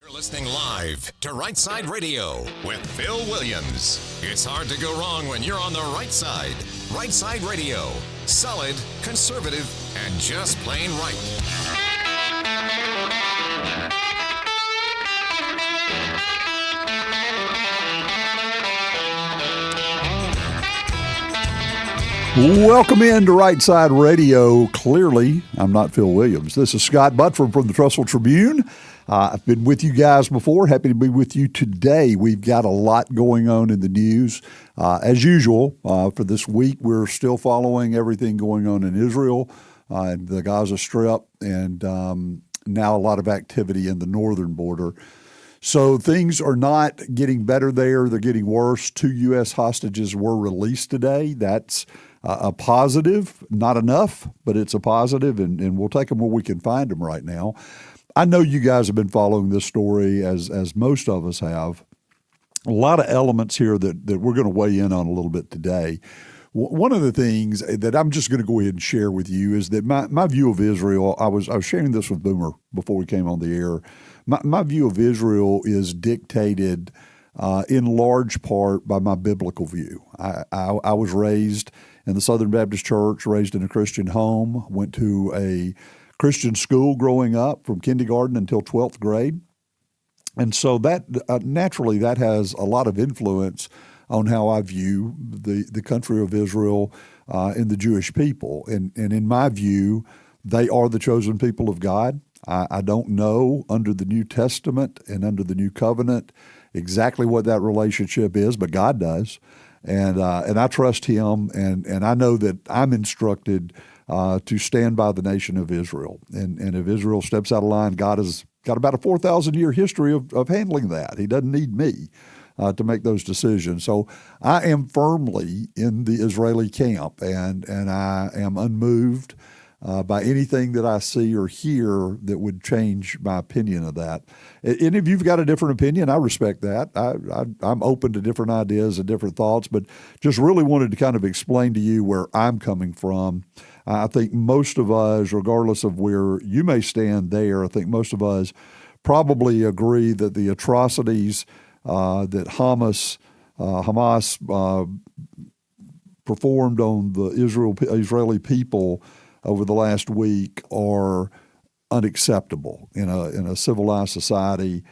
You're listening live to Rightside Radio with Phil Williams. It's hard to go wrong when you're on the right side. Rightside Radio. Solid, conservative, and just plain right. Welcome in to Rightside Radio. Clearly, I'm not Phil Williams. This is Scott Butford from the Trussville Tribune. I've been with you guys before. Happy to be with you today. We've got a lot going on in the news. As usual, for this week, we're still following everything going on in Israel and the Gaza Strip, and now a lot of activity in the northern border. So things are not getting better there. They're getting worse. 2 U.S. hostages were released today. That's a positive, not enough, but it's a positive, and we'll take them where we can find them right now. I know you guys have been following this story as most of us have. A lot of elements here that we're going to weigh in on a little bit today. One of the things that I'm just going to go ahead and share with you is that my view of Israel, I was sharing this with Boomer before we came on the air. My view of Israel is dictated in large part by my biblical view. I was raised in the Southern Baptist Church, raised in a Christian home, went to a Christian school growing up from kindergarten until 12th grade. And so that naturally that has a lot of influence on how I view the country of Israel and the Jewish people. And in my view, they are the chosen people of God. I don't know under the New Testament and under the New Covenant exactly what that relationship is, but God does. And I trust Him, and I know that I'm instructed to stand by the nation of Israel. And if Israel steps out of line, God has got about a 4,000-year history of handling that. He doesn't need me to make those decisions. So I am firmly in the Israeli camp, and I am unmoved by anything that I see or hear that would change my opinion of that. And if you've got a different opinion, I respect that. I'm open to different ideas and different thoughts, but just really wanted to kind of explain to you where I'm coming from. I think most of us, regardless of where you may stand there, I think most of us probably agree that the atrocities that Hamas performed on the Israeli people over the last week are unacceptable in a civilized society.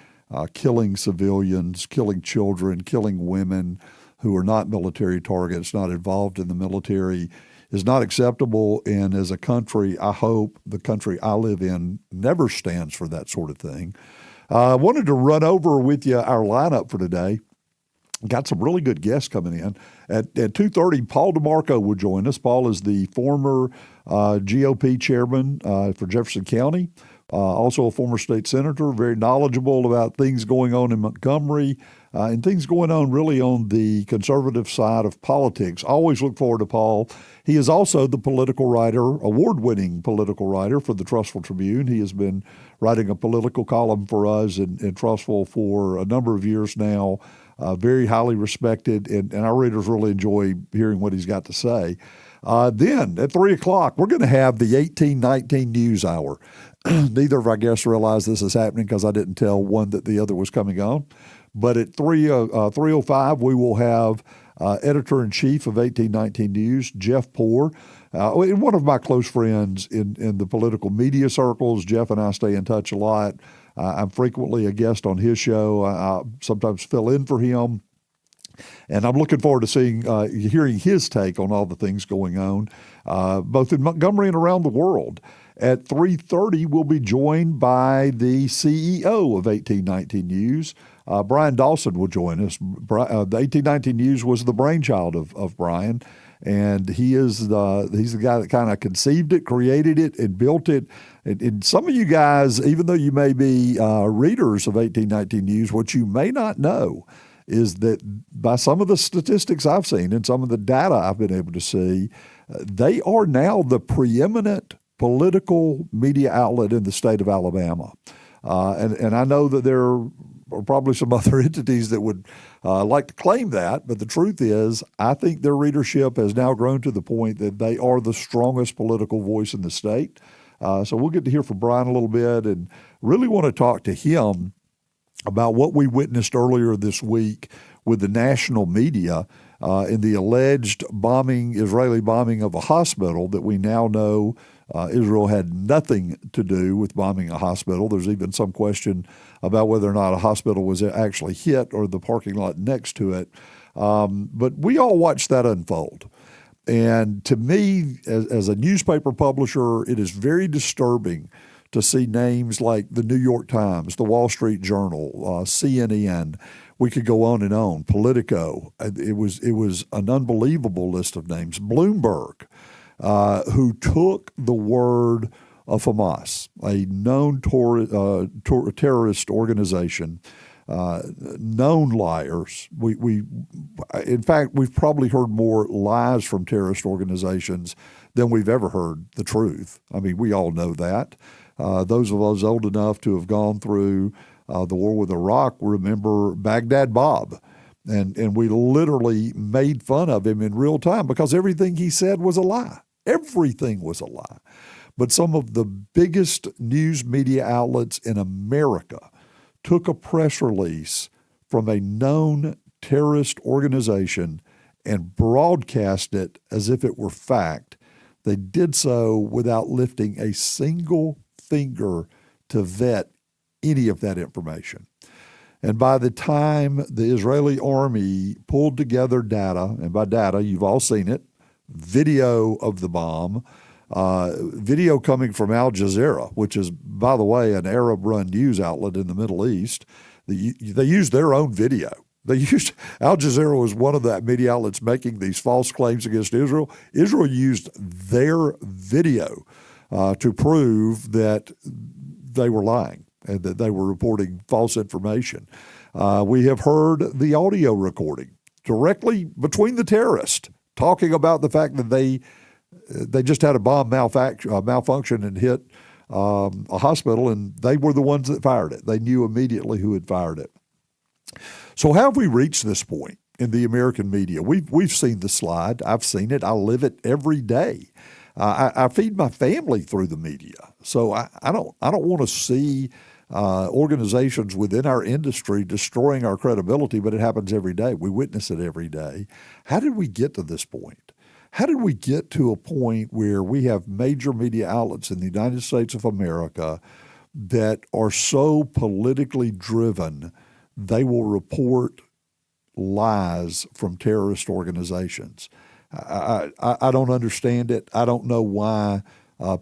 Killing civilians, killing children, killing women who are not military targets, not involved in the military, is not acceptable. And as a country, I hope the country I live in never stands for that sort of thing. I wanted to run over with you our lineup for today. Got some really good guests coming in. At 2:30, Paul DeMarco will join us. Paul is the former GOP chairman for Jefferson County, also a former state senator, very knowledgeable about things going on in Montgomery and things going on really on the conservative side of politics. Always look forward to Paul. He is also the political writer, award-winning political writer for the Trussville Tribune. He has been writing a political column for us in Trussville for a number of years now. Very highly respected, and our readers really enjoy hearing what he's got to say. Then at 3 o'clock, we're going to have the 1819 News Hour. Neither of our guests realize this is happening because I didn't tell one that the other was coming on. But at 3:05, we will have editor-in-chief of 1819 News, Jeff Poore. One of my close friends in the political media circles. Jeff and I stay in touch a lot. I'm frequently a guest on his show. I sometimes fill in for him. And I'm looking forward to hearing his take on all the things going on, both in Montgomery and around the world. At 3:30, we'll be joined by the CEO of 1819 News. Brian Dawson will join us. The 1819 News was the brainchild of Brian, and he's the guy that kind of conceived it, created it, and built it. And some of you guys, even though you may be readers of 1819 News, what you may not know is that by some of the statistics I've seen and some of the data I've been able to see, they are now the preeminent political media outlet in the state of Alabama. And I know that there are probably some other entities that would like to claim that, but the truth is I think their readership has now grown to the point that they are the strongest political voice in the state. So we'll get to hear from Brian a little bit and really want to talk to him about what we witnessed earlier this week with the national media in the alleged Israeli bombing of a hospital that we now know Israel had nothing to do with bombing a hospital. There's even some question about whether or not a hospital was actually hit or the parking lot next to it. But we all watched that unfold. And to me, as a newspaper publisher, it is very disturbing to see names like the New York Times, the Wall Street Journal, CNN. We could go on and on. Politico. It was an unbelievable list of names. Bloomberg, who took the word of Hamas, a known terrorist organization, known liars. In fact, we've probably heard more lies from terrorist organizations than we've ever heard the truth. I mean, we all know that. Those of us old enough to have gone through the war with Iraq remember Baghdad Bob. And we literally made fun of him in real time because everything he said was a lie. Everything was a lie. But some of the biggest news media outlets in America took a press release from a known terrorist organization and broadcast it as if it were fact. They did so without lifting a single finger to vet any of that information. And by the time the Israeli army pulled together data, and by data, you've all seen it, video of the bomb, video coming from Al Jazeera, which is, by the way, an Arab-run news outlet in the Middle East. They used their own video. Al Jazeera was one of the media outlets making these false claims against Israel. Israel used their video to prove that they were lying and that they were reporting false information. We have heard the audio recording directly between the terrorists talking about the fact that they just had a bomb malfunction and hit a hospital, and they were the ones that fired it. They knew immediately who had fired it. So how have we reached this point in the American media? We've seen the slide. I've seen it. I live it every day. I feed my family through the media, so I don't want to see organizations within our industry destroying our credibility, but it happens every day. We witness it every day. How did we get to this point? How did we get to a point where we have major media outlets in the United States of America that are so politically driven they will report lies from terrorist organizations? I don't understand it. I don't know why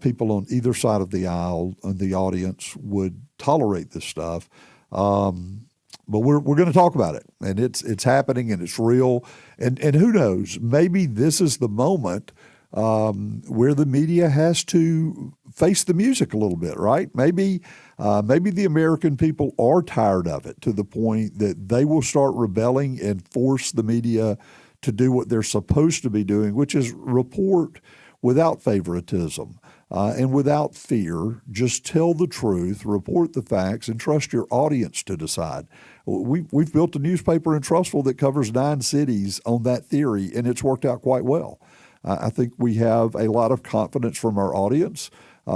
people on either side of the aisle and the audience would tolerate this stuff. But we're going to talk about it, and it's happening, and it's real. And who knows? Maybe this is the moment where the media has to face the music a little bit, right? Maybe the American people are tired of it to the point that they will start rebelling and force the media to do what they're supposed to be doing, which is report without favoritism and without fear. Just tell the truth, report the facts, and trust your audience to decide. We've built a newspaper in Trussville that covers 9 cities on that theory, and it's worked out quite well. I think we have a lot of confidence from our audience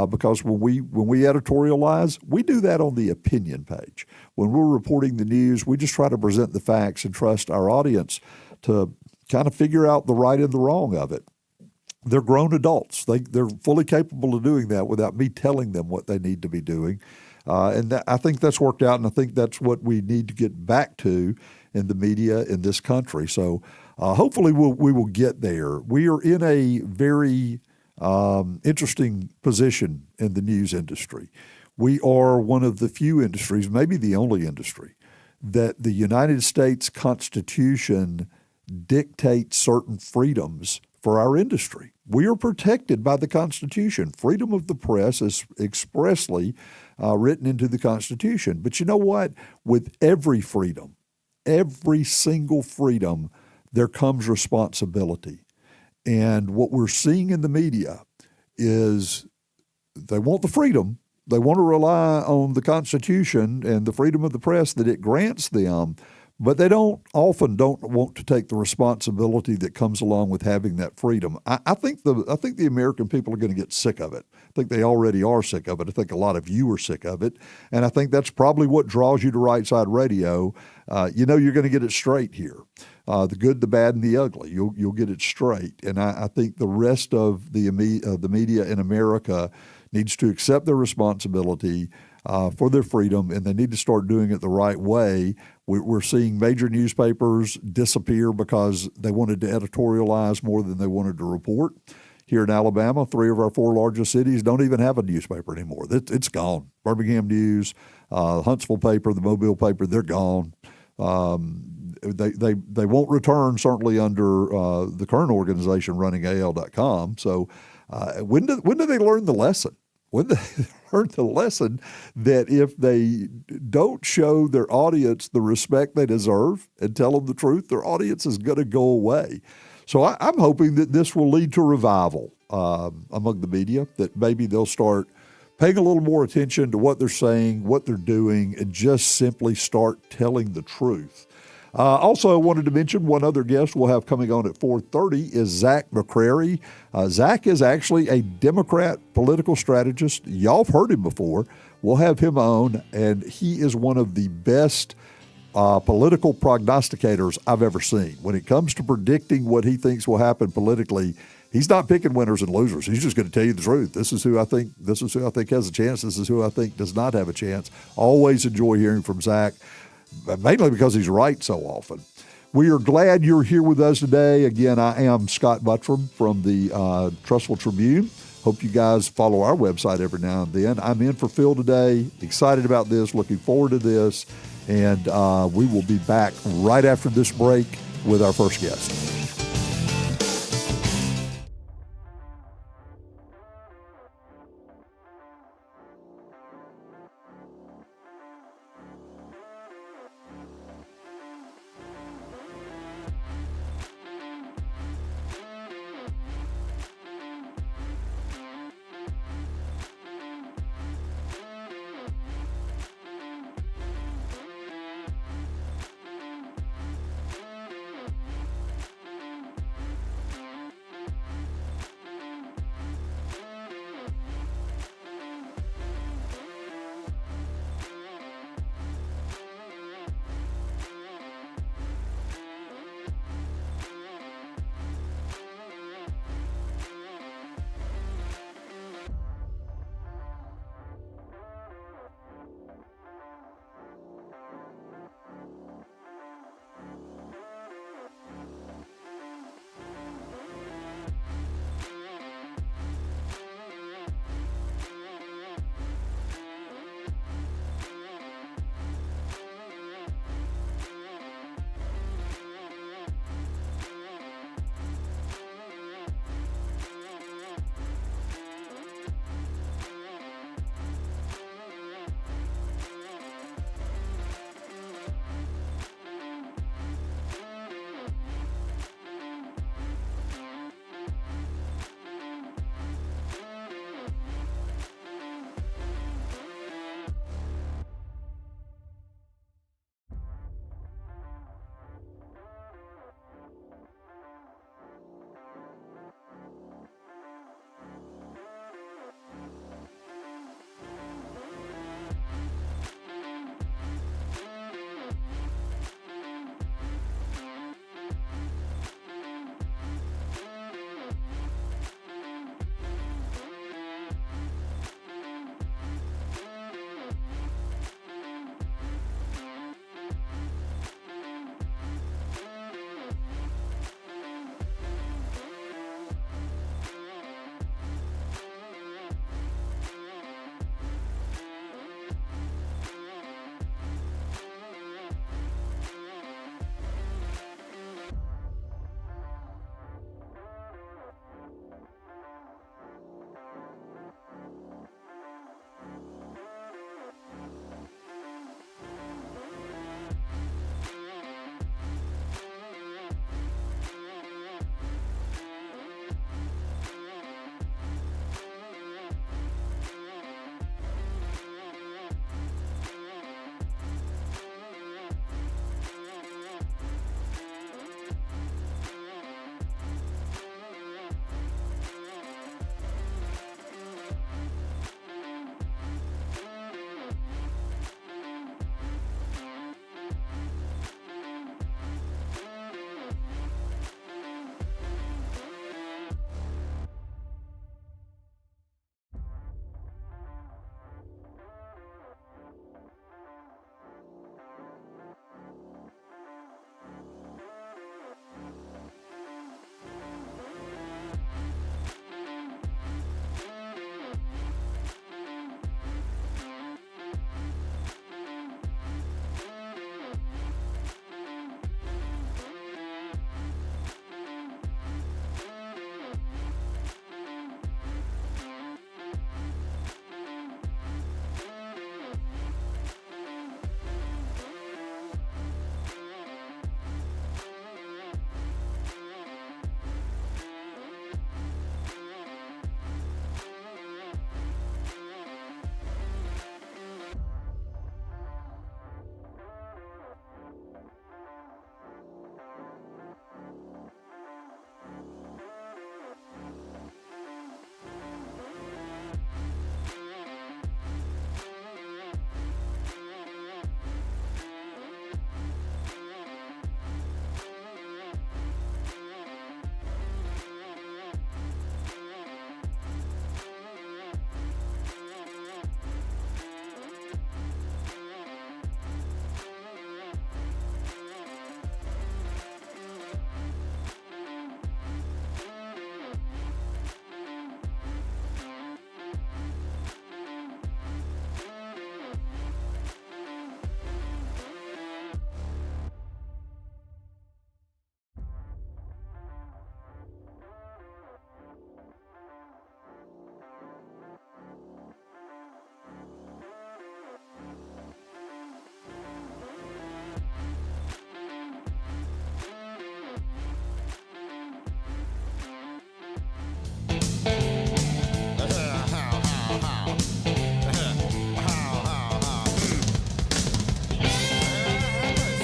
because when we editorialize, we do that on the opinion page. When we're reporting the news, we just try to present the facts and trust our audience to kind of figure out the right and the wrong of it. They're grown adults. They're fully capable of doing that without me telling them what they need to be doing. I think that's worked out, and I think that's what we need to get back to in the media in this country. So hopefully we will get there. We are in a very interesting position in the news industry. We are one of the few industries, maybe the only industry, that the United States Constitution dictates certain freedoms for our industry. We are protected by the Constitution. Freedom of the press is expressly written into the Constitution. But you know what? With every freedom, every single freedom, there comes responsibility. And what we're seeing in the media is they want the freedom. They want to rely on the Constitution and the freedom of the press that it grants them. but they often don't want to take the responsibility that comes along with having that freedom. I think the American people are going to get sick of it. I think they already are sick of it. I think a lot of you are sick of it, and I think that's probably what draws you to Rightside Radio. You're going to get it straight here. The good, the bad, and the ugly. You'll get it straight. And I think the rest of the media in America needs to accept their responsibility for their freedom, and they need to start doing it the right way. We're seeing major newspapers disappear because they wanted to editorialize more than they wanted to report. Here in Alabama, 3 of our 4 largest cities don't even have a newspaper anymore. It's gone. Birmingham News, Huntsville paper, the Mobile paper, they're gone. They won't return, certainly under the current organization running AL.com. So when do they learn the lesson? When do they learn the lesson that if they don't show their audience the respect they deserve and tell them the truth, their audience is going to go away? So I'm hoping that this will lead to revival among the media, that maybe they'll start paying a little more attention to what they're saying, what they're doing, and just simply start telling the truth. Also, I wanted to mention one other guest we'll have coming on at 4:30 is Zach McCrary. Zach is actually a Democrat political strategist. Y'all have heard him before. We'll have him on, and he is one of the best political prognosticators I've ever seen. When it comes to predicting what he thinks will happen politically, he's not picking winners and losers. He's just going to tell you the truth. This is who I think has a chance. This is who I think does not have a chance. Always enjoy hearing from Zach, mainly because he's right so often. We are glad you're here with us today. Again, I am Scott Buttram from the Trussville Tribune. Hope you guys follow our website every now and then. I'm in for Phil today. Excited about this. Looking forward to this. And we will be back right after this break with our first guest.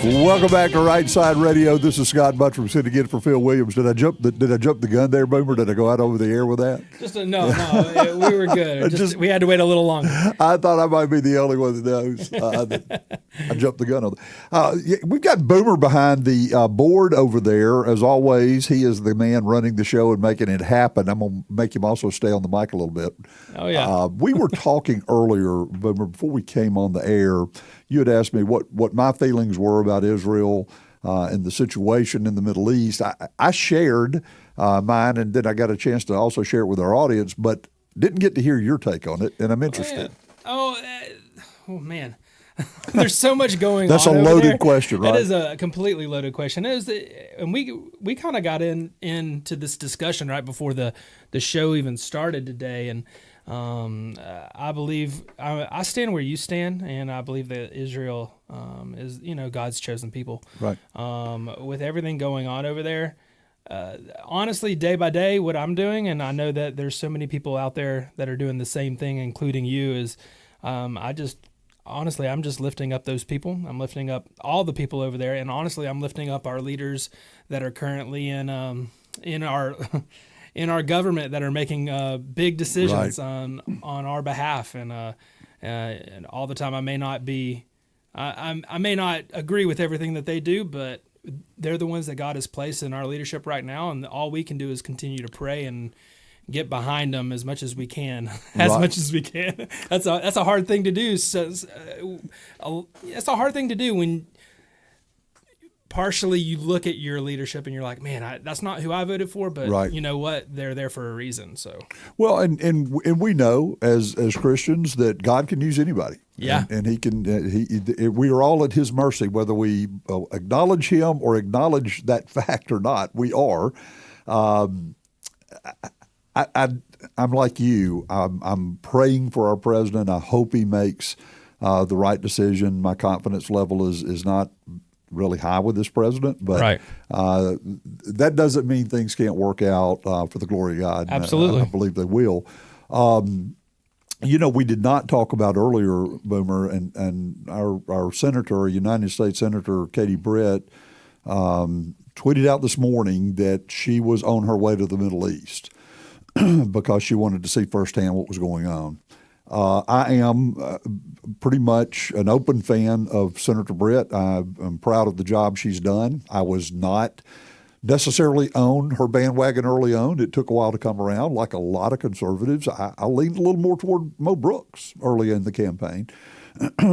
Welcome back to Rightside Radio. This is Scott Buttram sitting in for Phil Williams. Did I jump the gun there, Boomer? Did I go out over the air with that? No, we were good. We had to wait a little longer. I thought I might be the only one that knows. I jumped the gun on that. We've got Boomer behind the board over there. As always, he is the man running the show and making it happen. I'm going to make him also stay on the mic a little bit. Oh, yeah. We were talking earlier, Boomer, before we came on the air. You had asked me what my feelings were about Israel and the situation in the Middle East. I shared mine, and then I got a chance to also share it with our audience, but didn't get to hear your take on it, and I'm interested. Oh man. There's so much going That's on. That's a loaded question, right? That is a completely loaded question. And we kind of got into this discussion right before the show even started today, and I believe I stand where you stand, and I believe that Israel is God's chosen people. Right. With everything going on over there, honestly, day by day, what I'm doing, and I know that there's so many people out there that are doing the same thing, including you, is I'm just lifting up those people. I'm lifting up all the people over there, and honestly, I'm lifting up our leaders that are currently in our in our government that are making big decisions on our behalf, and all the time I may not be, I may not agree with everything that they do, but they're the ones that God has placed in our leadership right now, and all we can do is continue to pray and get behind them as much as we can, much as we can. That's a hard thing to do. So, it's a hard thing to do when partially you look at your leadership and you're like, man, that's not who I voted for, but you know what? They're there for a reason. So well, and we know as Christians that God can use anybody. Yeah, and He can. We are all at His mercy, whether we acknowledge Him or acknowledge that fact or not. We are. I'm like you. I'm praying for our president. I hope he makes the right decision. My confidence level is not really high with this president, but that doesn't mean things can't work out for the glory of God. Absolutely. I believe they will. We did not talk about earlier, Boomer, and our senator, United States Senator Katie Britt, tweeted out this morning that she was on her way to the Middle East because she wanted to see firsthand what was going on. I am pretty much an open fan of Senator Britt. I'm proud of the job she's done. I was not necessarily on her bandwagon early on. It took a while to come around. Like a lot of conservatives, I leaned a little more toward Mo Brooks early in the campaign,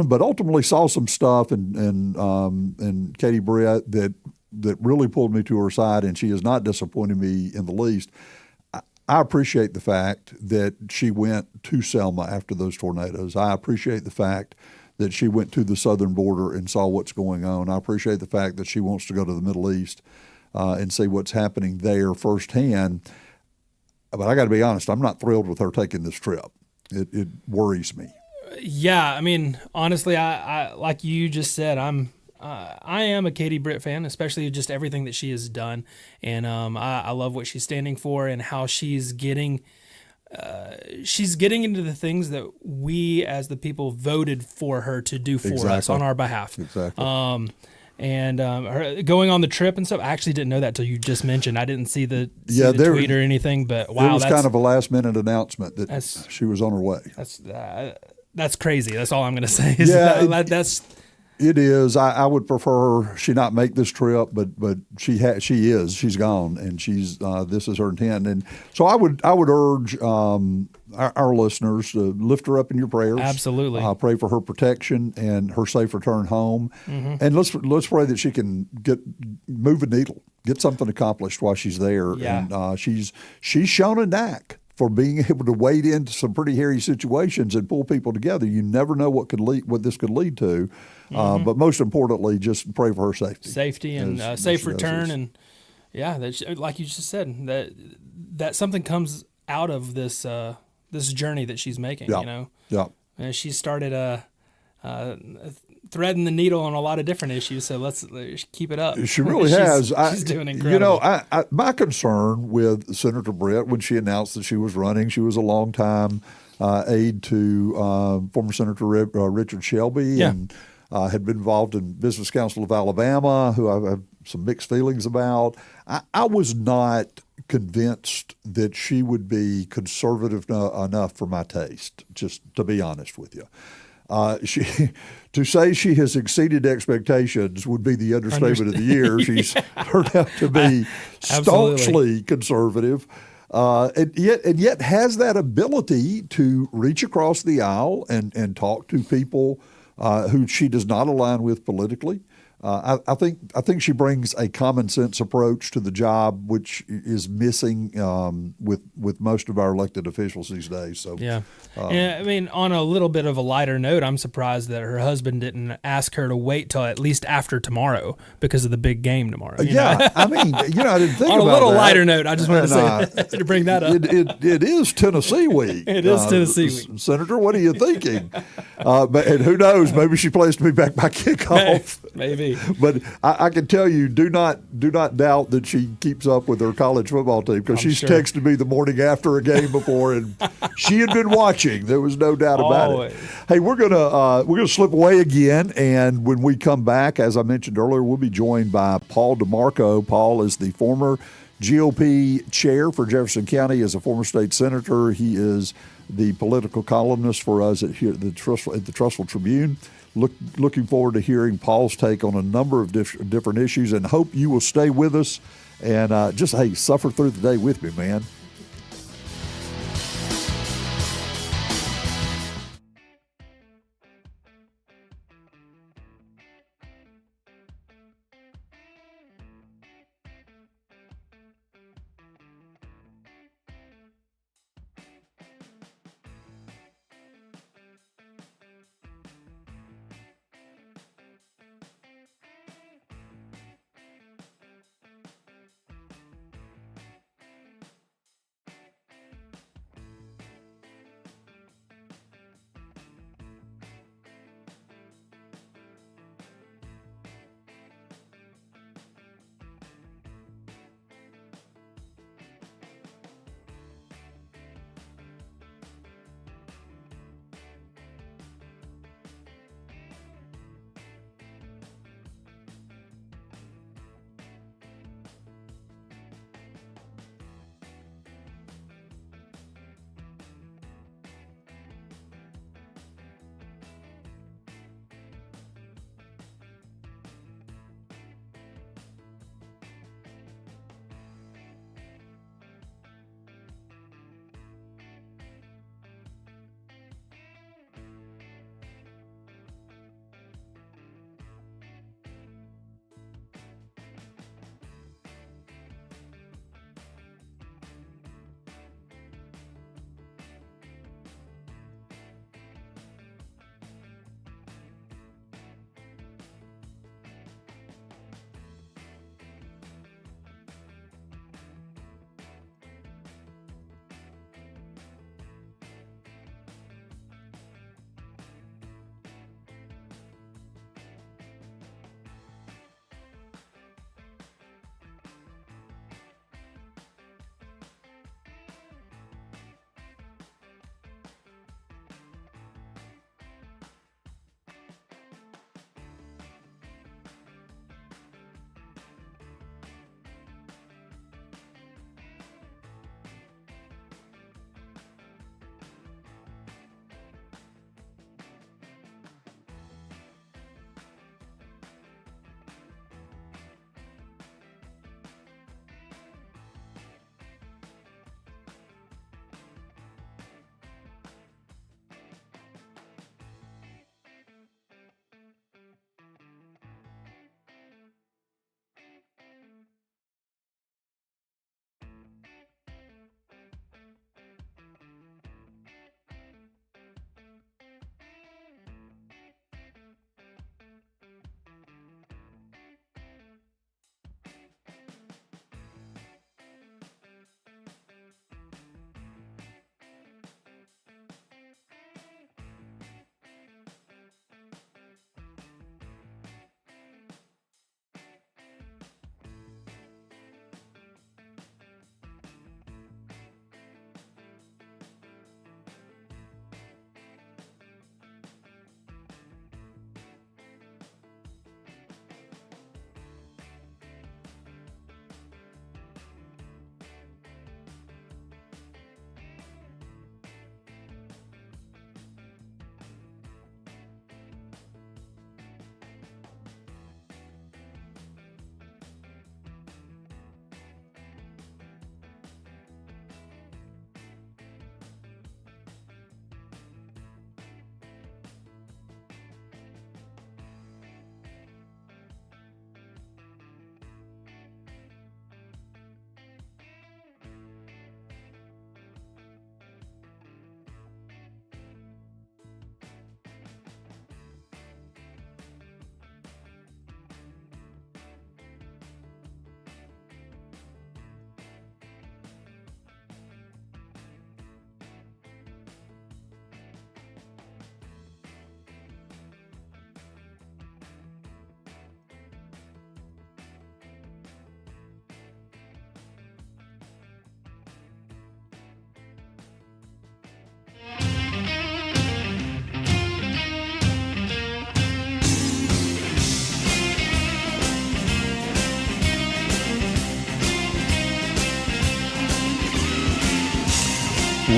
but ultimately saw some stuff in Katie Britt that really pulled me to her side, and she has not disappointed me in the least. I appreciate the fact that she went to Selma after those tornadoes. I appreciate the fact that she went to the southern border and saw what's going on. I appreciate the fact that she wants to go to the Middle East and see what's happening there firsthand. But I got to be honest, I'm not thrilled with her taking this trip. It worries me. Yeah, I mean, honestly, I like you just said, I am a Katie Britt fan, especially just everything that she has done, and I love what she's standing for and how she's getting into the things that we as the people voted for her to do for us on our behalf. Exactly. Her going on the trip and stuff. I actually didn't know that till you just mentioned. I didn't see the tweet or anything, but wow, it was kind of a last minute announcement that she was on her way. That's crazy. That's all I'm going to say. It is. I would prefer she not make this trip, but she's gone, and she's this is her intent, and so I would urge our listeners to lift her up in your prayers. Absolutely, pray for her protection and her safe return home, and let's pray that she can move a needle, get something accomplished while she's there. Yeah. And she's shown a knack for being able to wade into some pretty hairy situations and pull people together. You never know what this could lead to. But most importantly, just pray for her safety. Safety and safe return. And like you just said, that something comes out of this this journey that she's making. Yeah. Yeah. And she started threading the needle on a lot of different issues. So let's keep it up. She really has. She's doing incredible. My concern with Senator Britt when she announced that she was running, she was a longtime aide to former Senator Richard Shelby, and had been involved in Business Council of Alabama, who I have some mixed feelings about. I was not convinced that she would be conservative enough for my taste, just to be honest with you. To say she has exceeded expectations would be the understatement of the year. She's turned out to be staunchly conservative, and yet has that ability to reach across the aisle and talk to people who she does not align with politically. I think she brings a common sense approach to the job, which is missing with most of our elected officials these days. So yeah. I mean, on a little bit of a lighter note, I'm surprised that her husband didn't ask her to wait till at least after tomorrow because of the big game tomorrow. I mean, I didn't think on about a little that. lighter note, I just wanted to say to bring that up. It is Tennessee week. It is Tennessee week. Senator, what are you thinking? And who knows? Maybe she plans to be back by kickoff. Maybe. But I can tell you, do not doubt that she keeps up with her college football team, because she's texted me the morning after a game before, and she had been watching. There was no doubt about it. Hey, we're gonna slip away again, and when we come back, as I mentioned earlier, we'll be joined by Paul DeMarco. Paul is the former GOP chair for Jefferson County, as a former state senator. He is the political columnist for us at the Trussville Tribune. Looking forward to hearing Paul's take on a number of different issues, and hope you will stay with us and just suffer through the day with me, man.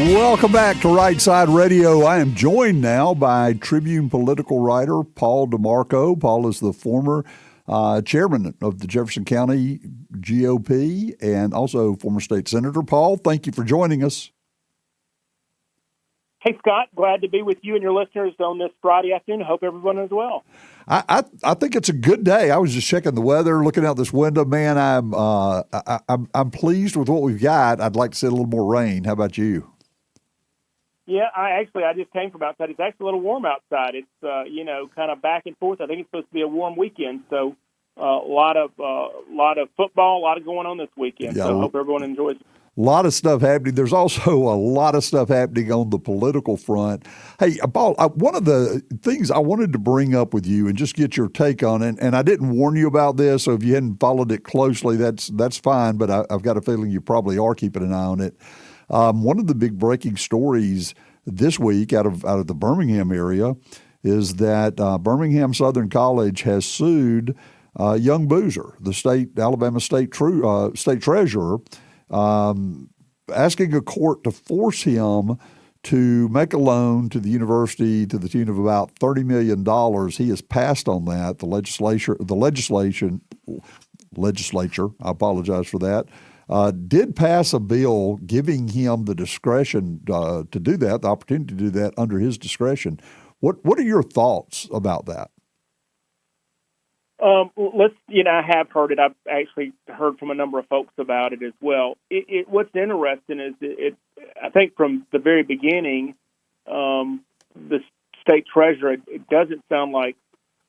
Welcome back to Rightside Radio. I am joined now by Tribune political writer Paul DeMarco. Paul is the former chairman of the Jefferson County GOP and also former state senator. Paul, thank you for joining us. Hey, Scott, glad to be with you and your listeners on this Friday afternoon. Hope everyone is well. I think it's a good day. I was just checking the weather, looking out this window. Man, I'm pleased with what we've got. I'd like to see a little more rain. How about you? Yeah, I just came from outside. It's actually a little warm outside. It's kind of back and forth. I think it's supposed to be a warm weekend, so a lot of football, a lot of going on this weekend. Yeah, so I hope everyone enjoys it. A lot of stuff happening. There's also a lot of stuff happening on the political front. Hey, Paul, one of the things I wanted to bring up with you and just get your take on it, and I didn't warn you about this, so if you hadn't followed it closely, that's fine, but I've got a feeling you probably are keeping an eye on it. One of the big breaking stories this week out of the Birmingham area is that Birmingham Southern College has sued Young Boozer, the Alabama state treasurer, asking a court to force him to make a loan to the university to the tune of about $30 million. He has passed on that. The legislature, I apologize for that, did pass a bill giving him the discretion to do that, the opportunity to do that under his discretion. What are your thoughts about that? I have heard it. I've actually heard from a number of folks about it as well. What's interesting is I think from the very beginning, the state treasurer, it doesn't sound like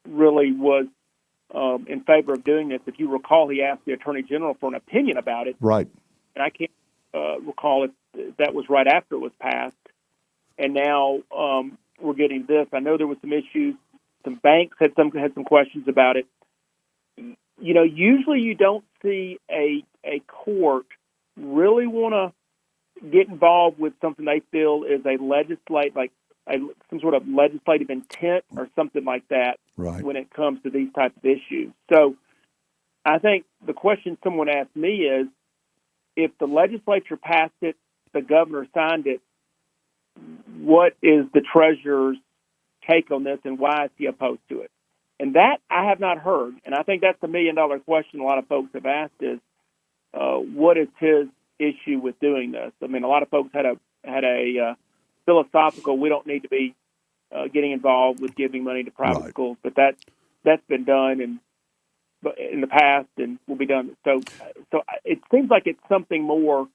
really was in favor of doing this. If you recall, he asked the attorney general for an opinion about it. Right. And I can't recall if that was right after it was passed. And now we're getting this. I know there was some issues. Some banks had some questions about it. Usually you don't see a court really want to get involved with something they feel is some sort of legislative intent or something like that. Right. When it comes to these types of issues. So I think the question someone asked me is, if the legislature passed it, the governor signed it, what is the treasurer's take on this and why is he opposed to it? And that I have not heard. And I think that's the $1 million question a lot of folks have asked is, what is his issue with doing this? I mean, a lot of folks had a philosophical, we don't need to be getting involved with giving money to private schools, but that's been done in the past and will be done. So it seems like it's something more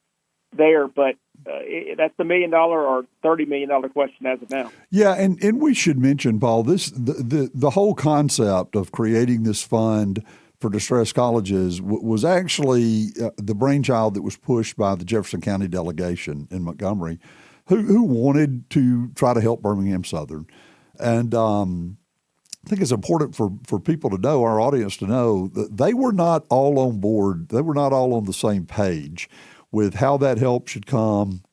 there, but that's the $1 million or $30 million question as of now. Yeah, and we should mention, Paul, the whole concept of creating this fund for distressed colleges was actually the brainchild that was pushed by the Jefferson County delegation in Montgomery, who wanted to try to help Birmingham Southern. And I think it's important for people to know, our audience to know, that they were not all on board. They were not all on the same page with how that help should come,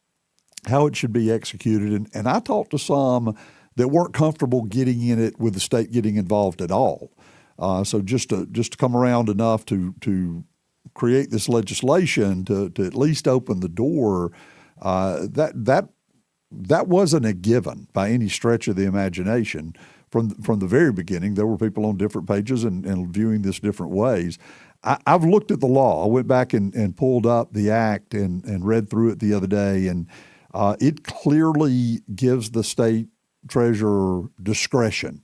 how it should be executed. And I talked to some that weren't comfortable getting in it with the state getting involved at all. So just to come around enough to create this legislation to at least open the door, that wasn't a given by any stretch of the imagination. From the very beginning, there were people on different pages and viewing this different ways. I've looked at the law. I went back and pulled up the act and read through it the other day, and it clearly gives the state treasurer discretion.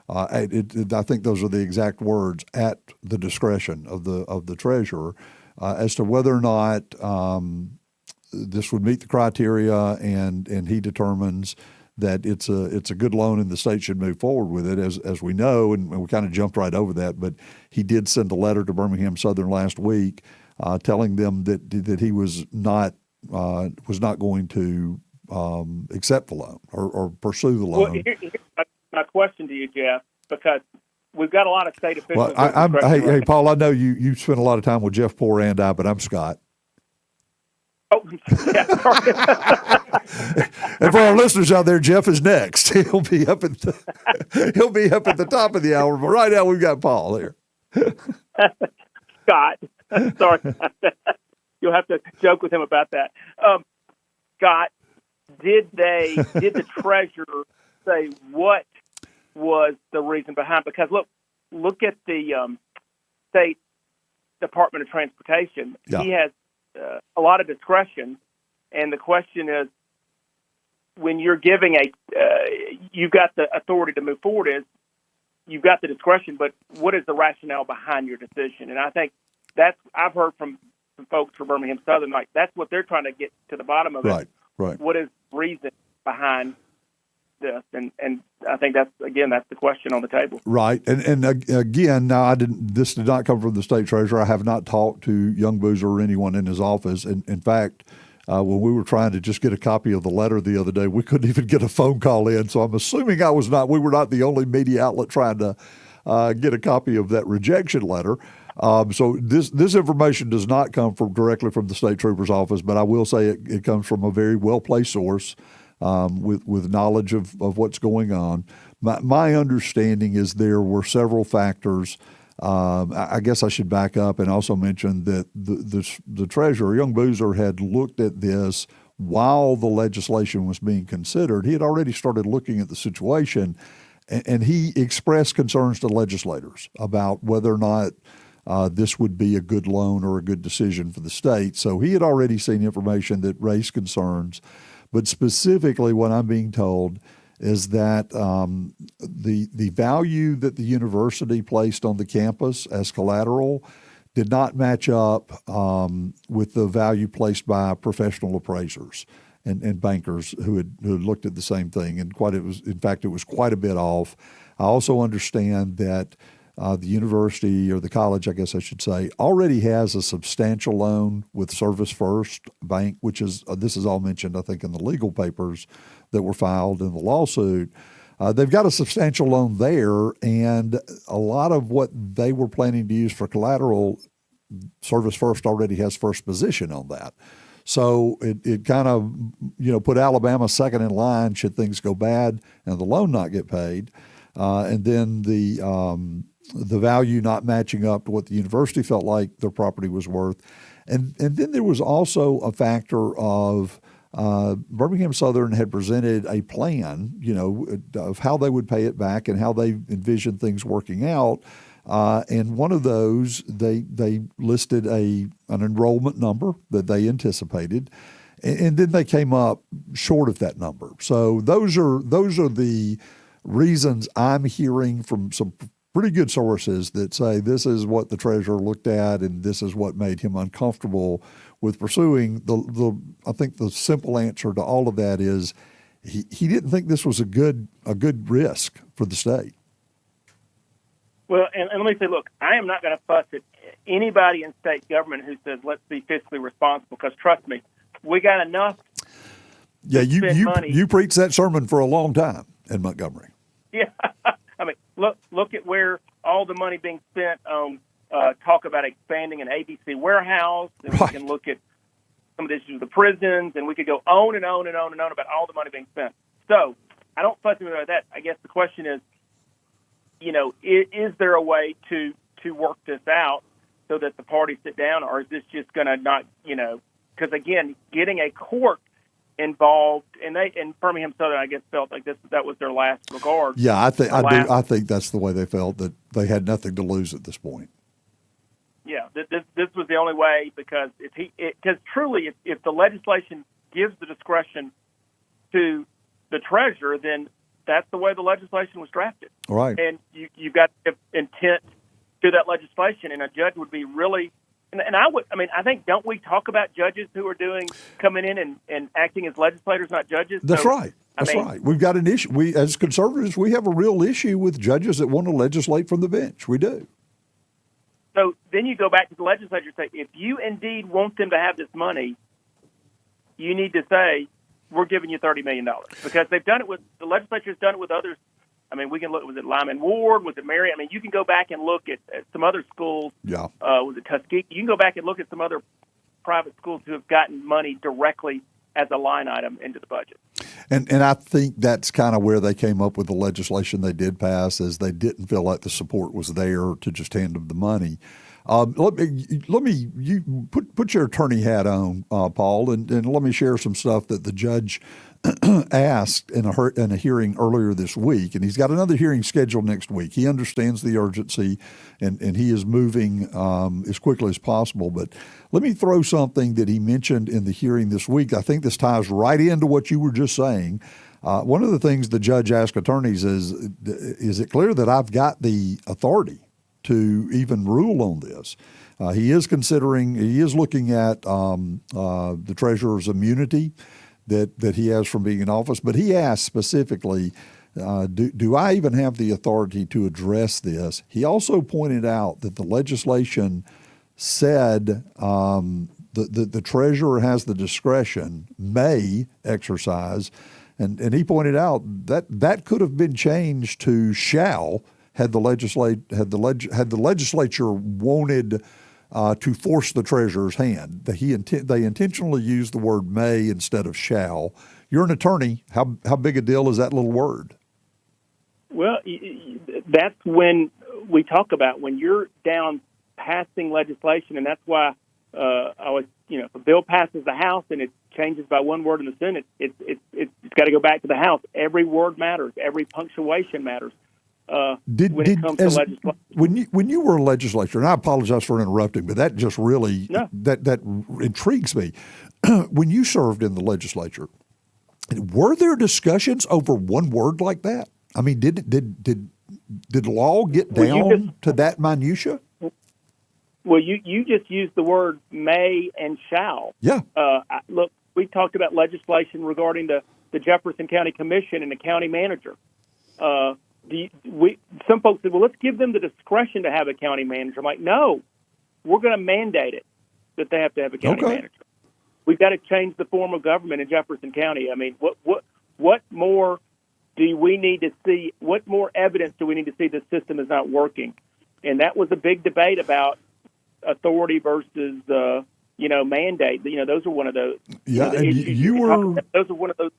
I think those are the exact words, at the discretion of the treasurer, as to whether or not this would meet the criteria, and he determines that it's a good loan and the state should move forward with it, as we know, and we kind of jumped right over that. But he did send a letter to Birmingham Southern last week, telling them that he was not going to accept the loan or pursue the loan. Well, here's my question to you, Jeff, because we've got a lot of state officials. Well, hey, Paul, I know you spent a lot of time with Jeff Poor and I, but I'm Scott. Oh, yeah, sorry. And for our listeners out there, Jeff is next. He'll be up at the top of the hour. But right now, we've got Paul here. Scott, sorry about that. You'll have to joke with him about that. Scott, did the treasurer say what was the reason behind? Because look at the state Department of Transportation. Yeah. He has a lot of discretion, and the question is, when you're giving you've got the authority to move forward, is you've got the discretion, but what is the rationale behind your decision? And I think I've heard from some folks from Birmingham Southern, like that's what they're trying to get to the bottom of it. Right. What is the reason behind this? And I think that's the question on the table. Right. And again, now this did not come from the state treasurer. I have not talked to Young Boozer or anyone in his office. And in fact, when we were trying to just get a copy of the letter the other day, we couldn't even get a phone call in. So I'm assuming we were not the only media outlet trying to get a copy of that rejection letter. So this information does not come directly from the state trooper's office, but I will say it comes from a very well-placed source with knowledge of what's going on. My understanding is there were several factors. I guess I should back up and also mention that the treasurer, Young Boozer, had looked at this while the legislation was being considered. He had already started looking at the situation, and he expressed concerns to legislators about whether or not this would be a good loan or a good decision for the state. So he had already seen information that raised concerns. But specifically, what I'm being told is that the value that the university placed on the campus as collateral did not match up with the value placed by professional appraisers and bankers who had looked at the same thing. And it was quite a bit off. I also understand that the university, or the college, I guess I should say, already has a substantial loan with Service First Bank, which is this is all mentioned, I think, in the legal papers that were filed in the lawsuit. They've got a substantial loan there, and a lot of what they were planning to use for collateral, Service First already has first position on that. So it kind of put Alabama second in line should things go bad and the loan not get paid, and then the value not matching up to what the university felt like their property was worth. And then there was also a factor of Birmingham Southern had presented a plan, of how they would pay it back and how they envisioned things working out. And one of those, they listed an enrollment number that they anticipated, and then they came up short of that number. So those are the reasons I'm hearing from some pretty good sources that say this is what the treasurer looked at and this is what made him uncomfortable with pursuing. I think the simple answer to all of that is he didn't think this was a good risk for the state. Well, and let me say, look, I am not going to fuss at anybody in state government who says let's be fiscally responsible, because trust me, we got enough. Yeah, you preached that sermon for a long time in Montgomery. Yeah. I mean, look at where all the money being spent on talk about expanding an ABC warehouse, and right. We can look at some of the issues of the prisons, and we could go on and on and on and on about all the money being spent. So I don't fuss about that. I guess the question is, is there a way to work this out so that the parties sit down, or is this just going to not, because again, getting a court involved, and Birmingham Southern, I guess, felt like that was their last regard. Yeah, I think that's the way they felt, that they had nothing to lose at this point. Yeah, this was the only way, because because truly, if the legislation gives the discretion to the treasurer, then that's the way the legislation was drafted. Right. And you've got intent to that legislation, and a judge would be really. And I think, don't we talk about judges who are coming in and acting as legislators, not judges? That's right. That's right. We've got an issue. We, as conservatives, we have a real issue with judges that want to legislate from the bench. We do. So then you go back to the legislature and say, if you indeed want them to have this money, you need to say, we're giving you $30 million. Because they've done it the legislature's done it with others. I mean, we can look, was it Lyman Ward? Was it Mary? I mean, you can go back and look at some other schools. Yeah. Was it Tuskegee? You can go back and look at some other private schools who have gotten money directly as a line item into the budget. And I think that's kind of where they came up with the legislation they did pass, is they didn't feel like the support was there to just hand them the money. You put your attorney hat on, Paul, and let me share some stuff that the judge asked in a hearing earlier this week, and he's got another hearing scheduled next week. He understands the urgency, and he is moving as quickly as possible. But let me throw something that he mentioned in the hearing this week. I think this ties right into what you were just saying. One of the things the judge asked attorneys is it clear that I've got the authority to even rule on this? He is looking at the treasurer's immunity that he has from being in office, but he asked specifically, do I even have the authority to address this? He also pointed out that the legislation said the treasurer has the discretion, may exercise, and he pointed out that could have been changed to shall had the legislature wanted to force the treasurer's hand. They intentionally used the word may instead of shall. You're an attorney. How big a deal is that little word? Well, that's when we talk about when you're down passing legislation, and that's why if a bill passes the House and it changes by one word in the Senate, it's got to go back to the House. Every word matters. Every punctuation matters. When it comes to legislation. When you were a legislator, and I apologize for interrupting, but that just really that intrigues me. When you served in the legislature, were there discussions over one word like that? I mean, did law get down to that minutia? Well, you just used the word may and shall. Yeah. Look, we talked about legislation regarding the Jefferson County Commission and the county manager. Some folks said, well, let's give them the discretion to have a county manager. I'm like, no, we're going to mandate it that they have to have a county manager. We've got to change the form of government in Jefferson County. I mean, what more do we need to see? What more evidence do we need to see the system is not working? And that was a big debate about authority versus mandate. Those are one of those. Yeah, and those are one of those.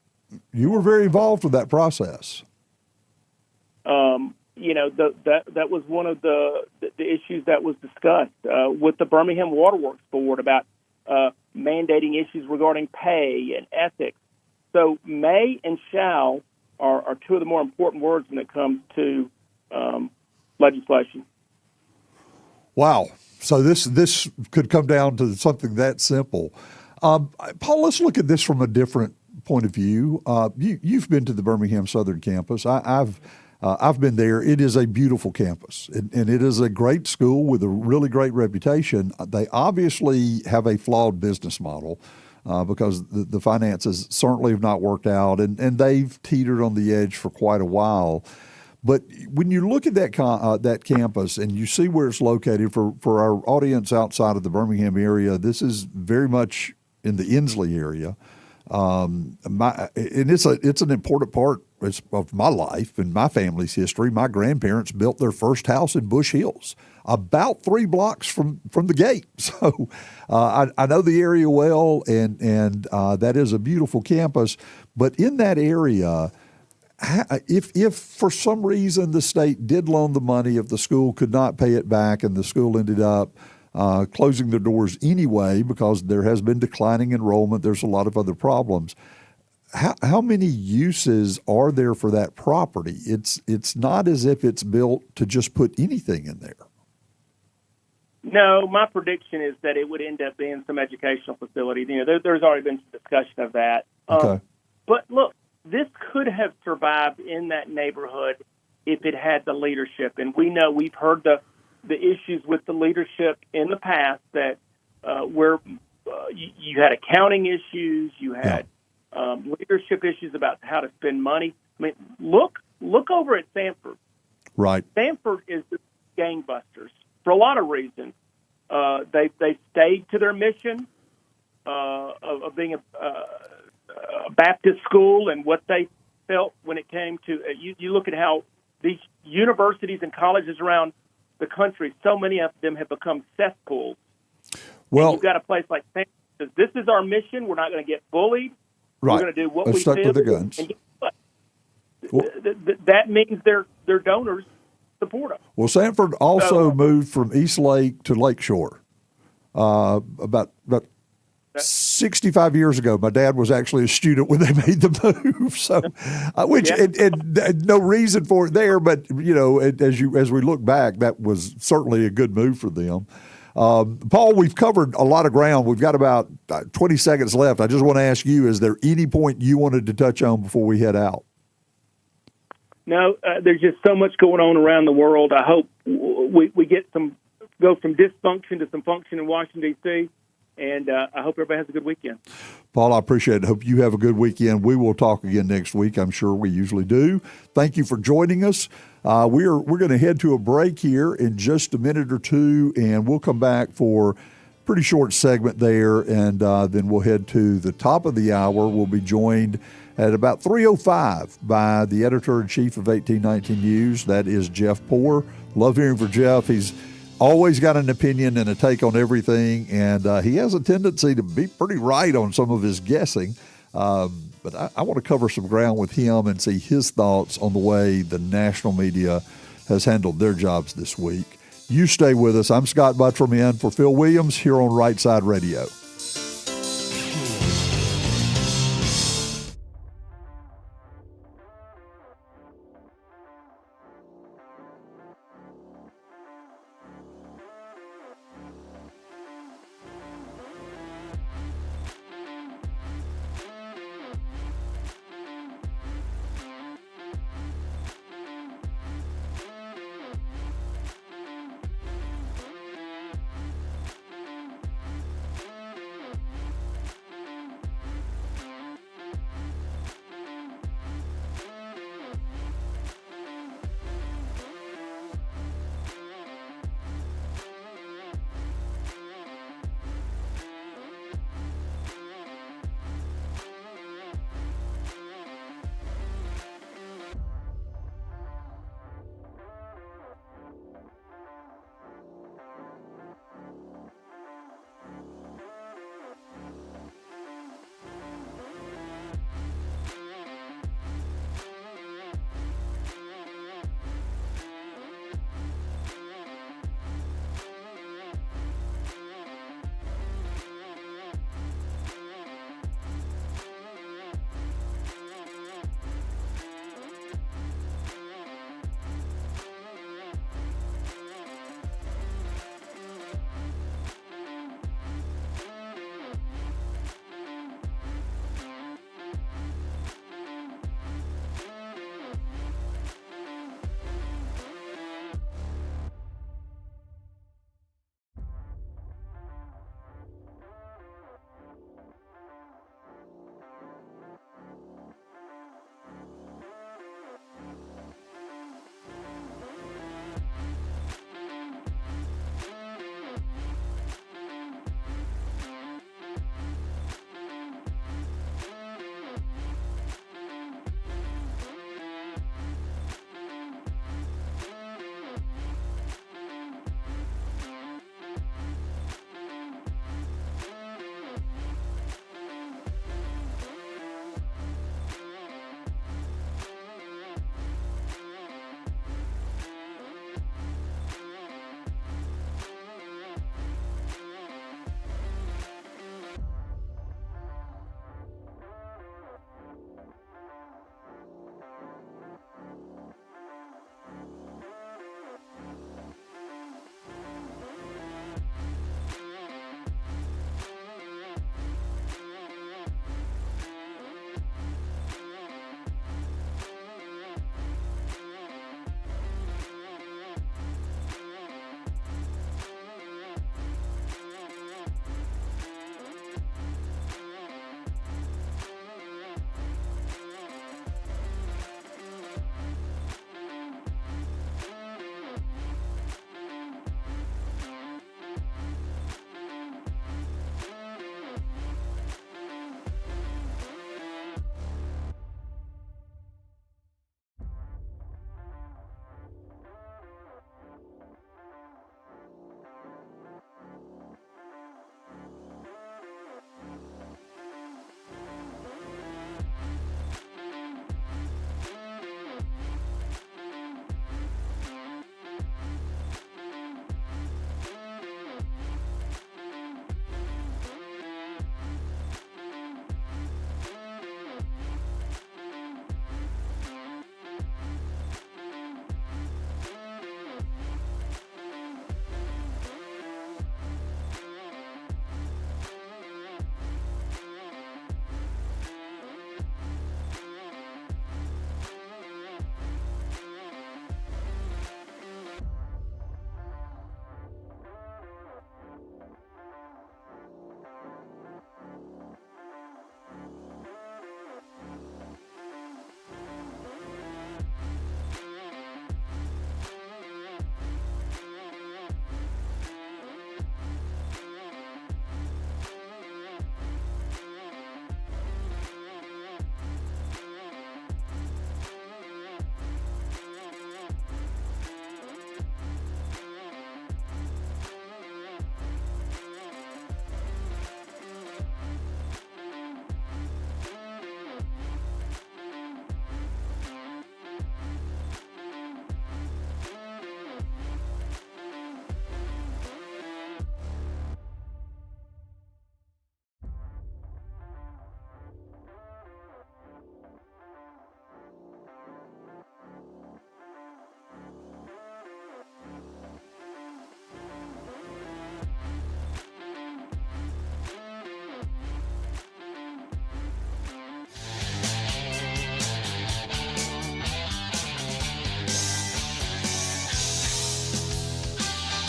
You were very involved with that process. That was one of the issues that was discussed with the Birmingham Waterworks Board about mandating issues regarding pay and ethics. So may and shall are two of the more important words when it comes to legislation. Wow. So this could come down to something that simple. Paul, let's look at this from a different point of view. You've been to the Birmingham Southern Campus. I've been there. It is a beautiful campus, and it is a great school with a really great reputation. They obviously have a flawed business model because the finances certainly have not worked out, and they've teetered on the edge for quite a while. But when you look at that campus and you see where it's located, for our audience outside of the Birmingham area, this is very much in the Inslee area. And it's an important part of my life and my family's history. My grandparents built their first house in Bush Hills, about 3 blocks from the gate. So I know the area well, and that is a beautiful campus. But in that area, if for some reason the state did loan the money, if the school could not pay it back and the school ended up closing their doors anyway because there has been declining enrollment, there's a lot of other problems. How many uses are there for that property? It's not as if it's built to just put anything in there. No, my prediction is that it would end up being some educational facility. There's already been some discussion of that. Okay. But look, this could have survived in that neighborhood if it had the leadership. And we've heard the issues with the leadership in the past that where you had accounting issues, you had leadership issues about how to spend money. I mean, look over at Sanford. Right. Sanford is gangbusters for a lot of reasons. They stayed to their mission of being a Baptist school and what they felt when it came to you look at how these universities and colleges around the country, so many of them have become cesspools. Well, and you've got a place like Sanford that says, this is our mission. We're not going to get bullied. Right. We're going to do what They're we stuck feel. with the guns. And guess what? That means their donors support them. Well, Sanford also moved from East Lake to Lakeshore about 65 years ago, my dad was actually a student when they made the move. So, and no reason for it there, but as we look back, that was certainly a good move for them. Paul, we've covered a lot of ground. We've got about 20 seconds left. I just want to ask you: is there any point you wanted to touch on before we head out? No, there's just so much going on around the world. I hope we go from dysfunction to some function in Washington, D.C., and I hope everybody has a good weekend. Paul, I appreciate it. Hope you have a good weekend. We will talk again next week. I'm sure we usually do. Thank you for joining us. We're going to head to a break here in just a minute or two, and we'll come back for a pretty short segment there, and then we'll head to the top of the hour. We'll be joined at about 3:05 by the editor-in-chief of 1819 News. That is Jeff Poore. Love hearing from Jeff. He's always got an opinion and a take on everything, and he has a tendency to be pretty right on some of his guessing. But I want to cover some ground with him and see his thoughts on the way the national media has handled their jobs this week. You stay with us. I'm Scott Buttram in for Phil Williams here on Rightside Radio.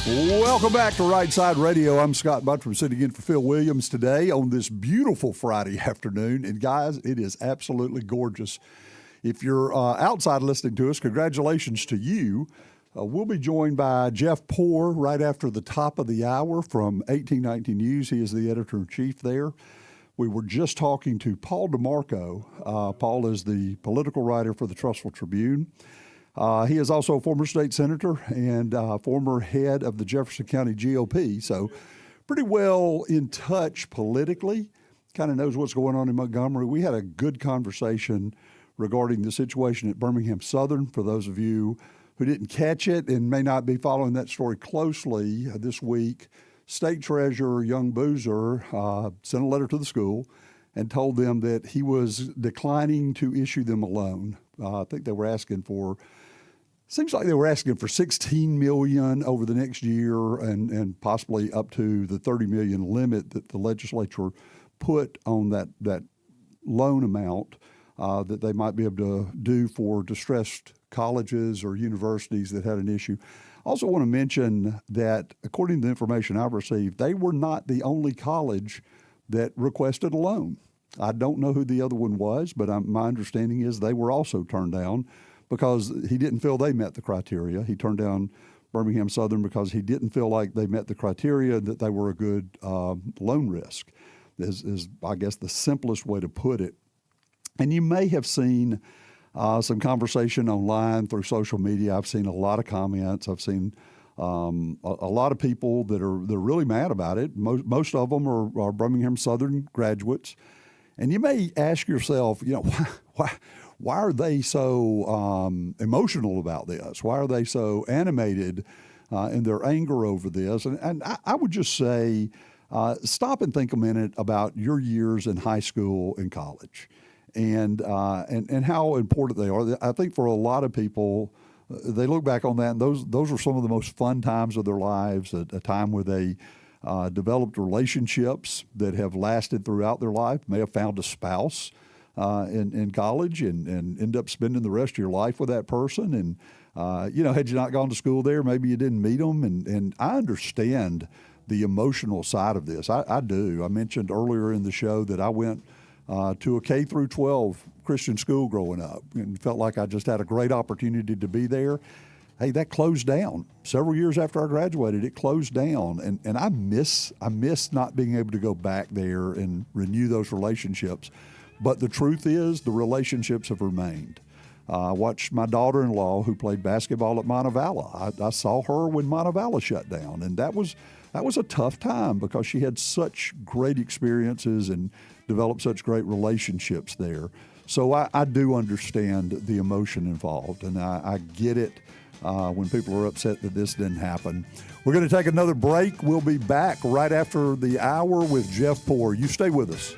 Welcome back to Rightside Radio. I'm Scott Buttram sitting in for Phil Williams today on this beautiful Friday afternoon. And guys, it is absolutely gorgeous. If you're outside listening to us, congratulations to you. We'll be joined by Jeff Poore right after the top of the hour from 1819 News. He is the editor-in-chief there. We were just talking to Paul DeMarco. Paul is the political writer for the Trussville Tribune. He is also a former state senator and former head of the Jefferson County GOP, so pretty well in touch politically, kind of knows what's going on in Montgomery. We had a good conversation regarding the situation at Birmingham Southern. For those of you who didn't catch it and may not be following that story closely, this week, State Treasurer Young Boozer sent a letter to the school and told them that he was declining to issue them a loan. I think they were asking for, seems like they were asking for $16 million over the next year and possibly up to the $30 million limit that the legislature put on that loan amount that they might be able to do for distressed colleges or universities that had an issue. I also want to mention that according to the information I've received, they were not the only college that requested a loan. I don't know who the other one was, but my understanding is they were also turned down because he didn't feel they met the criteria. He turned down Birmingham Southern because he didn't feel like they met the criteria that they were a good loan risk, is I guess the simplest way to put it. And you may have seen some conversation online through social media. I've seen a lot of comments. I've seen a lot of people that are they're really mad about it. Most of them are Birmingham Southern graduates. And you may ask yourself, why are they so emotional about this? Why are they so animated in their anger over this? And I would just say, stop and think a minute about your years in high school and college, and how important they are. I think for a lot of people, they look back on that, and those were some of the most fun times of their lives. A time where they developed relationships that have lasted throughout their life, may have found a spouse in college and end up spending the rest of your life with that person. And, had you not gone to school there, maybe you didn't meet them. And I understand the emotional side of this. I do. I mentioned earlier in the show that I went to a K through 12 Christian school growing up and felt like I just had a great opportunity to be there. Hey, that closed down several years after I graduated. It closed down, and I miss not being able to go back there and renew those relationships. But the truth is, the relationships have remained. I watched my daughter-in-law, who played basketball at Montevallo. I saw her when Montevallo shut down, and that was a tough time because she had such great experiences and developed such great relationships there. So I do understand the emotion involved, and I get it. When people are upset that this didn't happen. We're going to take another break. We'll be back right after the hour with Jeff Poore. You stay with us.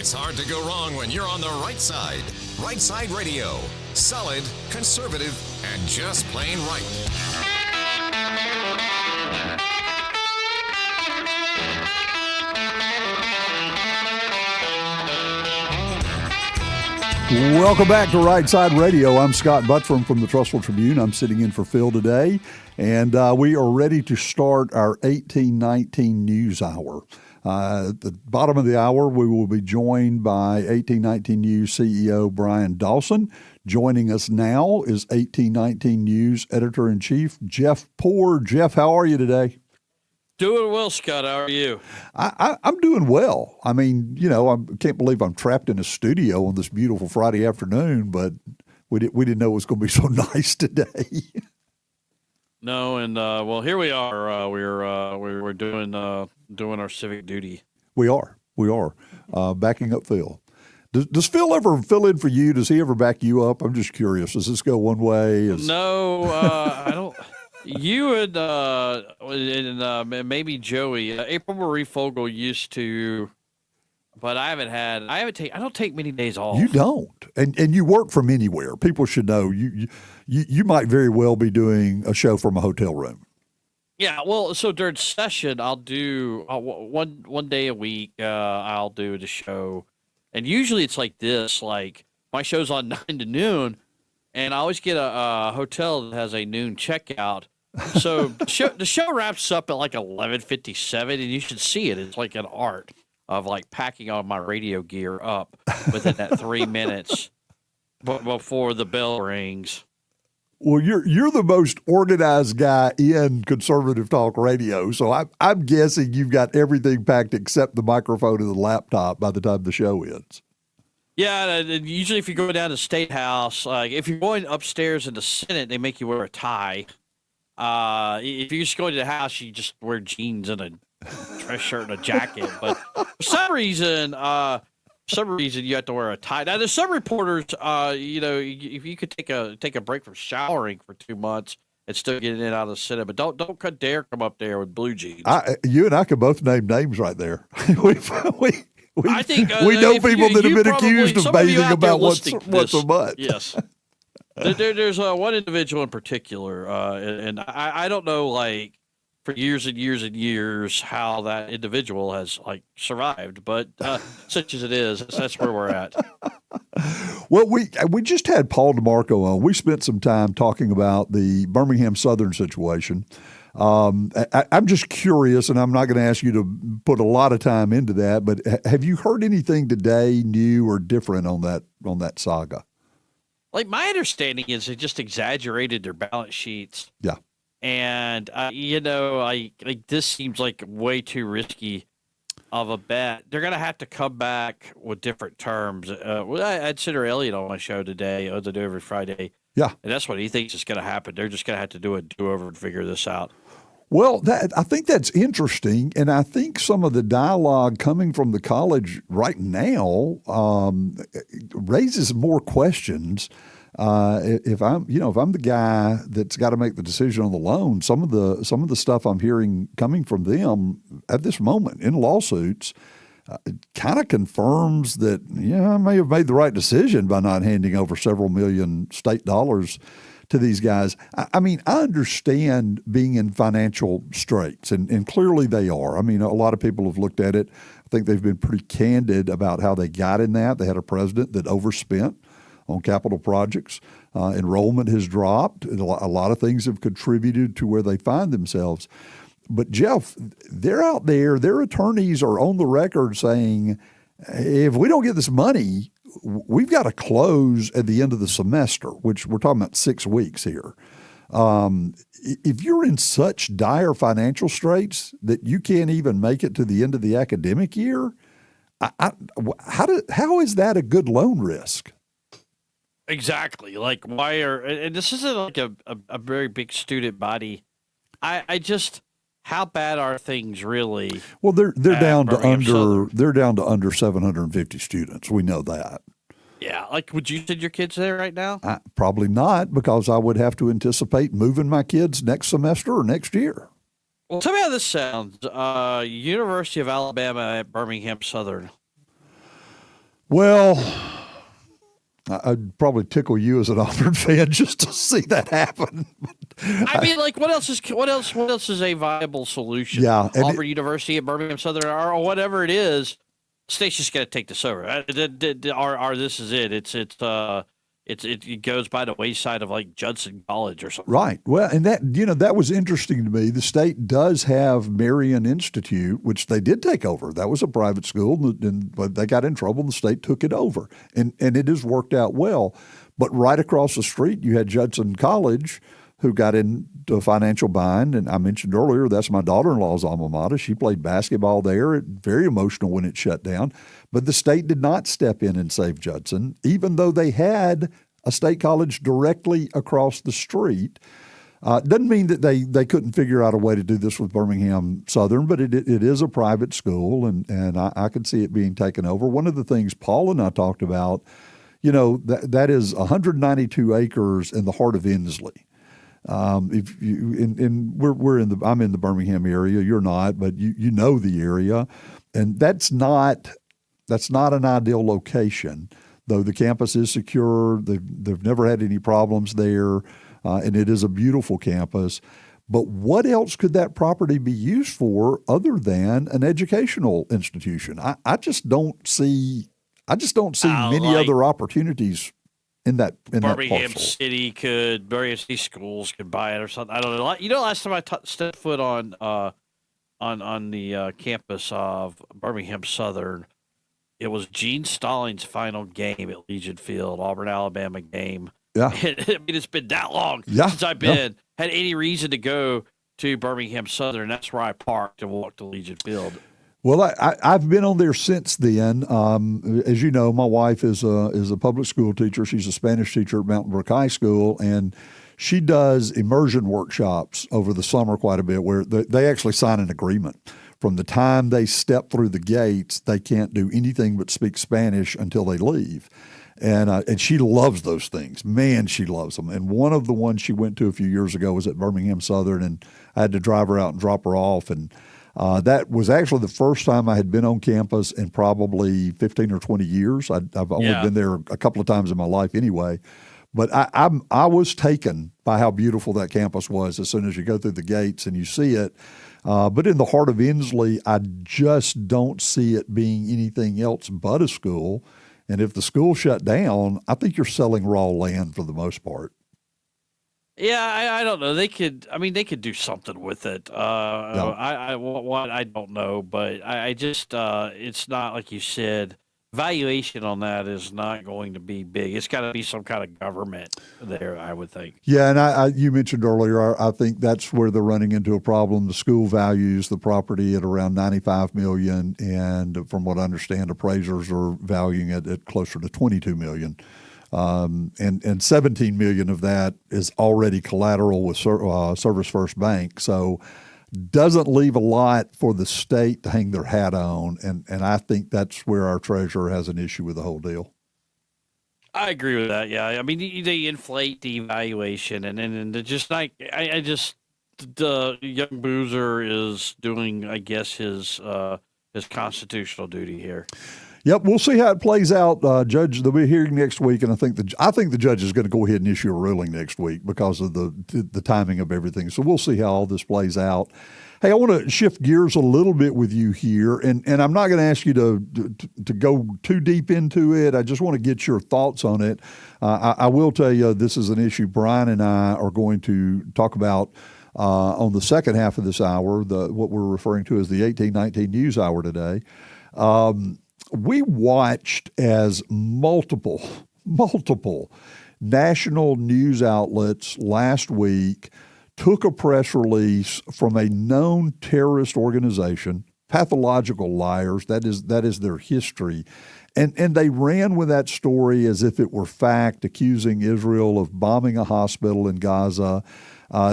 It's hard to go wrong when you're on the right side. Right Side Radio. Solid, conservative, and just plain right. Welcome back to Right Side Radio. I'm Scott Buttram from the Trussville Tribune. I'm sitting in for Phil today, and we are ready to start our 1819 News Hour. At the bottom of the hour, we will be joined by 1819 News CEO Brian Dawson. Joining us now is 1819 News Editor-in-Chief Jeff Poor. Jeff, how are you today? Doing well, Scott. How are you? I'm doing well. I mean, you know, I can't believe I'm trapped in a studio on this beautiful Friday afternoon, but we didn't know it was going to be so nice today. No, and well, here we are. We're doing our civic duty. We are backing up Phil. Does Phil ever fill in for you? Does he ever back you up? I'm just curious. Does this go one way? No, I don't. You and maybe Joey. April Marie Fogel used to, but I don't take many days off. You don't, and you work from anywhere. People should know you might very well be doing a show from a hotel room. Yeah, well, so during session, I'll do one day a week. I'll do the show, and usually it's like this. Like my show's on 9 to noon, and I always get a hotel that has a noon checkout. So the show wraps up at like 11:57, and you should see it. It's like an art of like packing all my radio gear up within that 3 minutes before the bell rings. Well, you're the most organized guy in conservative talk radio, so I'm guessing you've got everything packed except the microphone and the laptop by the time the show ends. Yeah, usually if you go down to State House, like if you're going upstairs in the Senate, they make you wear a tie. If you're just going to the house, you just wear jeans and a dress shirt and a jacket. But for some reason you have to wear a tie. Now, there's some reporters, if you could take a break from showering for 2 months and still get in and out of the Senate, but don't dare come up there with blue jeans. You and I could both name names right there. I think we know people that have been accused of bathing about once a month. Yes. There's one individual in particular, and I don't know, like, for years and years and years how that individual has, like, survived. But such as it is, that's where we're at. Well, we just had Paul DeMarco on. We spent some time talking about the Birmingham Southern situation. I'm just curious, and I'm not going to ask you to put a lot of time into that, but have you heard anything today new or different on that saga? Like, my understanding is they just exaggerated their balance sheets. Yeah. And, like this seems like way too risky of a bet. They're going to have to come back with different terms. I had Senator Elliott on my show today, as I do every Friday. Yeah. And that's what he thinks is going to happen. They're just going to have to do a do-over and figure this out. Well, I think that's interesting, and I think some of the dialogue coming from the college right now raises more questions. If I'm the guy that's got to make the decision on the loan, some of the stuff I'm hearing coming from them at this moment in lawsuits kind of confirms that I may have made the right decision by not handing over several million state dollars to these guys. I mean, I understand being in financial straits, and clearly they are. I mean, a lot of people have looked at it. I think they've been pretty candid about how they got in that. They had a president that overspent on capital projects. Enrollment has dropped. A lot of things have contributed to where they find themselves. But, Jeff, they're out there. Their attorneys are on the record saying, if we don't get this money, we've got to close at the end of the semester, which we're talking about 6 weeks here. If you're in such dire financial straits that you can't even make it to the end of the academic year, how is that a good loan risk? Exactly. Like, and this isn't like a very big student body. I just, how bad are things really? Well, they're down to under 750 students. We know that. Yeah. Like, would you send your kids there right now? Probably not, because I would have to anticipate moving my kids next semester or next year. Well, tell me how this sounds. University of Alabama at Birmingham Southern. Well, I'd probably tickle you as an Auburn fan just to see that happen. I mean, like, what else is a viable solution? Yeah, and Auburn University at Birmingham Southern or whatever it is, state's just got to take this over. Or this is it. It goes by the wayside of like Judson College or something. Right. Well, and that was interesting to me. The state does have Marion Institute, which they did take over. That was a private school, but they got in trouble, and the state took it over, and it has worked out well. But right across the street, you had Judson College, who got into a financial bind, and I mentioned earlier that's my daughter-in-law's alma mater. She played basketball there. Very emotional when it shut down. But the state did not step in and save Judson, even though they had a state college directly across the street. Doesn't mean that they couldn't figure out a way to do this with Birmingham Southern, but it is a private school, and I could see it being taken over. One of the things Paul and I talked about, that is 192 acres in the heart of Inslee. If you I'm in the Birmingham area. You're not, but you know the area, and that's not an ideal location. Though the campus is secure, they've never had any problems there, and it is a beautiful campus. But what else could that property be used for other than an educational institution? I just don't see many other opportunities in that Birmingham parcel. Birmingham City schools could buy it or something. I don't know. Last time I stepped foot on the campus of Birmingham Southern, it was Gene Stallings' final game at Legion Field, Auburn-Alabama game. Yeah. I mean, it's been that long since I've had any reason to go to Birmingham Southern. That's where I parked and walked to Legion Field. Well, I've been on there since then. As you know, my wife is a public school teacher. She's a Spanish teacher at Mountain Brook High School, and she does immersion workshops over the summer quite a bit where they actually sign an agreement. From the time they step through the gates, they can't do anything but speak Spanish until they leave. And she loves those things. Man, she loves them. And one of the ones she went to a few years ago was at Birmingham Southern, and I had to drive her out and drop her off. And that was actually the first time I had been on campus in probably 15 or 20 years. I've only been there a couple of times in my life anyway. But I was taken by how beautiful that campus was as soon as you go through the gates and you see it. But in the heart of Inslee, I just don't see it being anything else but a school. And if the school shut down, I think you're selling raw land for the most part. Yeah, I don't know. They could do something with it. I don't know, but I just it's not like you said. Valuation on that is not going to be big. It's got to be some kind of government there, I would think. Yeah, and you mentioned earlier, I think that's where they're running into a problem. The school values the property at around $95 million, and from what I understand, appraisers are valuing it at closer to $22 million. And $17 million of that is already collateral with Service First Bank. So doesn't leave a lot for the state to hang their hat on, and I think that's where our treasurer has an issue with the whole deal. I agree with that. Yeah, I mean they inflate the evaluation, and just like the young Boozer is doing, I guess, his constitutional duty here. Yep, we'll see how it plays out. Judge, they'll be hearing next week, and I think the judge is going to go ahead and issue a ruling next week because of the timing of everything. So we'll see how all this plays out. Hey, I want to shift gears a little bit with you here, and I'm not going to ask you to go too deep into it. I just want to get your thoughts on it. I will tell you this is an issue Brian and I are going to talk about on the second half of this hour, what we're referring to as the 1819 News Hour today. We watched as multiple national news outlets last week took a press release from a known terrorist organization, pathological liars, that is their history, and they ran with that story as if it were fact, accusing Israel of bombing a hospital in Gaza.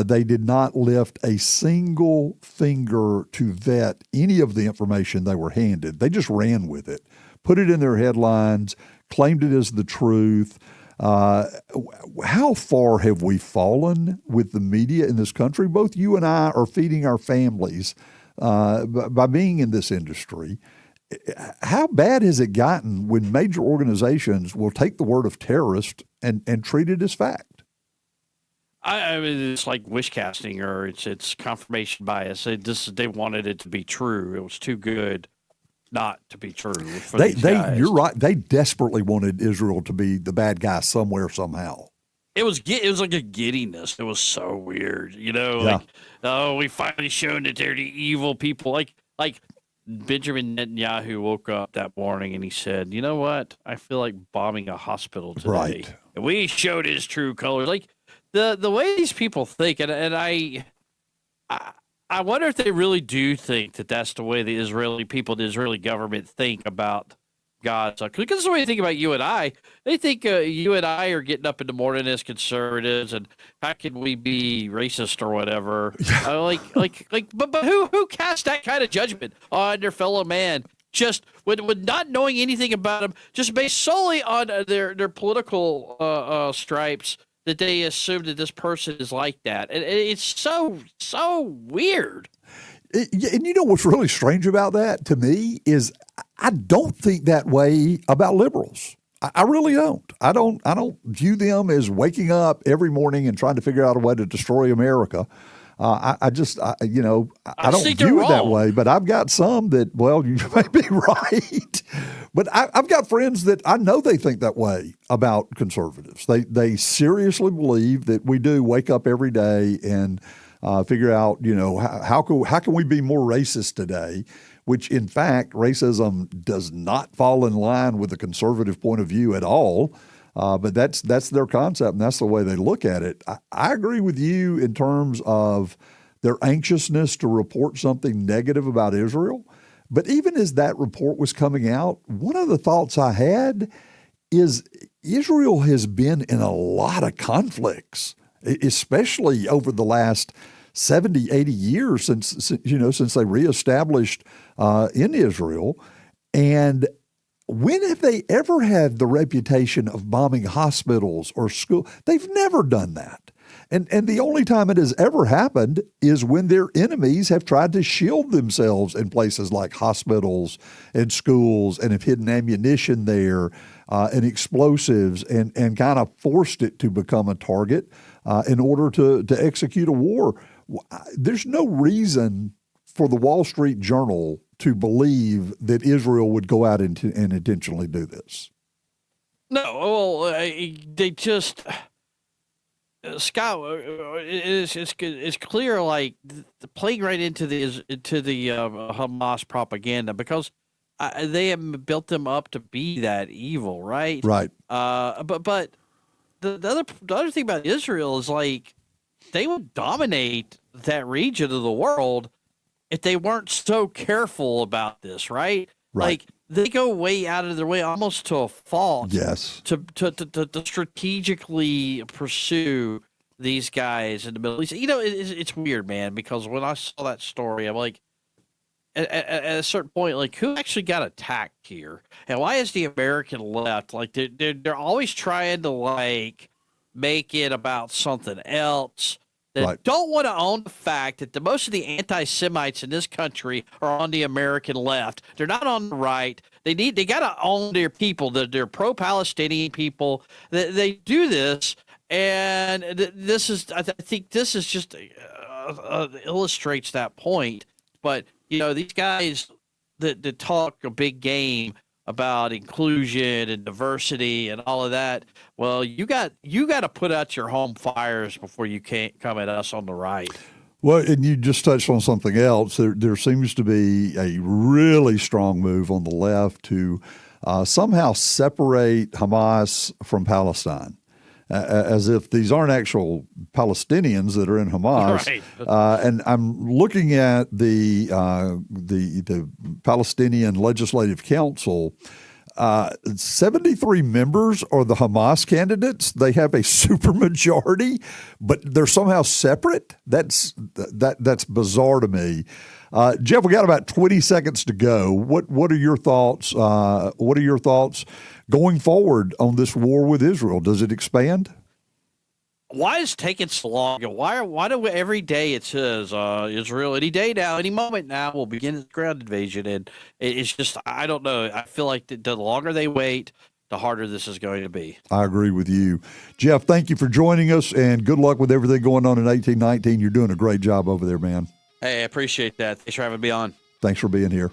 They did not lift a single finger to vet any of the information they were handed. They just ran with it, put it in their headlines, claimed it as the truth. How far have we fallen with the media in this country? Both you and I are feeding our families by being in this industry. how bad has it gotten when major organizations will take the word of terrorist and treat it as fact? I mean, it's like wish casting, or it's confirmation bias. They wanted it to be true. It was too good not to be true for these guys. You're right. They desperately wanted Israel to be the bad guy somewhere, somehow. It was like a giddiness. It was so weird, Yeah. Like, we finally shown that they're the evil people. Like Benjamin Netanyahu woke up that morning and he said, "You know what? I feel like bombing a hospital today." Right. And we showed his true colors. Like the way these people think, and I wonder if they really do think that that's the way the Israeli people, the Israeli government think about God. Because that's the way they think about you and I. They think you and I are getting up in the morning as conservatives, and how can we be racist or whatever? But who cast that kind of judgment on their fellow man? Just with not knowing anything about them, just based solely on their political stripes, that they assume that this person is like that. And it's so weird. And you know what's really strange about that to me is I don't think that way about liberals. I really don't. I don't view them as waking up every morning and trying to figure out a way to destroy America. I don't view it that way, but I've got some that, well, you may be right. But I've got friends that I know they think that way about conservatives. They seriously believe that we do wake up every day and figure out, how can we be more racist today? Which, in fact, racism does not fall in line with the conservative point of view at all. But that's their concept, and that's the way they look at it. I agree with you in terms of their anxiousness to report something negative about Israel. But even as that report was coming out, one of the thoughts I had is Israel has been in a lot of conflicts, especially over the last 70, 80 years since they reestablished in Israel. And when have they ever had the reputation of bombing hospitals or schools? They've never done that. And the only time it has ever happened is when their enemies have tried to shield themselves in places like hospitals and schools and have hidden ammunition there and explosives and kind of forced it to become a target in order to execute a war. There's no reason for the Wall Street Journal to believe that Israel would go out and intentionally do this. No, well, they just Scott. It's clear, like playing right into the Hamas propaganda, because they have built them up to be that evil, right? Right. But the other thing about Israel is, like, they would dominate that region of the world if they weren't so careful about this, right? Like, they go way out of their way, almost to a fault, yes, to strategically pursue these guys in the Middle East. It's weird, man, because when I saw that story, I'm like, at a certain point, like, who actually got attacked here? And why is the American left, like, they're always trying to, like, make it about something else? They don't want to own the fact that most of the anti-Semites in this country are on the American left. They're not on the right. They got to own their people. They're pro-Palestinian people. They do this, and I think this is just illustrates that point. But these guys that talk a big game about inclusion and diversity and all of that, well, you got to put out your home fires before you can't come at us on the right. Well, and you just touched on something else. There seems to be a really strong move on the left to somehow separate Hamas from Palestine, as if these aren't actual Palestinians that are in Hamas. Right. And I'm looking at the Palestinian Legislative Council. 73 members are the Hamas candidates. They have a supermajority, but they're somehow separate. That's bizarre to me. Jeff, we got about 20 seconds to go. What are your thoughts? What are your thoughts going forward on this war with Israel? Does it expand? why is it taking so long? Why do we, every day it says Israel any day now, any moment now will begin its ground invasion, and it's just I don't know. I feel like the longer they wait, the harder this is going to be. I agree with you. Jeff, thank you for joining us, and good luck with everything going on in 1819. You're doing a great job over there, man. Hey, I appreciate that. Thanks for having me on. Thanks for being here.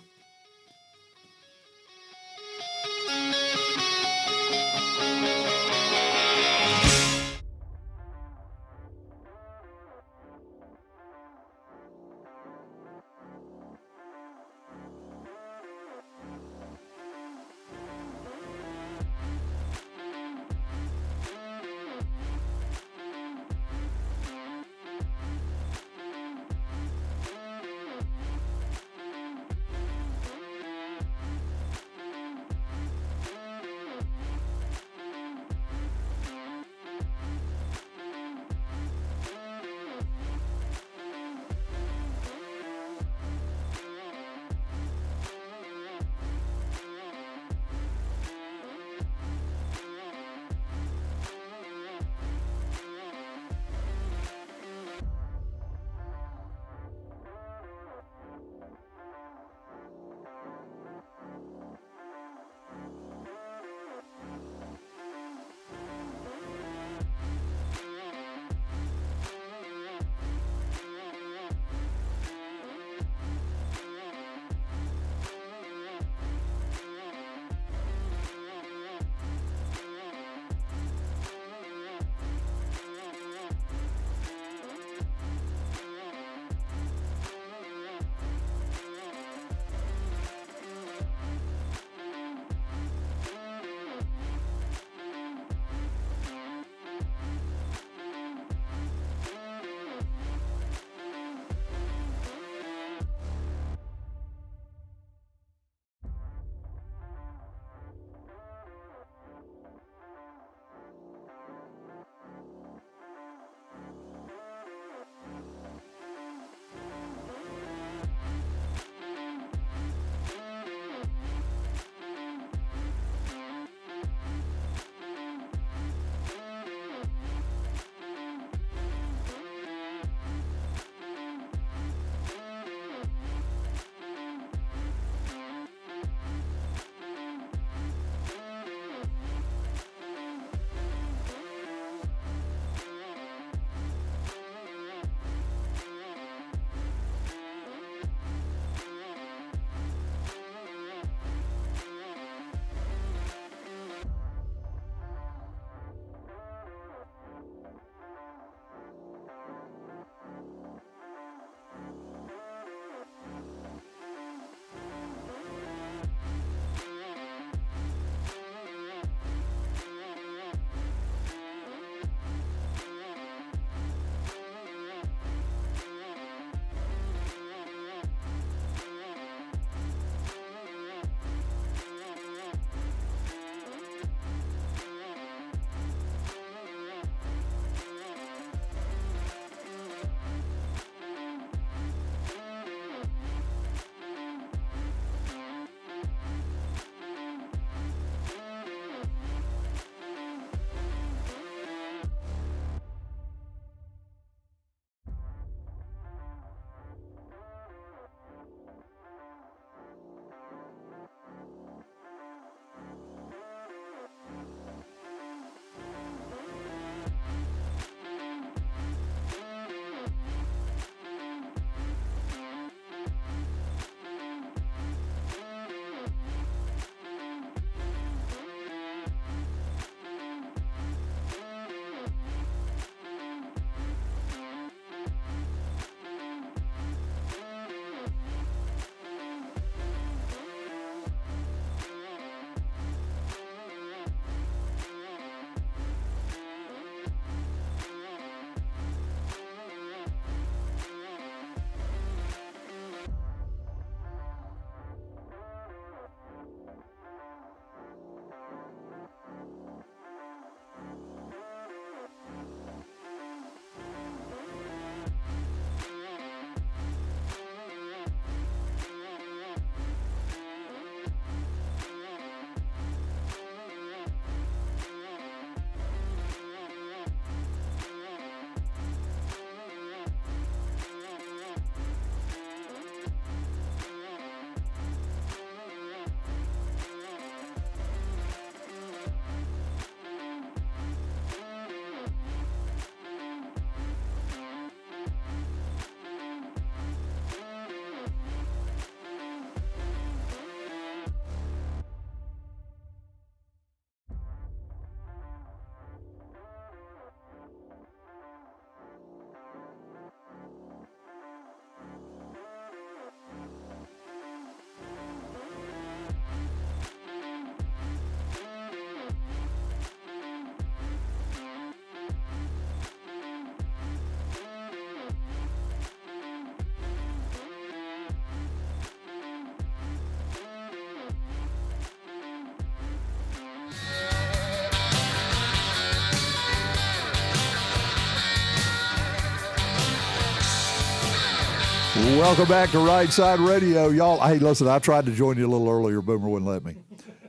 Welcome back to Rightside Radio, y'all. Hey, listen, I tried to join you a little earlier. Boomer wouldn't let me.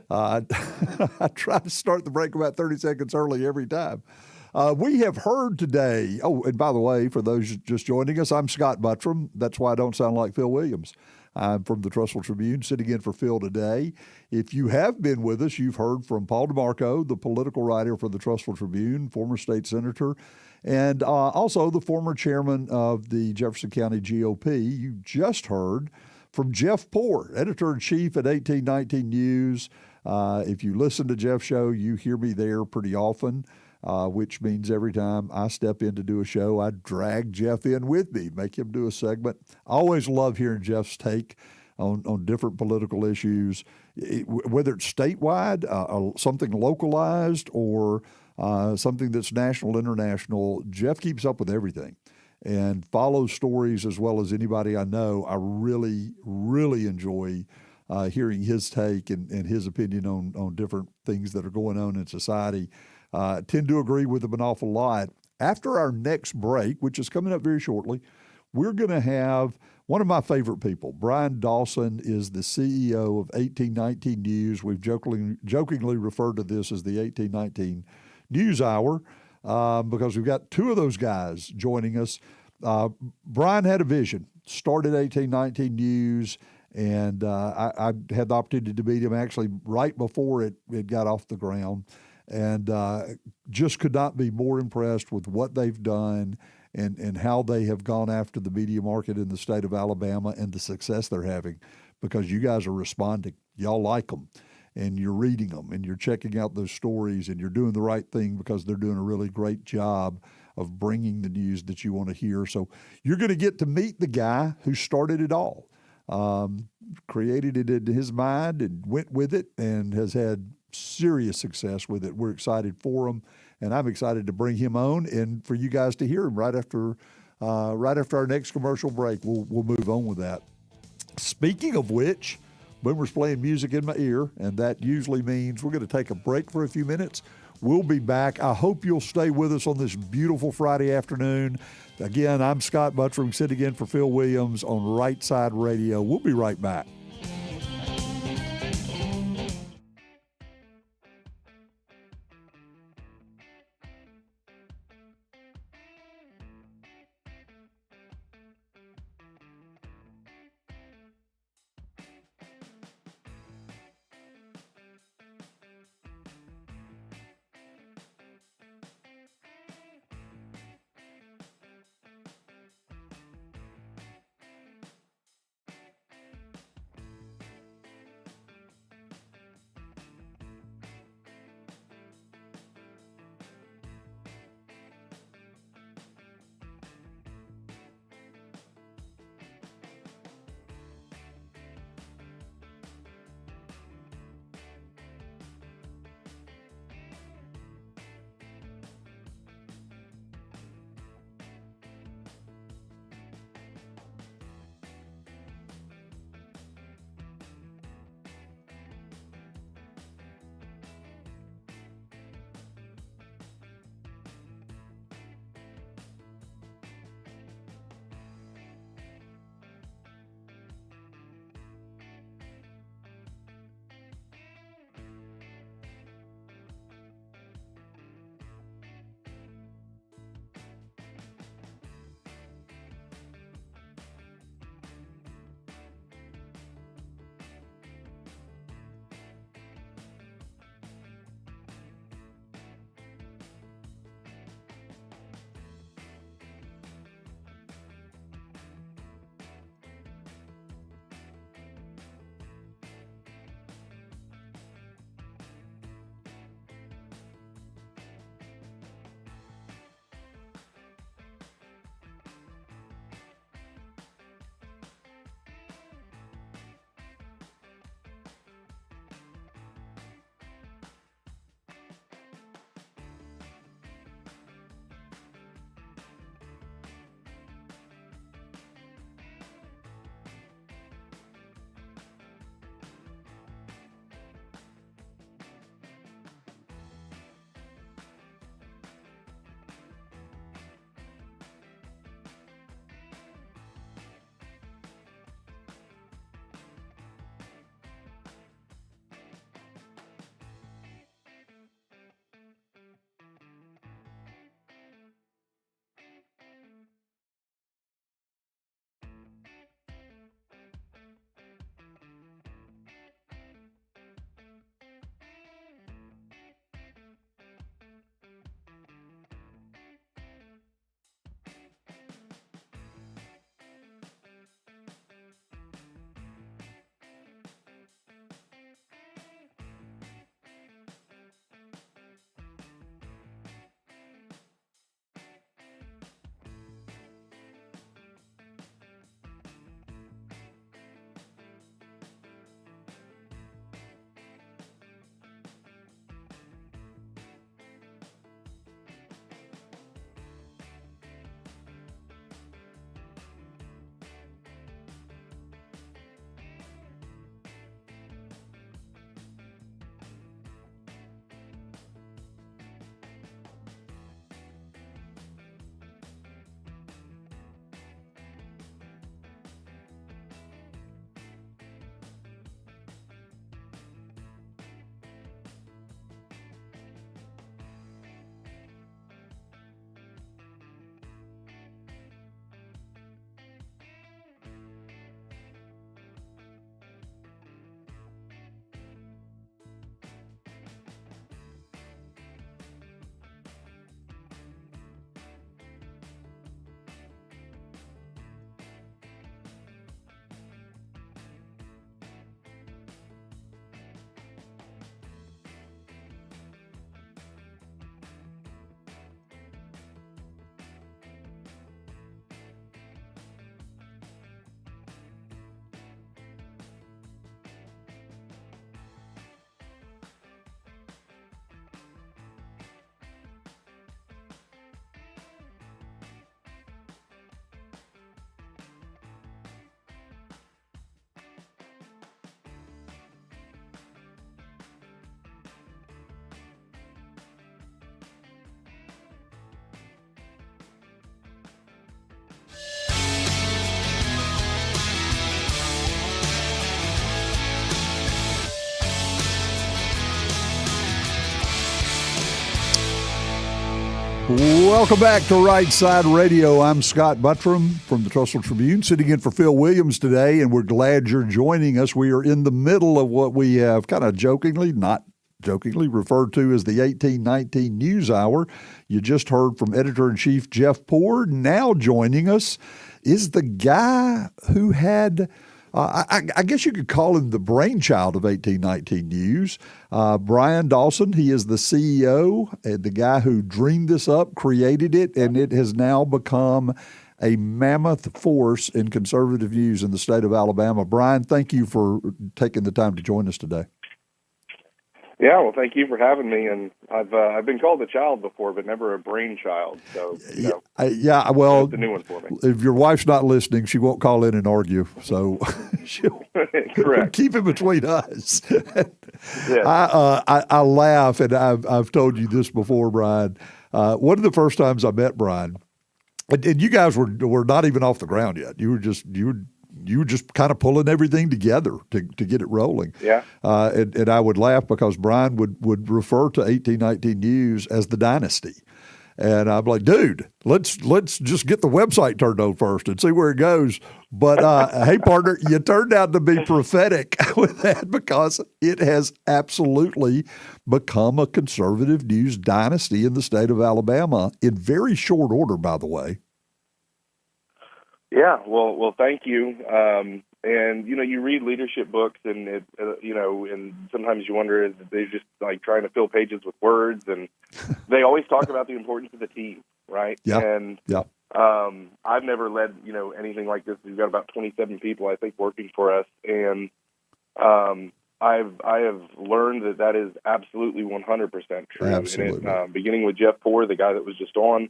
I try to start the break about 30 seconds early every time. We have heard today. Oh, and by the way, for those just joining us, I'm Scott Buttram. That's why I don't sound like Phil Williams. I'm from the Trussville Tribune, sitting in for Phil today. If you have been with us, you've heard from Paul DeMarco, the political writer for the Trussville Tribune, former state senator, and also the former chairman of the Jefferson County GOP. You just heard from Jeff Poor, editor-in-chief at 1819 News. If you listen to Jeff's show, you hear me there pretty often, which means every time I step in to do a show, I drag Jeff in with me, make him do a segment. I always love hearing Jeff's take on different political issues, whether it's statewide, something localized, or something that's national, international. Jeff keeps up with everything and follows stories as well as anybody I know. I really, really enjoy hearing his take and his opinion on different things that are going on in society. Tend to agree with him an awful lot. After our next break, which is coming up very shortly, we're going to have one of my favorite people. Brian Dawson is the CEO of 1819 News. We've jokingly referred to this as the 1819 News Hour because we've got two of those guys joining us. Brian had a vision, started 1819 News, and I had the opportunity to meet him actually right before it got off the ground, and just could not be more impressed with what they've done and how they have gone after the media market in the state of Alabama and the success they're having, because you guys are responding. Y'all like them, and you're reading them, and you're checking out those stories, and you're doing the right thing because they're doing a really great job of bringing the news that you want to hear. So you're going to get to meet the guy who started it all, created it in his mind and went with it and has had serious success with it. We're excited for him, and I'm excited to bring him on and for you guys to hear him right after our next commercial break. We'll move on with that. Speaking of which, Boomer's playing music in my ear, and that usually means we're going to take a break for a few minutes. We'll be back. I hope you'll stay with us on this beautiful Friday afternoon. Again, I'm Scott Buttram, sitting in for Phil Williams on Rightside Radio. We'll be right back. welcome back to Rightside Radio. I'm Scott Buttram from the Trussell Tribune, sitting in for Phil Williams today, and we're glad you're joining us. We are in the middle of what we have kind of not jokingly referred to as the 1819 News Hour. You just heard from Editor-in-Chief Jeff Poor. Now joining us is the guy who had I guess you could call him the brainchild of 1819 News. Brian Dawson, he is the CEO and the guy who dreamed this up, created it, and it has now become a mammoth force in conservative news in the state of Alabama. Brian, thank you for taking the time to join us today. Yeah, well, thank you for having me. And I've been called a child before, but never a brainchild. So, well, it's a new one for me. If your wife's not listening, she won't call in and argue. So she'll Correct. Keep it between us. Yes. I laugh, and I've told you this before, Brian. One of the first times I met Brian, and you guys were not even off the ground yet. You were just kind of pulling everything together to get it rolling. Yeah. And I would laugh because Brian would refer to 1819 News as the dynasty. And I'm like, dude, let's just get the website turned on first and see where it goes. But hey, partner, you turned out to be prophetic with that because it has absolutely become a conservative news dynasty in the state of Alabama in very short order, by the way. Yeah, well, thank you. And you read leadership books, and it, and sometimes you wonder if they're just like trying to fill pages with words, and they always talk about the importance of the team, right? Yeah. And yeah. I've never led anything like this. We've got about 27 people, I think, working for us, and I have learned that is absolutely 100% true. Absolutely. And beginning with Jeff Poor, the guy that was just on.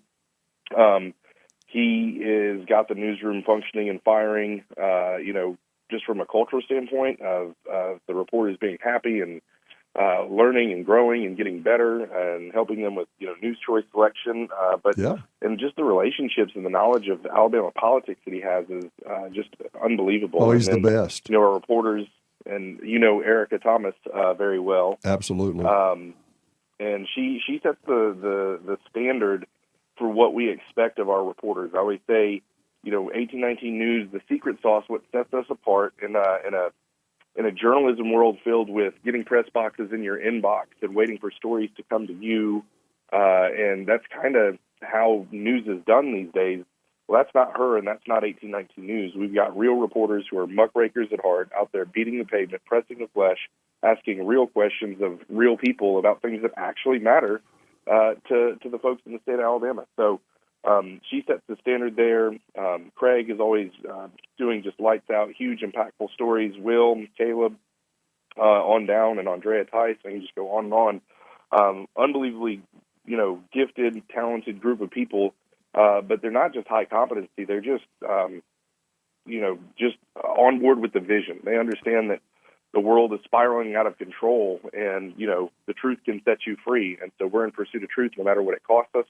He is got the newsroom functioning and firing, just from a cultural standpoint of the reporters being happy and learning and growing and getting better and helping them with, news choice selection. And just the relationships and the knowledge of Alabama politics that he has is just unbelievable. Oh, he's the best. Our reporters, and Erica Thomas very well. Absolutely. And she sets the standard for what we expect of our reporters. I always say, 1819 News, the secret sauce, what sets us apart in a journalism world filled with getting press boxes in your inbox and waiting for stories to come to you, and that's kind of how news is done these days. Well, that's not her, and that's not 1819 News. We've got real reporters who are muckrakers at heart, out there beating the pavement, pressing the flesh, asking real questions of real people about things that actually matter to the folks in the state of Alabama. So she sets the standard there. Craig is always doing just lights out, huge, impactful stories. Will, Caleb, on down, and Andrea Tice. I can just go on and on. Unbelievably, gifted, talented group of people. But they're not just high competency. They're just, just on board with the vision. They understand that the world is spiraling out of control, and, the truth can set you free. And so we're in pursuit of truth no matter what it costs us,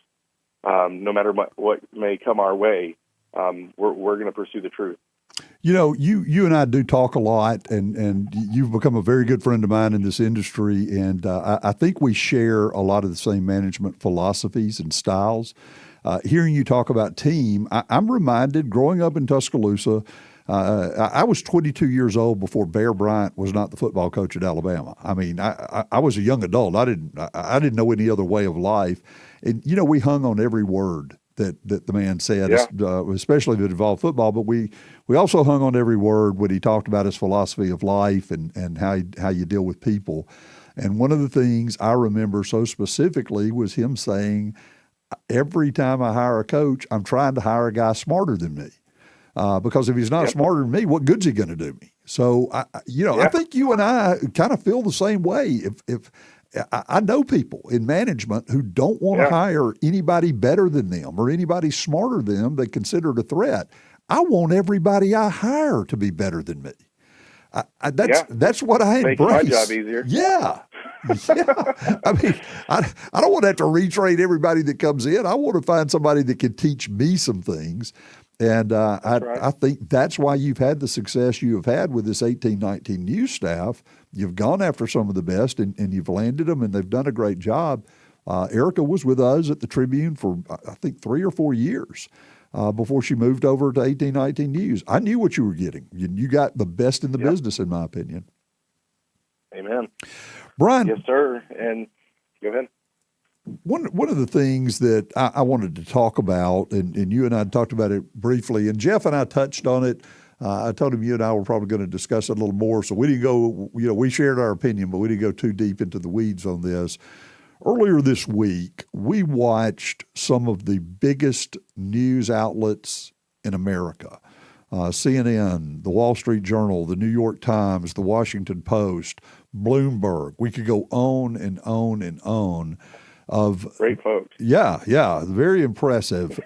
no matter what may come our way. We're going to pursue the truth. You and I do talk a lot, and you've become a very good friend of mine in this industry, and I think we share a lot of the same management philosophies and styles. Hearing you talk about team, I'm reminded growing up in Tuscaloosa, I was 22 years old before Bear Bryant was not the football coach at Alabama. I mean, I was a young adult. I didn't know any other way of life. And, we hung on every word that the man said, especially that involved football. But we also hung on every word when he talked about his philosophy of life and how you deal with people. And one of the things I remember so specifically was him saying, every time I hire a coach, I'm trying to hire a guy smarter than me. Because if he's not smarter than me, what good's he going to do me? So, I think you and I kind of feel the same way. If I know people in management who don't want to hire anybody better than them or anybody smarter than them they consider it a threat. I want everybody I hire to be better than me. That's what I embrace. Makes my job easier. Yeah. I mean, I don't want to have to retrain everybody that comes in. I want to find somebody that can teach me some things. And I think that's why you've had the success you have had with this 1819 News staff. You've gone after some of the best, and you've landed them, and they've done a great job. Erica was with us at the Tribune for, I think, 3 or 4 years before she moved over to 1819 News. I knew what you were getting. You got the best in the business, in my opinion. Amen. Brian. Yes, sir. And go ahead. One of the things that I wanted to talk about, and you and I talked about it briefly, and Jeff and I touched on it. I told him you and I were probably going to discuss it a little more, so we didn't go, we shared our opinion, but we didn't go too deep into the weeds on this. Earlier this week, we watched some of the biggest news outlets in America. CNN, the Wall Street Journal, the New York Times, the Washington Post, Bloomberg. We could go on and on and on. Of great folks. Yeah, very impressive.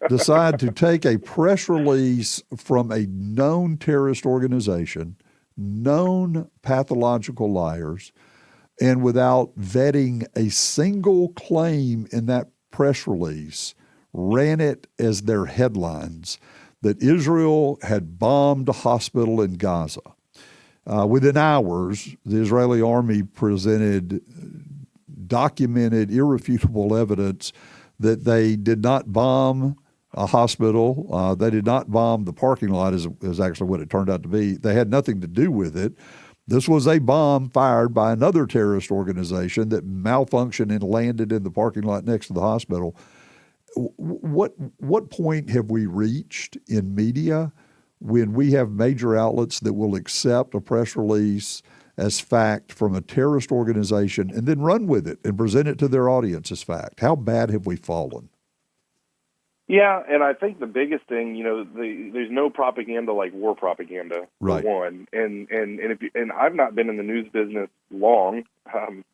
Decide to take a press release from a known terrorist organization, known pathological liars, and without vetting a single claim in that press release, ran it as their headlines that Israel had bombed a hospital in Gaza. Within hours, the Israeli army presented documented, irrefutable evidence that they did not bomb a hospital. They did not bomb the parking lot, is actually what it turned out to be. They had nothing to do with it. This was a bomb fired by another terrorist organization that malfunctioned and landed in the parking lot next to the hospital. What point have we reached in media when we have major outlets that will accept a press release as fact from a terrorist organization and then run with it and present it to their audience as fact? How bad have we fallen? Yeah, and I think the biggest thing, there's no propaganda like war propaganda, right? For one, and I've not been in the news business long.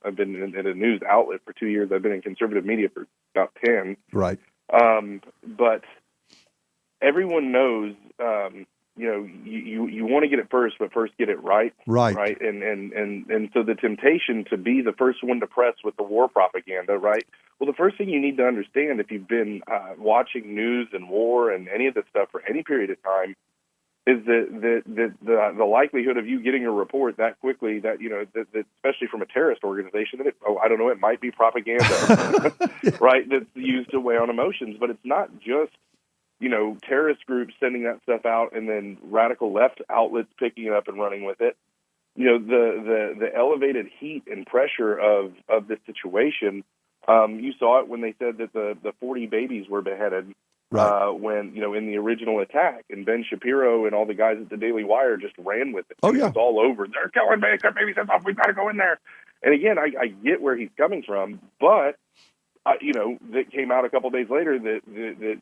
I've been in a news outlet for 2 years. I've been in conservative media for about 10. Right. But everyone knows. You want to get it first, but first get it right. Right. And so the temptation to be the first one to press with the war propaganda, right? Well, the first thing you need to understand if you've been watching news and war and any of this stuff for any period of time is that the likelihood of you getting a report that quickly that especially from a terrorist organization, that it might be propaganda, right? That's used to weigh on emotions, but it's not just terrorist groups sending that stuff out and then radical left outlets picking it up and running with it. The elevated heat and pressure of this situation. You saw it when they said that the 40 babies were beheaded. Right. When in the original attack, and Ben Shapiro and all the guys at the Daily Wire just ran with it. Oh yeah, it's all over. They're killing babies. Our babies off. We've got to go in there. And again, I get where he's coming from, but that came out a couple of days later that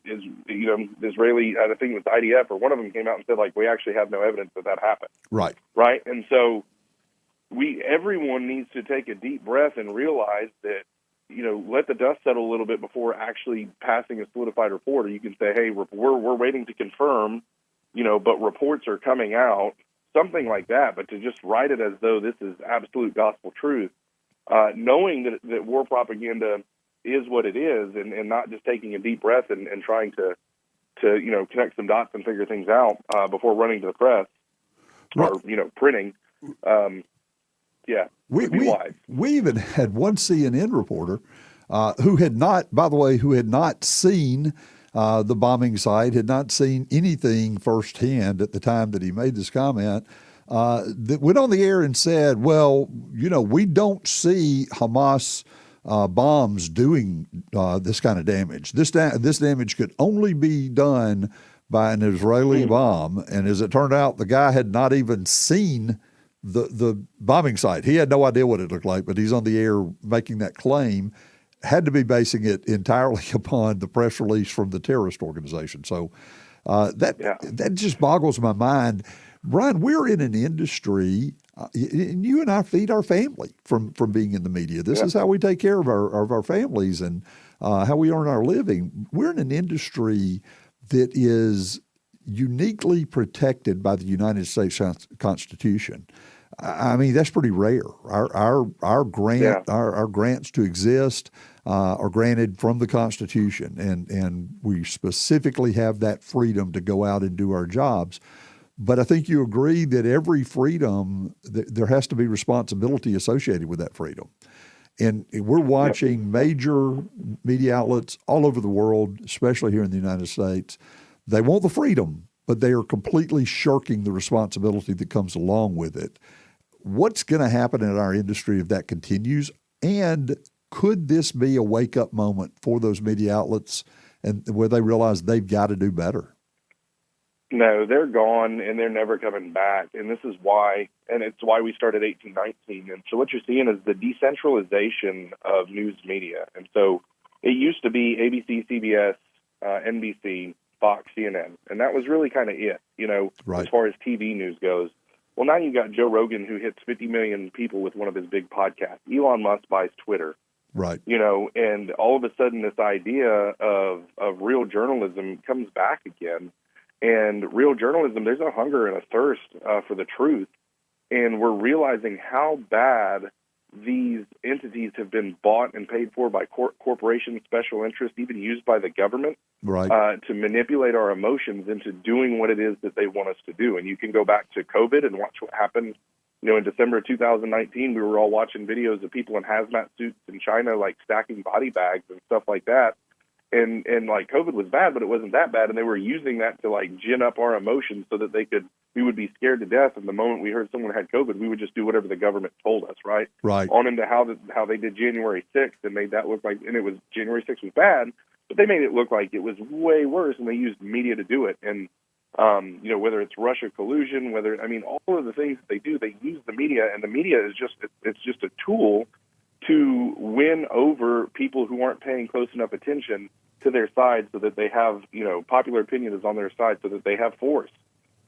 is, the Israeli, I think it was IDF or one of them came out and said, we actually have no evidence that happened. Right. Right. And so everyone needs to take a deep breath and realize that, let the dust settle a little bit before actually passing a solidified report. Or you can say, hey, we're waiting to confirm, but reports are coming out, something like that. But to just write it as though this is absolute gospel truth, knowing that war propaganda is what it is, and not just taking a deep breath and trying to connect some dots and figure things out before running to the press or printing. We even had one CNN reporter who had not seen the bombing site, had not seen anything firsthand at the time that he made this comment, that went on the air and said, well, we don't see Hamas bombs doing this kind of damage. This damage could only be done by an Israeli bomb. And as it turned out, the guy had not even seen the bombing site. He had no idea what it looked like, but he's on the air making that claim. Had to be basing it entirely upon the press release from the terrorist organization. So that just boggles my mind. Brian, we're in an industry, and you and I feed our family from being in the media. This is how we take care of our families and how we earn our living. We're in an industry that is uniquely protected by the United States Constitution. I mean, that's pretty rare. Our grants to exist are granted from the Constitution, and we specifically have that freedom to go out and do our jobs. But I think you agree that every freedom, there has to be responsibility associated with that freedom. And we're watching major media outlets all over the world, especially here in the United States. They want the freedom, but they are completely shirking the responsibility that comes along with it. What's going to happen in our industry if that continues? And could this be a wake-up moment for those media outlets and where they realize they've got to do better? No, they're gone and they're never coming back. And this is why, and it's why we started 1819. And so what you're seeing is the decentralization of news media. And so it used to be ABC, CBS, NBC, Fox, CNN. And that was really kind of it, Right. as far as TV news goes. Well, now you've got Joe Rogan, who hits 50 million people with one of his big podcasts. Elon Musk buys Twitter. Right. And all of a sudden this idea of real journalism comes back again. And real journalism, there's a hunger and a thirst for the truth. And we're realizing how bad these entities have been bought and paid for by corporations, special interests, even used by the government, Right. to manipulate our emotions into doing what it is that they want us to do. And you can go back to COVID and watch what happened. In December of 2019, we were all watching videos of people in hazmat suits in China, like stacking body bags and stuff like that. And like COVID was bad, but it wasn't that bad. And they were using that to like gin up our emotions so that we would be scared to death. And the moment we heard someone had COVID, we would just do whatever the government told us, right? Right. On into how they did January 6th and made that look like, and it was January 6th was bad, but they made it look like it was way worse, and they used media to do it. And, whether it's Russia collusion, all of the things that they do, they use the media, and the media is it's just a tool to win over people who aren't paying close enough attention to their side so that they have, popular opinion is on their side so that they have force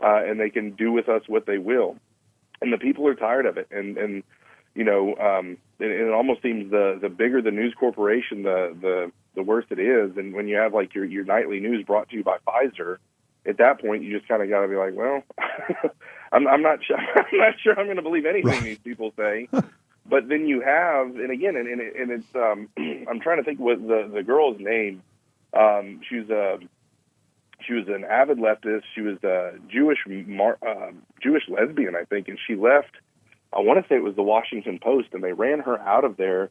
and they can do with us what they will. And the people are tired of it. And it almost seems the bigger the news corporation, the worse it is. And when you have like your nightly news brought to you by Pfizer, at that point, you just kind of got to be like, well, I'm not sure I'm going to believe anything these people say. But then you have, and again, and it's, I'm trying to think what the girl's name. She was an avid leftist. She was a Jewish lesbian, I think, and she left. I want to say it was the Washington Post, and they ran her out of there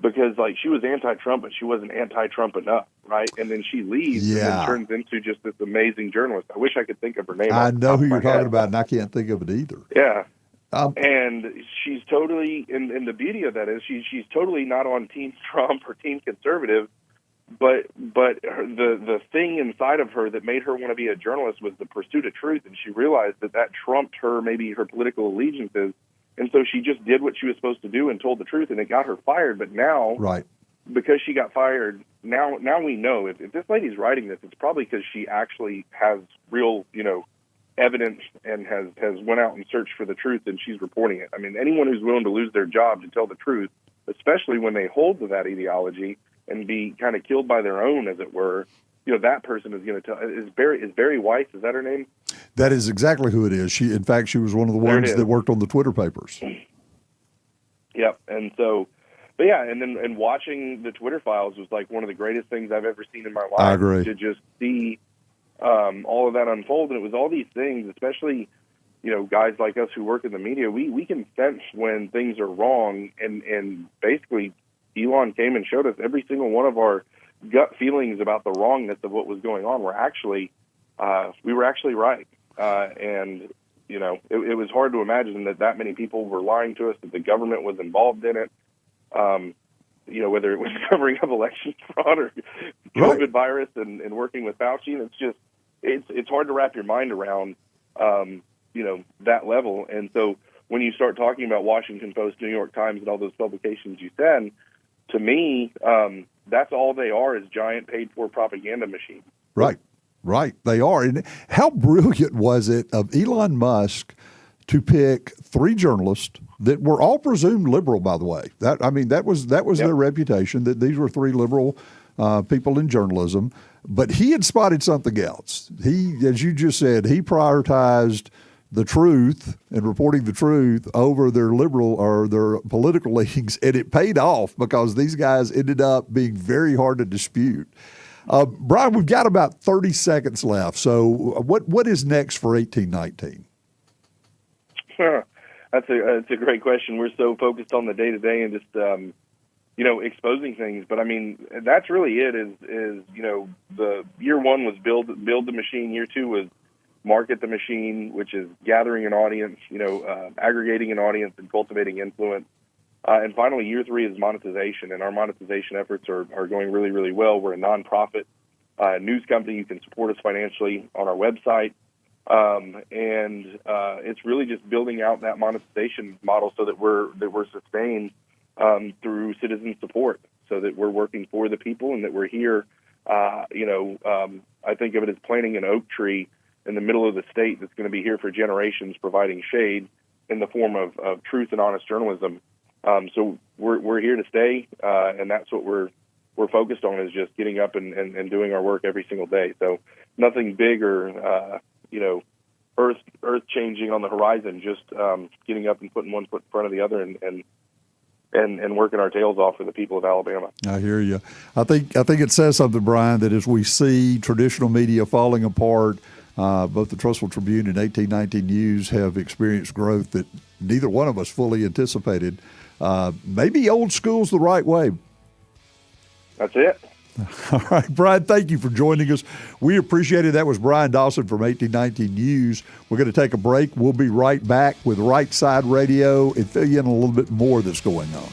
because, like, she was anti-Trump, but she wasn't anti-Trump enough, right? And then she leaves and then turns into just this amazing journalist. I wish I could think of her name. I know who you're talking about, and I can't think of it either. Yeah. And she's totally, and the beauty of that is she's totally not on Team Trump or Team Conservative, but the thing inside of her that made her want to be a journalist was the pursuit of truth, and she realized that trumped her political allegiances, and so she just did what she was supposed to do and told the truth, and it got her fired. But now, because she got fired, now we know if this lady's writing this, it's probably because she actually has real, evidence and has went out and searched for the truth, and she's reporting it. I mean, anyone who's willing to lose their job to tell the truth, especially when they hold to that ideology and be kind of killed by their own, as it were, that person is going to tell. Is Barry Weiss? Is that her name? That is exactly who it is. In fact, she was one of the ones that worked on the Twitter papers. Yep. And so, but yeah, and watching the Twitter files was like one of the greatest things I've ever seen in my life. I agree. To just see all of that unfold, and it was all these things, especially guys like us who work in the media. We can sense when things are wrong, and basically Elon came and showed us every single one of our gut feelings about the wrongness of what was going on. We were actually right, and it was hard to imagine that many people were lying to us, that the government was involved in it. Whether it was covering up election fraud or COVID virus and working with Fauci, and it's hard to wrap your mind around, that level. And so when you start talking about Washington Post, New York Times, and all those publications you send, to me, that's all they are, is giant paid-for propaganda machines. Right. They are. And how brilliant was it of Elon Musk to pick three journalists that were all presumed liberal, by the way. That was their reputation, that these were three liberal people in journalism. But he had spotted something else. He, as you just said, he prioritized the truth and reporting the truth over their liberal or their political leanings, and it paid off because these guys ended up being very hard to dispute. Brian, we've got about 30 seconds left. So what is next for 1819? That's a great question. We're so focused on the day-to-day and just exposing things. But I mean, that's really it. Is the year one was build the machine. Year two was market the machine, which is gathering an audience, aggregating an audience and cultivating influence. And finally, year three is monetization, and our monetization efforts are going really, really well. We're a nonprofit news company. You can support us financially on our website. And it's really just building out that monetization model so that we're sustained through citizen support, so that we're working for the people and that we're here. I think of it as planting an oak tree in the middle of the state that's going to be here for generations, providing shade in the form of truth and honest journalism. So we're here to stay, and that's what we're focused on, is just getting up and doing our work every single day. So nothing big or earth changing on the horizon. Just getting up and putting one foot in front of the other and working our tails off for the people of Alabama. I hear you. I think it says something, Brian, that as we see traditional media falling apart, both the Trussville Tribune and 1819 News have experienced growth that neither one of us fully anticipated. Maybe old school's the right way. That's it. All right, Brian, thank you for joining us. We appreciate it. That was Brian Dawson from 1819 News. We're going to take a break. We'll be right back with Rightside Radio and fill you in a little bit more that's going on.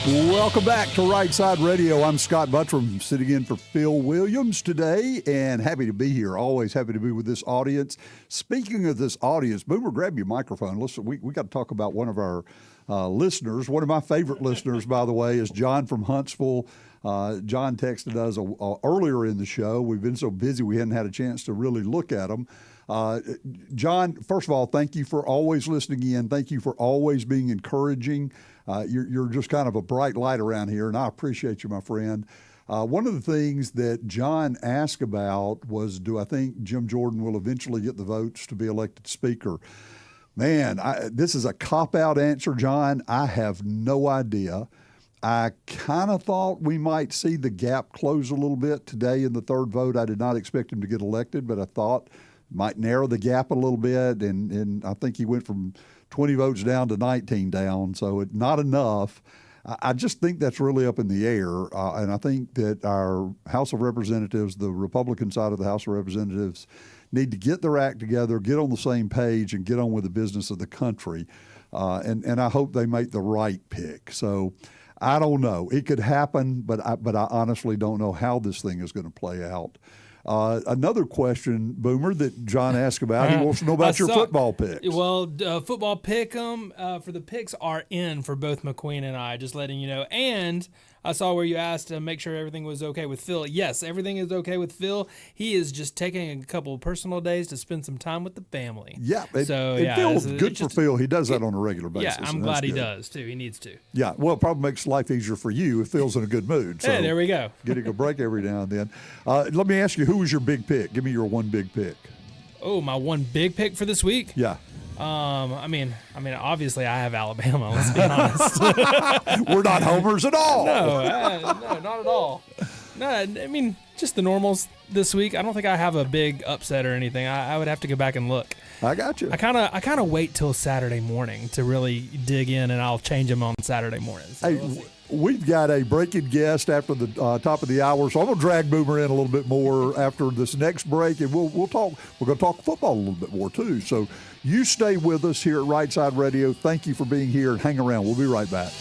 Welcome back to Rightside Radio. I'm Scott Buttram, sitting in for Phil Williams today, and happy to be here. Always happy to be with this audience. Speaking of this audience, Boomer, grab your microphone. Listen, we got to talk about one of our listeners. One of my favorite listeners, by the way, is John from Huntsville. John texted us earlier in the show. We've been so busy we hadn't had a chance to really look at them. John, first of all, thank you for always listening in. Thank you for always being encouraging. You're just kind of a bright light around here, and I appreciate you, my friend. One of the things that John asked about was, do I think Jim Jordan will eventually get the votes to be elected speaker? Man, this is a cop-out answer, John. I have no idea. I kind of thought we might see the gap close a little bit today in the third vote. I did not expect him to get elected, but I thought might narrow the gap a little bit, and I think he went from 20 votes down to 19 down, so not enough. I just think that's really up in the air, and I think that our House of Representatives, the Republican side of the House of Representatives, need to get their act together, get on the same page, and get on with the business of the country, and I hope they make the right pick. So I don't know. It could happen, but I honestly don't know how this thing is going to play out. Another question, Boomer, that John asked about. He wants to know about your football picks. Well, football pick 'em for the picks are in for both McQueen and I, just letting you know. And I saw where you asked to make sure everything was okay with Phil. Yes, everything is okay with Phil. He is just taking a couple of personal days to spend some time with the family. Yeah, it feels good for Phil. He does that on a regular basis. Yeah, I'm glad he does, too. He needs to. Yeah, well, it probably makes life easier for you if Phil's in a good mood. So hey, there we go. Getting a break every now and then. Let me ask you, who was your big pick? Give me your one big pick. Oh, my one big pick for this week? Yeah. I mean, obviously I have Alabama. Let's be honest. We're not homers at all. No, not at all. No, I mean just the normals this week. I don't think I have a big upset or anything. I would have to go back and look. I got you. I kind of wait till Saturday morning to really dig in, and I'll change them on Saturday morning. So hey, we've got a breaking guest after the top of the hour, so I'm gonna drag Boomer in a little bit more after this next break, and we'll talk. We're gonna talk football a little bit more too. So you stay with us here at Rightside Radio. Thank you for being here, and hang around. We'll be right back.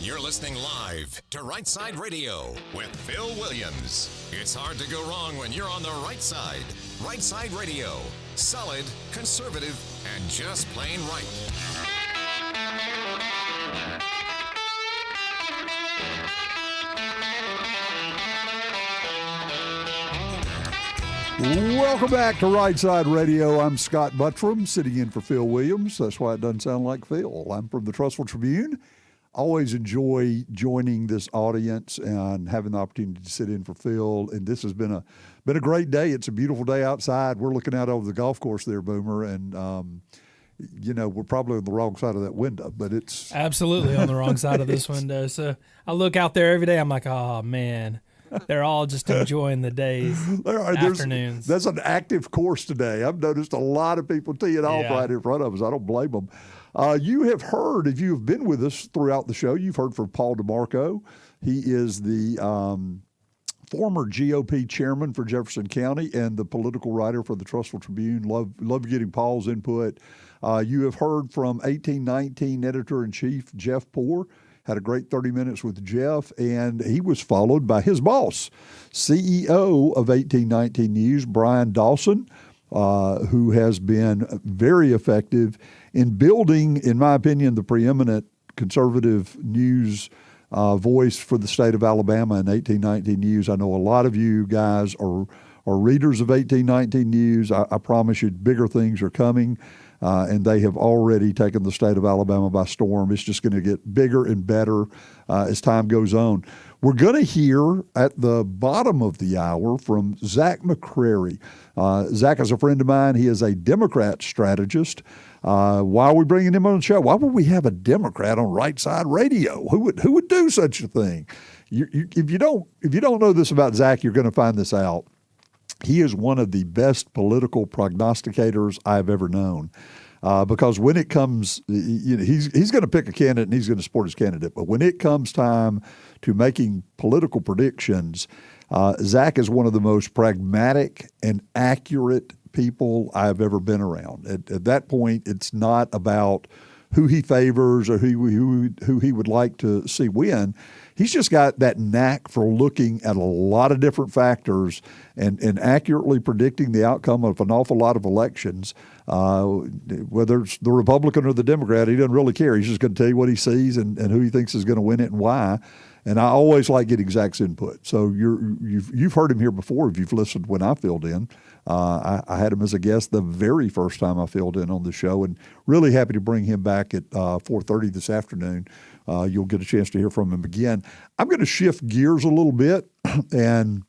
You're listening live to Rightside Radio with Phil Williams. It's hard to go wrong when you're on the right side. Rightside Radio. Solid, conservative, and just plain right. Welcome back to Rightside Radio. I'm Scott Buttram, sitting in for Phil Williams. That's why it doesn't sound like Phil. I'm from the Trussville Tribune. Always enjoy joining this audience and having the opportunity to sit in for Phil. And this has been a great day. It's a beautiful day outside. We're looking out over the golf course there, Boomer, and we're probably on the wrong side of that window, but it's absolutely on the wrong side of this window. So I look out there every day. I'm like, oh man, they're all just enjoying the days, afternoons. That's an active course today. I've noticed a lot of people teeing off right in front of us. I don't blame them. You have heard, if you have been with us throughout the show, you've heard from Paul DeMarco. He is the former GOP chairman for Jefferson County and the political writer for the Trussville Tribune. Love getting Paul's input. You have heard from 1819 editor-in-chief Jeff Poore. Had a great 30 minutes with Jeff, and he was followed by his boss, CEO of 1819 News, Brian Dawson, who has been very effective in building, in my opinion, the preeminent conservative news voice for the state of Alabama in 1819 News. I know a lot of you guys are readers of 1819 News. I promise you bigger things are coming, and they have already taken the state of Alabama by storm. It's just going to get bigger and better as time goes on. We're going to hear at the bottom of the hour from Zach McCrary. Zach is a friend of mine. He is a Democrat strategist. Why are we bringing him on the show? Why would we have a Democrat on Rightside Radio? Who would do such a thing? If you don't know this about Zach, you're going to find this out. He is one of the best political prognosticators I've ever known. Because when it comes, he's going to pick a candidate and he's going to support his candidate. But when it comes time to making political predictions, Zach is one of the most pragmatic and accurate people I've ever been around. At that point, it's not about who he favors or who he would like to see win. He's just got that knack for looking at a lot of different factors and accurately predicting the outcome of an awful lot of elections. Whether it's the Republican or the Democrat, he doesn't really care. He's just going to tell you what he sees and who he thinks is going to win it and why. And I always like getting Zach's input. So you've heard him here before if you've listened when I filled in. I had him as a guest the very first time I filled in on the show, and really happy to bring him back at 4:30 this afternoon. You'll get a chance to hear from him again. I'm going to shift gears a little bit and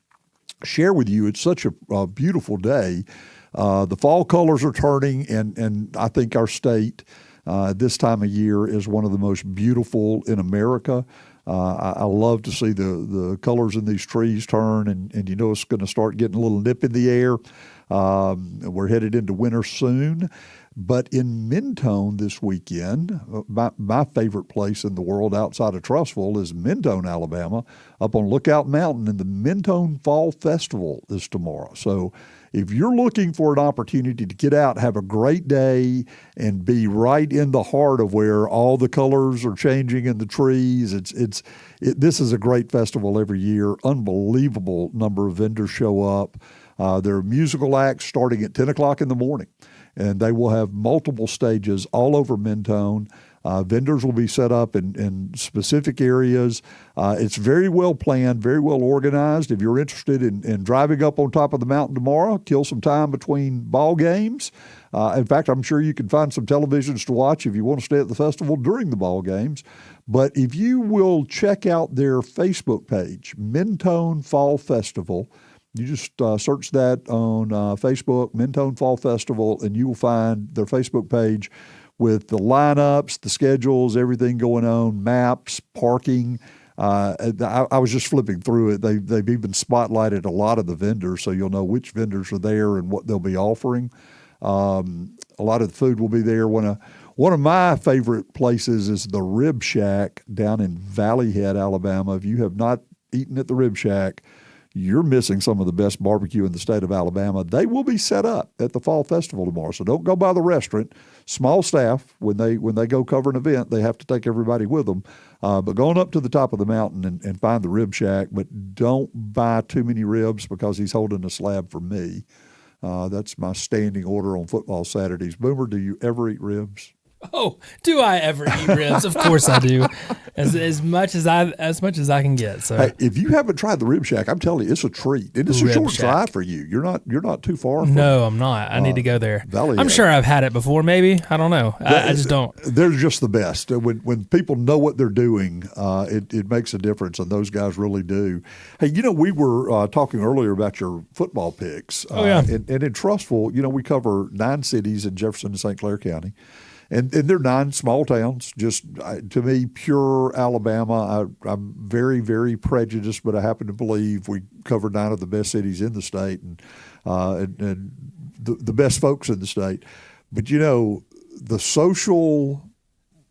share with you. It's such a beautiful day. The fall colors are turning, and I think our state this time of year is one of the most beautiful in America. I love to see the colors in these trees turn, and it's going to start getting a little nip in the air. We're headed into winter soon. But in Mentone this weekend, my favorite place in the world outside of Trussville is Mentone, Alabama, up on Lookout Mountain, and the Mentone Fall Festival is tomorrow. So if you're looking for an opportunity to get out, have a great day, and be right in the heart of where all the colors are changing in the trees, this is a great festival every year. Unbelievable number of vendors show up. There are musical acts starting at 10 o'clock in the morning, and they will have multiple stages all over Mentone. Vendors will be set up in specific areas. It's very well planned, very well organized. If you're interested in driving up on top of the mountain tomorrow, kill some time between ball games. In fact, I'm sure you can find some televisions to watch if you want to stay at the festival during the ball games. But if you will check out their Facebook page, Mentone Fall Festival, you just search that on Facebook, Mentone Fall Festival, and you will find their Facebook page with the lineups, the schedules, everything going on, maps, parking. I was just flipping through it. They've even spotlighted a lot of the vendors, so you'll know which vendors are there and what they'll be offering. A lot of the food will be there. One of my favorite places is the Rib Shack down in Valley Head, Alabama. If you have not eaten at the Rib Shack, you're missing some of the best barbecue in the state of Alabama. They will be set up at the Fall Festival tomorrow, so don't go by the restaurant. Small staff, when they go cover an event, they have to take everybody with them. But going up to the top of the mountain and find the Rib Shack, but don't buy too many ribs because he's holding a slab for me. That's my standing order on football Saturdays. Boomer, do you ever eat ribs? Oh, do I ever eat ribs? Of course I do, as much as I can get. So hey, if you haven't tried the Rib Shack, I'm telling you, it's a treat. And it's a Rib short Shack. drive for you. You're not too far. From, no, I'm not. I need to go there. Valley I'm Head. sure I've had it before. Maybe I don't know. I just don't. They're just the best. When people know what they're doing, it makes a difference, and those guys really do. Hey, we were talking earlier about your football picks. Oh, yeah. And in Trustful, we cover 9 cities in Jefferson and St. Clair County. And they're 9 small towns, just to me, pure Alabama. I'm very, very prejudiced, but I happen to believe we cover 9 of the best cities in the state and the best folks in the state. But, the social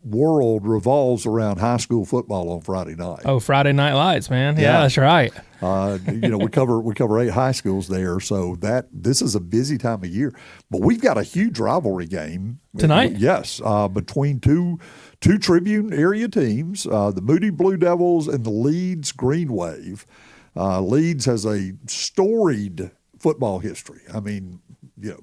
world revolves around high school football on Friday night. Oh, Friday Night Lights, man. Yeah, that's right. We cover 8 high schools there, so this is a busy time of year. But we've got a huge rivalry game Tonight? Yes, between two Tribune area teams, the Moody Blue Devils and the Leeds Green Wave. Leeds has a storied football history. I mean,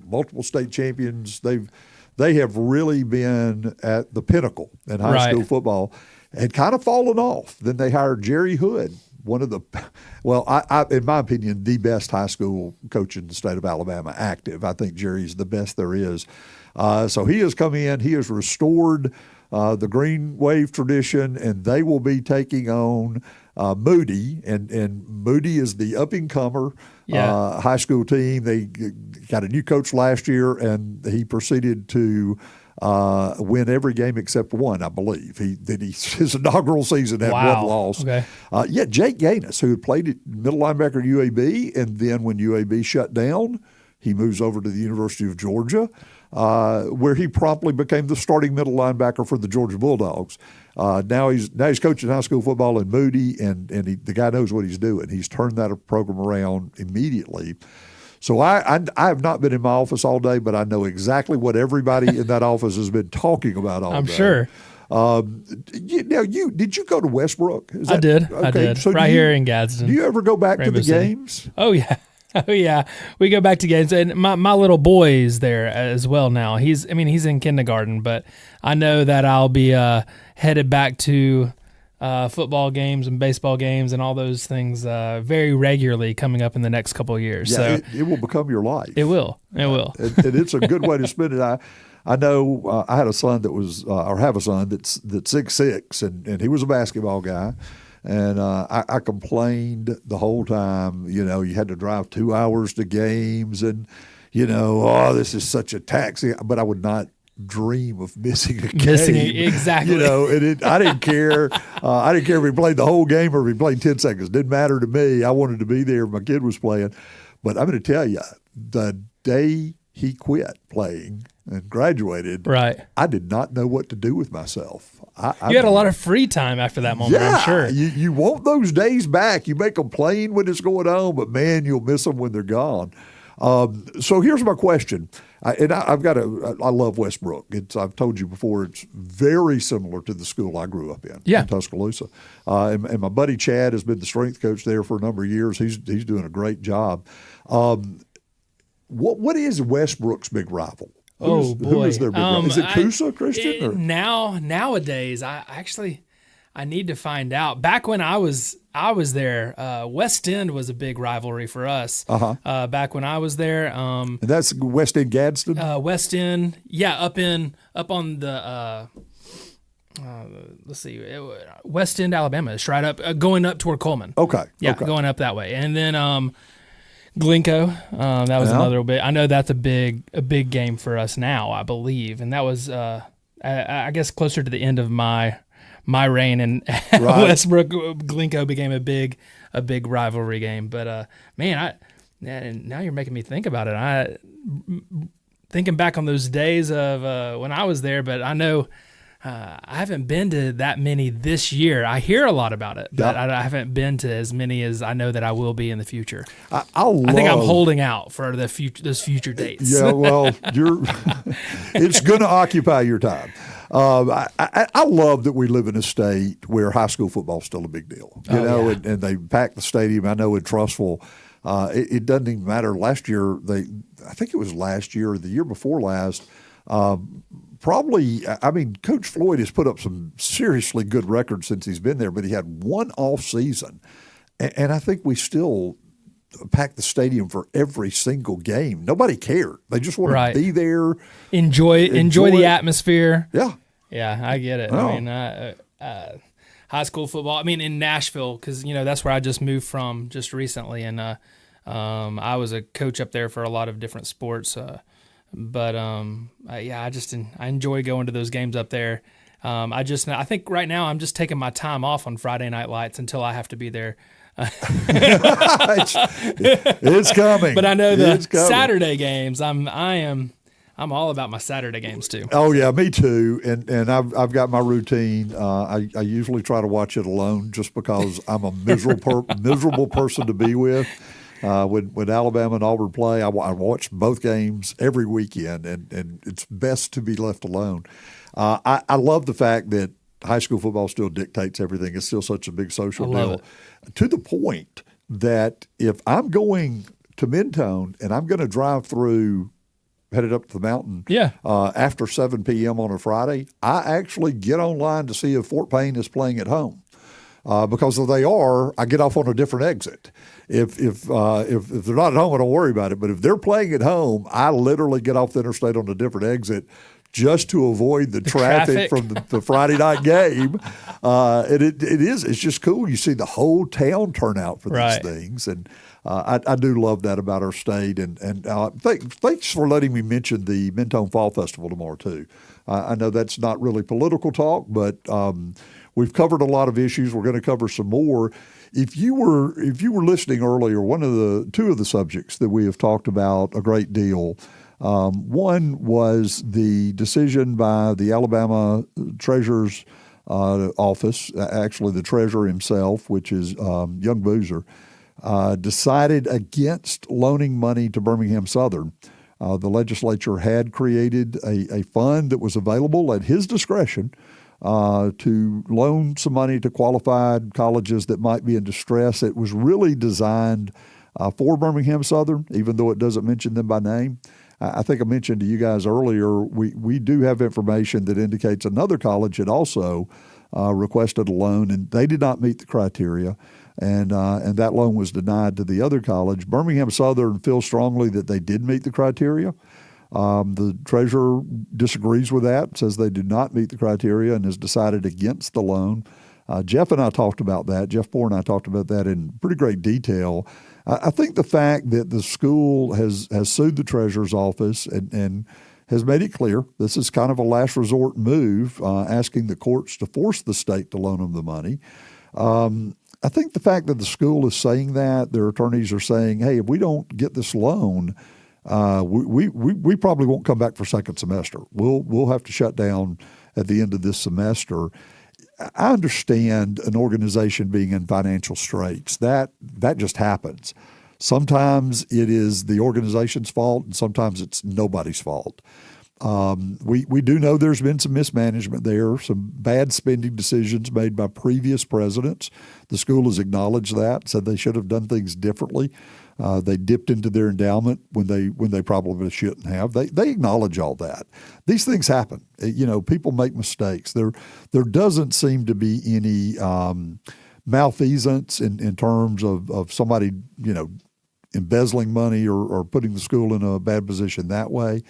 multiple state champions. They have really been at the pinnacle in high school football and kind of fallen off. Then they hired Jerry Hood, one of the, in my opinion, the best high school coach in the state of Alabama, active. I think Jerry's the best there is. So he has come in. He has restored the Green Wave tradition, and they will be taking on Moody. And Moody is the up-and-comer high school team. They got a new coach last year, and he proceeded to win every game except one, I believe. His inaugural season had one loss. Okay. Jake Gaines, who had played at middle linebacker at UAB, and then when UAB shut down, he moves over to the University of Georgia, where he promptly became the starting middle linebacker for the Georgia Bulldogs. Now he's coaching high school football in Moody, and the guy knows what he's doing. He's turned that program around immediately. So I have not been in my office all day, but I know exactly what everybody in that office has been talking about all day. I'm sure. Did you go to Westbrook? I did. Okay. I did. So right here in Gadsden. Do you ever go back Rainbow to the City. games? Oh yeah. Oh yeah. We go back to games, and my little boy is there as well now. He's in kindergarten, but I know that I'll be headed back to football games and baseball games and all those things very regularly coming up in the next couple of years. Yeah, so it will become your life. it will. It will. And it's a good way to spend it. I know I had a son that was, or have a son that's 6'6", and he was a basketball guy. And I complained the whole time, you had to drive 2 hours to games and, this is such a taxi. But I would not dream of missing a game. Exactly. I didn't care. I didn't care if he played the whole game or if he played 10 seconds. It didn't matter to me. I wanted to be there. My kid was playing. But I'm going to tell you, the day he quit playing and graduated, Right. I did not know what to do with myself. You had a lot of free time after that moment, I'm sure. You want those days back. You may complain when it's going on, but man, you'll miss them when they're gone. So here's my question. I love Westbrook. I've told you before, it's very similar to the school I grew up in Tuscaloosa. And my buddy Chad has been the strength coach there for a number of years. He's doing a great job. What is Westbrook's big rival? Who is their big rival? Is it Coosa, Christian? Nowadays, I need to find out. Back when I was there, West End was a big rivalry for us. Back when I was there, and that's West End Gadsden. West End, up on the let's see, West End, Alabama. It's right up, going up toward Coleman. Okay. Going up that way, and then Glencoe, that was another bit. I know that's a big game for us now, I believe, and that was I guess closer to the end of my reign, and Westbrook Glencoe became a big rivalry game. But man, now you're making me think about it. Thinking back on those days of when I was there, but I know I haven't been to that many this year. I hear a lot about it, but Yeah. I haven't been to as many as I know that I will be in the future. I think I'm holding out for the future, those future dates. Yeah, well, it's going to occupy your time. I love that we live in a state where high school football is still a big deal. You know, yeah. and they pack the stadium. I know in Trussville, it doesn't even matter. Last year, I think it was last year or the year before last. Coach Floyd has put up some seriously good records since he's been there, but he had one off season, and I think we still packed the stadium for every single game. Nobody cared. They just wanted to be there. Enjoy the atmosphere. Yeah. Yeah, I get it. Oh. I mean, high school football. I mean, in Nashville, because that's where I just moved from just recently, and I was a coach up there for a lot of different sports. I enjoy going to those games up there. I think right now I'm just taking my time off on Friday Night Lights until I have to be there. It's coming. But I know the Saturday games. I'm all about my Saturday games too. Oh yeah, me too. And I've got my routine. I usually try to watch it alone just because I'm a miserable person to be with. When Alabama and Auburn play, I watch both games every weekend, and it's best to be left alone. I love the fact that high school football still dictates everything. It's still such a big social deal, to the point that if I'm going to Mentone and I'm going to drive through, headed up to the mountain, after 7 p.m. on a Friday, I actually get online to see if Fort Payne is playing at home. Because if they are, I get off on a different exit. If they're not at home, I don't worry about it. But if they're playing at home, I literally get off the interstate on a different exit just to avoid the traffic from the Friday night game. And it's just cool. You see the whole town turn out for these things. And I do love that about our state. And thanks for letting me mention the Mentone Fall Festival tomorrow, too. I know that's not really political talk, but we've covered a lot of issues. We're going to cover some more. If you were listening earlier, two of the subjects that we have talked about a great deal. One was the decision by the Alabama Treasurer's office, actually the treasurer himself, which is Young Boozer, decided against loaning money to Birmingham Southern. The legislature had created a fund that was available at his discretion to loan some money to qualified colleges that might be in distress. It was really designed for Birmingham Southern, even though it doesn't mention them by name. I think I mentioned to you guys earlier, we do have information that indicates another college had also requested a loan, and they did not meet the criteria, and that loan was denied to the other college. Birmingham Southern feels strongly that they did meet the criteria. The treasurer disagrees with that, says they do not meet the criteria, and has decided against the loan. Jeff and I talked about that. Jeff Poore and I talked about that in pretty great detail. I think the fact that the school has sued the treasurer's office and has made it clear this is kind of a last resort move, asking the courts to force the state to loan them the money. I think the fact that the school is saying that, their attorneys are saying, hey, if we don't get this loan, we probably won't come back for second semester. We'll have to shut down at the end of this semester. I understand an organization being in financial straits. That just happens. Sometimes it is the organization's fault, and sometimes it's nobody's fault. We do know there's been some mismanagement there, some bad spending decisions made by previous presidents. The school has acknowledged that, said they should have done things differently. They dipped into their endowment when they probably shouldn't have. They acknowledge all that. These things happen. People make mistakes. There doesn't seem to be any malfeasance in terms of somebody embezzling money or putting the school in a bad position that way.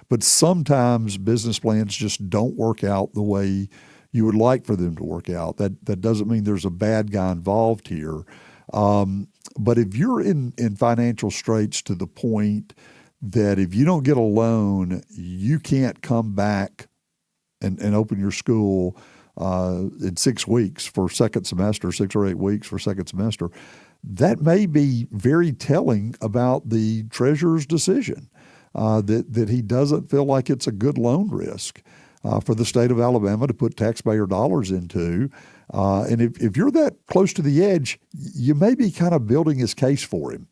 But sometimes business plans just don't work out the way you would like for them to work out. That doesn't mean there's a bad guy involved here. But if you're in financial straits to the point that if you don't get a loan, you can't come back and open your school in 6 weeks for second semester, 6 or 8 weeks for second semester, that may be very telling about the treasurer's decision, that he doesn't feel like it's a good loan risk. for the state of Alabama to put taxpayer dollars into. And if you're that close to the edge, you may be kind of building his case for him.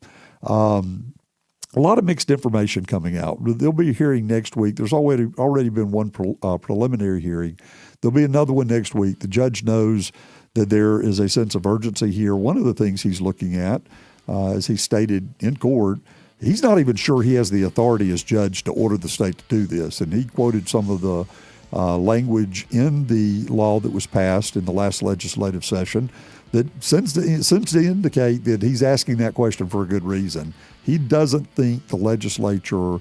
A lot of mixed information coming out. There'll be a hearing next week. There's already been one preliminary hearing. There'll be another one next week. The judge knows that there is a sense of urgency here. One of the things he's looking at, as he stated in court, he's not even sure he has the authority as judge to order the state to do this. And he quoted some of the language in the law that was passed in the last legislative session that seems to indicate that he's asking that question for a good reason. He doesn't think the legislature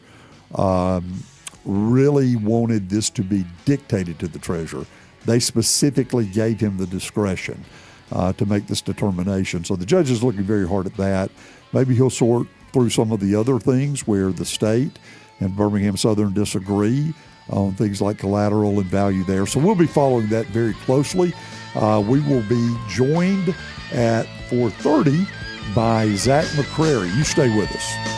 really wanted this to be dictated to the treasurer. They specifically gave him the discretion to make this determination. So the judge is looking very hard at that. Maybe he'll sort through some of the other things where the state and Birmingham Southern disagree on things like collateral and value there. So we'll be following that very closely. We will be joined at 4:30 by Zach McCrary. You stay with us.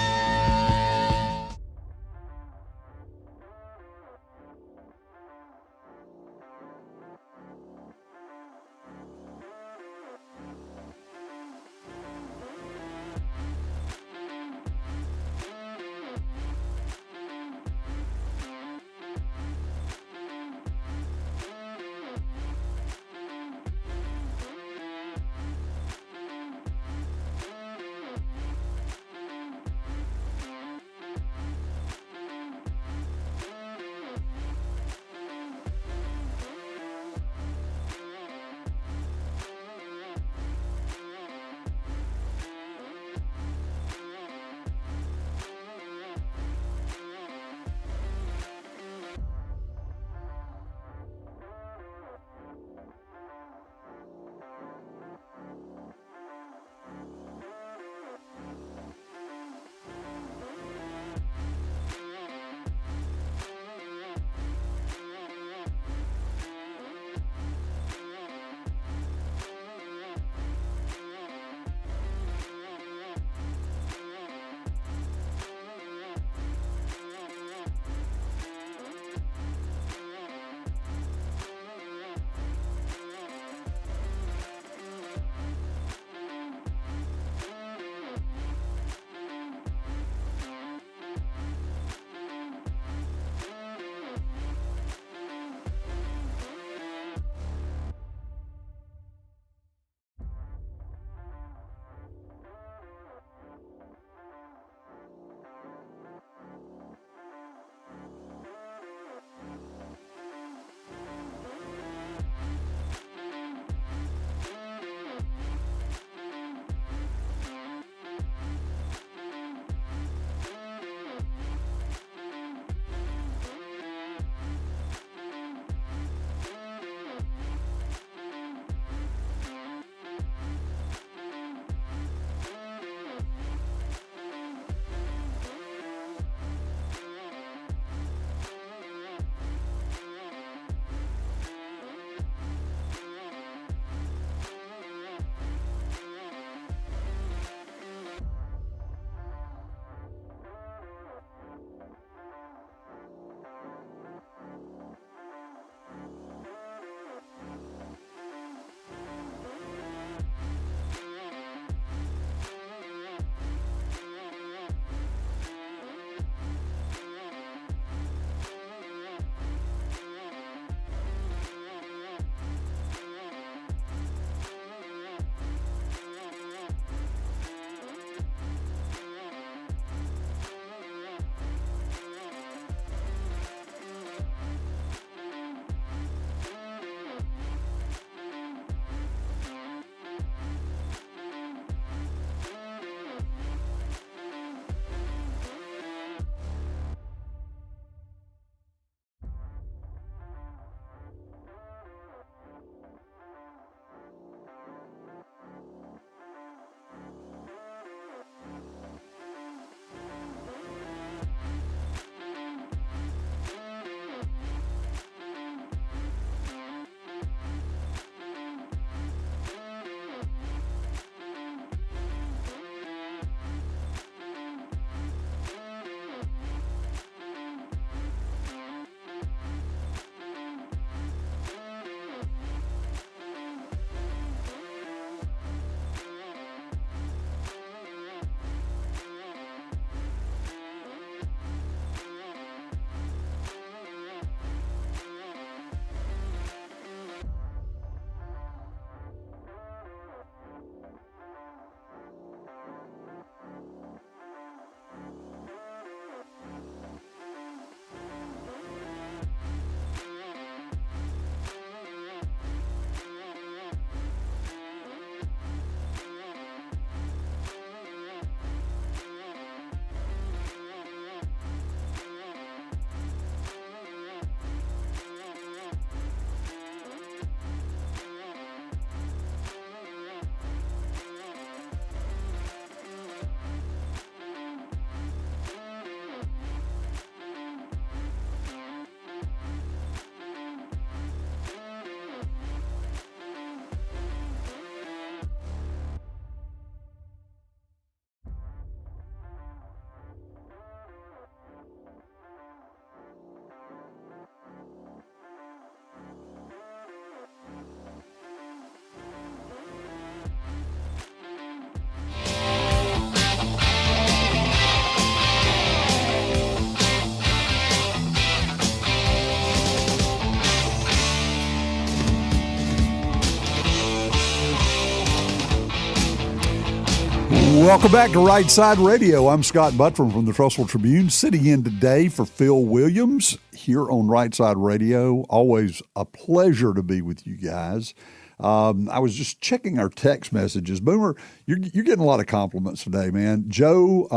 Welcome back to Rightside Radio. I'm Scott Buttram from the Trussville Tribune, sitting in today for Phil Williams here on Rightside Radio. Always a pleasure to be with you guys. I was just checking our text messages. Boomer, you're getting a lot of compliments today, man. Joe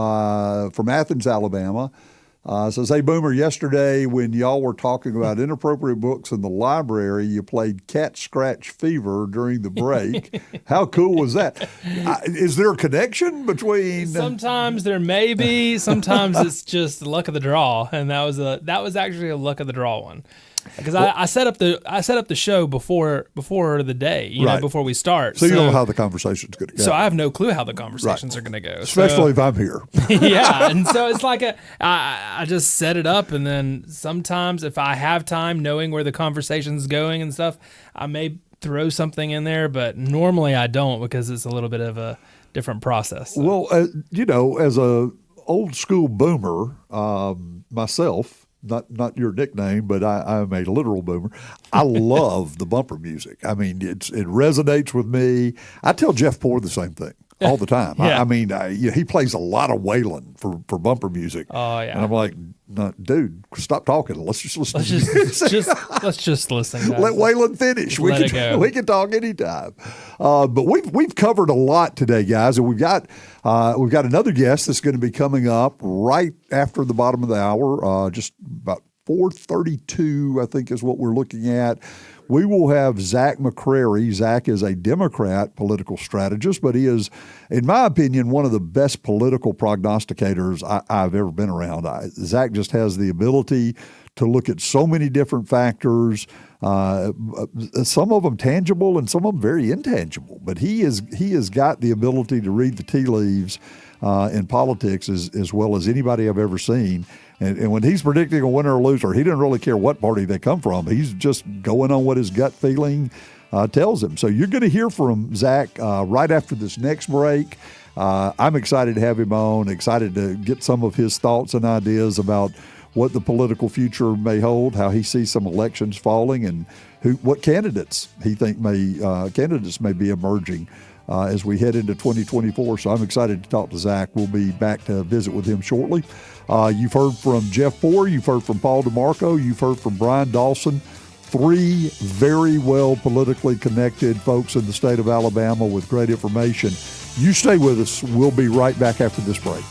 from Athens, Alabama, says, hey, Boomer, yesterday when y'all were talking about inappropriate books in the library, you played Cat Scratch Fever during the break. How cool was that? Is there a connection between? Sometimes there may be. Sometimes it's just the luck of the draw, and that was actually a luck of the draw one. Because I set up the show before the day, you know, before we start. So you know how the conversation's going to go. So I have no clue how the conversations are going to go. Especially if I'm here. Yeah, and so it's like I just set it up, and then sometimes if I have time, knowing where the conversation's going and stuff, I may throw something in there, but normally I don't because it's a little bit of a different process. So. Well, you know, as a old school boomer myself. Not your nickname, but I'm a literal boomer. I love the bumper music. I mean, it resonates with me. I tell Jeff Poore the same thing all the time. Yeah. I mean, he plays a lot of Waylon for bumper music. Oh yeah, and I'm like, no, dude, stop talking. Let's just listen. Let's just listen. Guys. Let Waylon finish. Let it go. We can talk anytime. But we've covered a lot today, guys, and we've got another guest that's going to be coming up right after the bottom of the hour, just about 4:32, I think is what we're looking at. We will have Zach McCrary. Zach is a Democrat political strategist, but he is, in my opinion, one of the best political prognosticators I've ever been around. Zach just has the ability to look at so many different factors, some of them tangible and some of them very intangible. But he has got the ability to read the tea leaves in politics as well as anybody I've ever seen. And when he's predicting a winner or loser, he doesn't really care what party they come from. He's just going on what his gut feeling tells him. So you're going to hear from Zach right after this next break. I'm excited to have him on, excited to get some of his thoughts and ideas about what the political future may hold, how he sees some elections falling, and what candidates he think may be emerging as we head into 2024. So I'm excited to talk to Zach. We'll be back to visit with him shortly. You've heard from Jeff Poore. You've heard from Paul DeMarco. You've heard from Brian Dawson. Three very well politically connected folks in the state of Alabama with great information. You stay with us. We'll be right back after this break.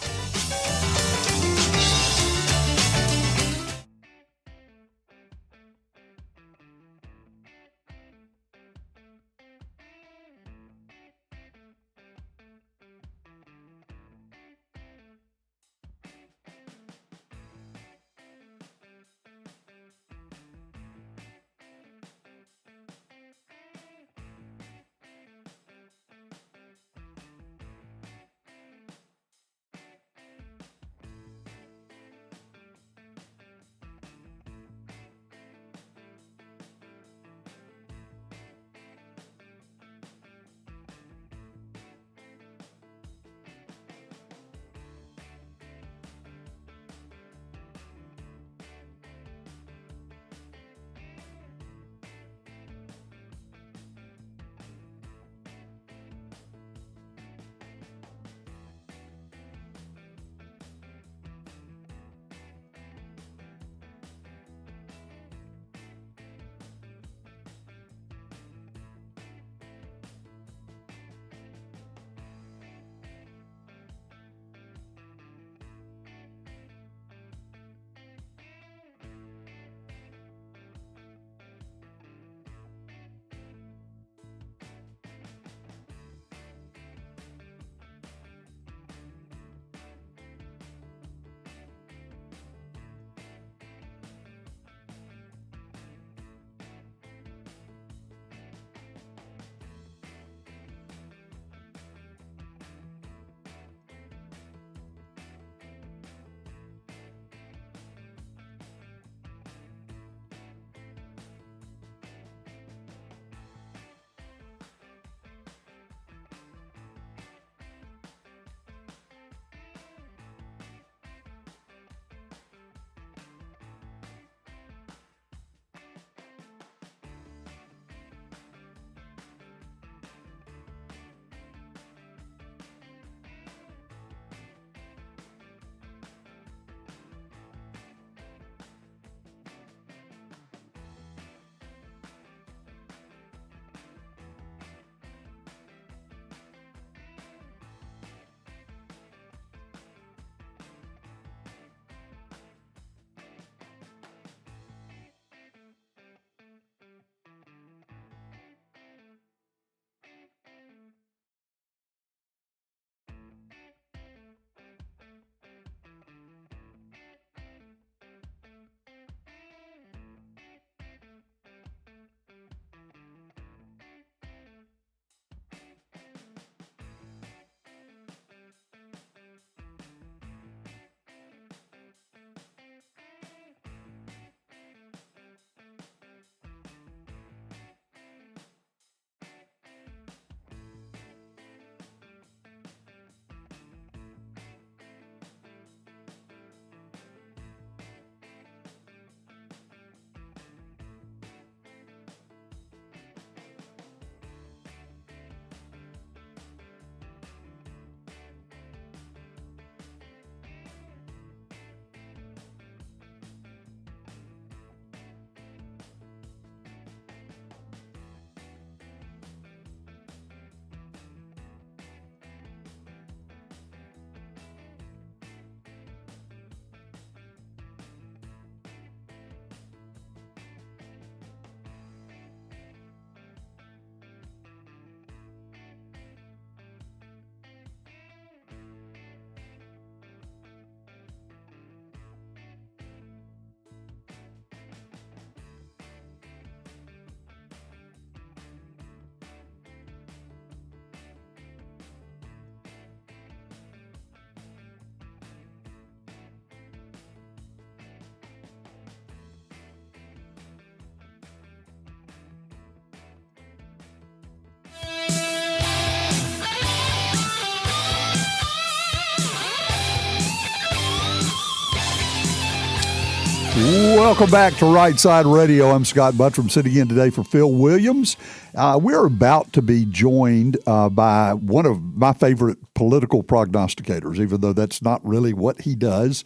Welcome back to Rightside Radio. I'm Scott Buttram, sitting in today for Phil Williams. We're about to be joined by one of my favorite political prognosticators, even though that's not really what he does.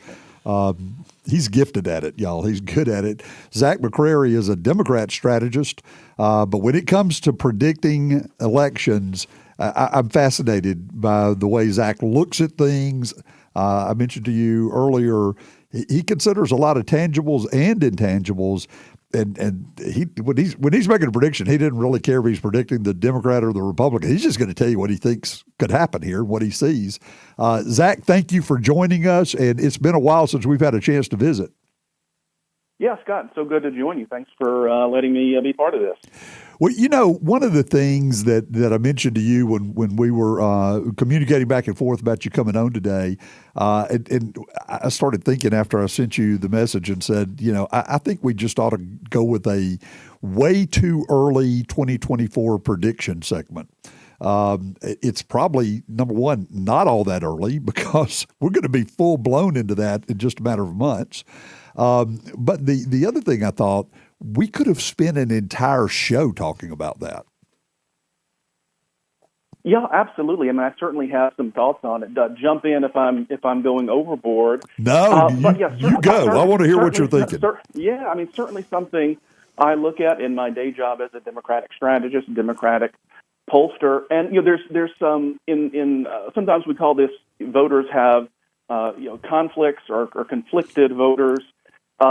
He's gifted at it, y'all. He's good at it. Zach McCrary is a Democrat strategist, but when it comes to predicting elections, I'm fascinated by the way Zach looks at things. I mentioned to you earlier, he considers a lot of tangibles and intangibles, and he when he's making a prediction, he didn't really care if he's predicting the Democrat or the Republican. He's just going to tell you what he thinks could happen here, what he sees. Zach, thank you for joining us, and it's been a while since we've had a chance to visit. Yeah, Scott, so good to join you. Thanks for letting me be part of this. Well, one of the things that I mentioned to you when we were communicating back and forth about you coming on today, and I started thinking after I sent you the message and said, I think we just ought to go with a way too early 2024 prediction segment. It's probably, number one, not all that early because we're going to be full blown into that in just a matter of months. But the other thing I thought, we could have spent an entire show talking about that. Yeah, absolutely. I mean, I certainly have some thoughts on it. Jump in if I'm going overboard. No, you go. I want to hear what you're thinking. Certainly something I look at in my day job as a Democratic strategist, Democratic pollster, and there's some sometimes we call this voters have conflicts or conflicted voters.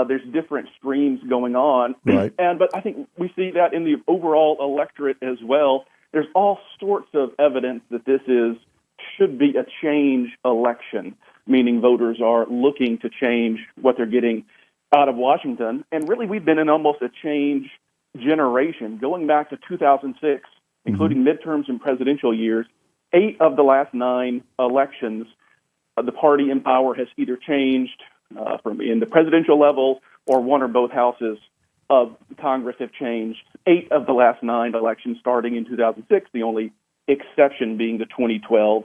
There's different streams going on, right? But I think we see that in the overall electorate as well. There's all sorts of evidence that this should be a change election, meaning voters are looking to change what they're getting out of Washington. And really, we've been in almost a change generation, going back to 2006, including midterms and presidential years. 8 of the last 9 elections, the party in power has either changed from in the presidential level or one or both houses of Congress have changed. 8 of the last 9 elections starting in 2006, the only exception being the 2012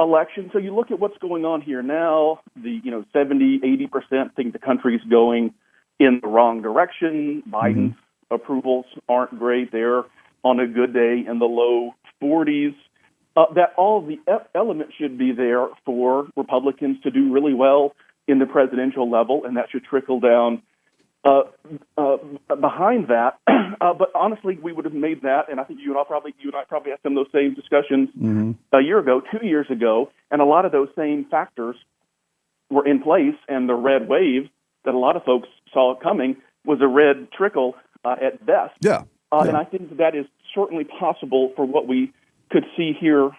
election. So you look at what's going on here now, the 70, 80% think the country's going in the wrong direction. Biden's approvals aren't great. They're on a good day in the low 40s. That all the elements should be there for Republicans to do really well in the presidential level, and that should trickle down behind that. But honestly, we would have made that, and I think you and I probably had some of those same discussions a year ago, 2 years ago, and a lot of those same factors were in place, and the red wave that a lot of folks saw coming was a red trickle at best. Yeah. And I think that is certainly possible for what we could see here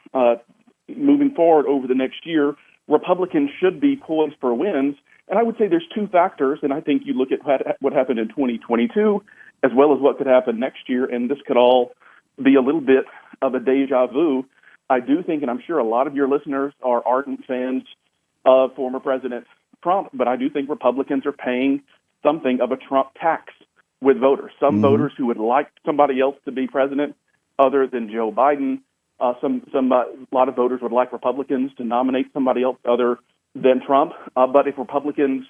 moving forward over the next year. Republicans should be poised for wins. And I would say there's 2 factors, and I think you look at what happened in 2022 as well as what could happen next year, and this could all be a little bit of a deja vu. I do think, and I'm sure a lot of your listeners are ardent fans of former President Trump, but I do think Republicans are paying something of a Trump tax with voters. Some voters who would like somebody else to be president other than Joe Biden. A lot of voters would like Republicans to nominate somebody else other than Trump. But if Republicans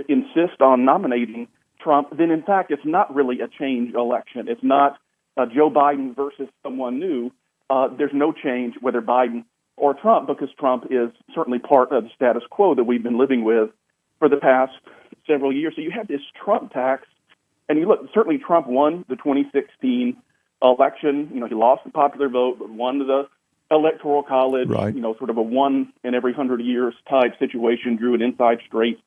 insist on nominating Trump, then in fact it's not really a change election. It's not Joe Biden versus someone new. There's no change whether Biden or Trump, because Trump is certainly part of the status quo that we've been living with for the past several years. So you have this Trump tax, and you look, certainly Trump won the 2016 election. He lost the popular vote, but won the Electoral College. Right. Sort of a one in every 100 years type situation, drew an inside straight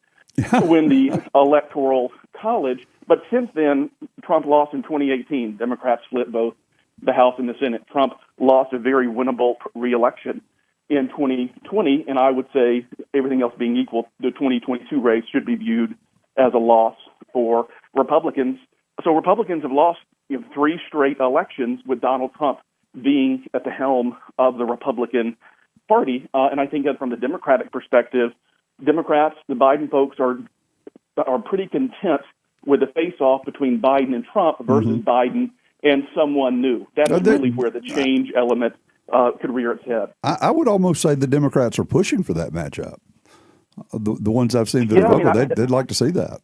to win the Electoral College. But since then, Trump lost in 2018. Democrats split both the House and the Senate. Trump lost a very winnable re-election in 2020, and I would say, everything else being equal, the 2022 race should be viewed as a loss for Republicans. So Republicans have lost 3 straight elections with Donald Trump being at the helm of the Republican Party. And I think that from the Democratic perspective, Democrats, the Biden folks, are pretty content with the face-off between Biden and Trump versus Biden and someone new. That is really where the change element could rear its head. I would almost say the Democrats are pushing for that matchup. The ones I've seen that have voted, they'd like to see that.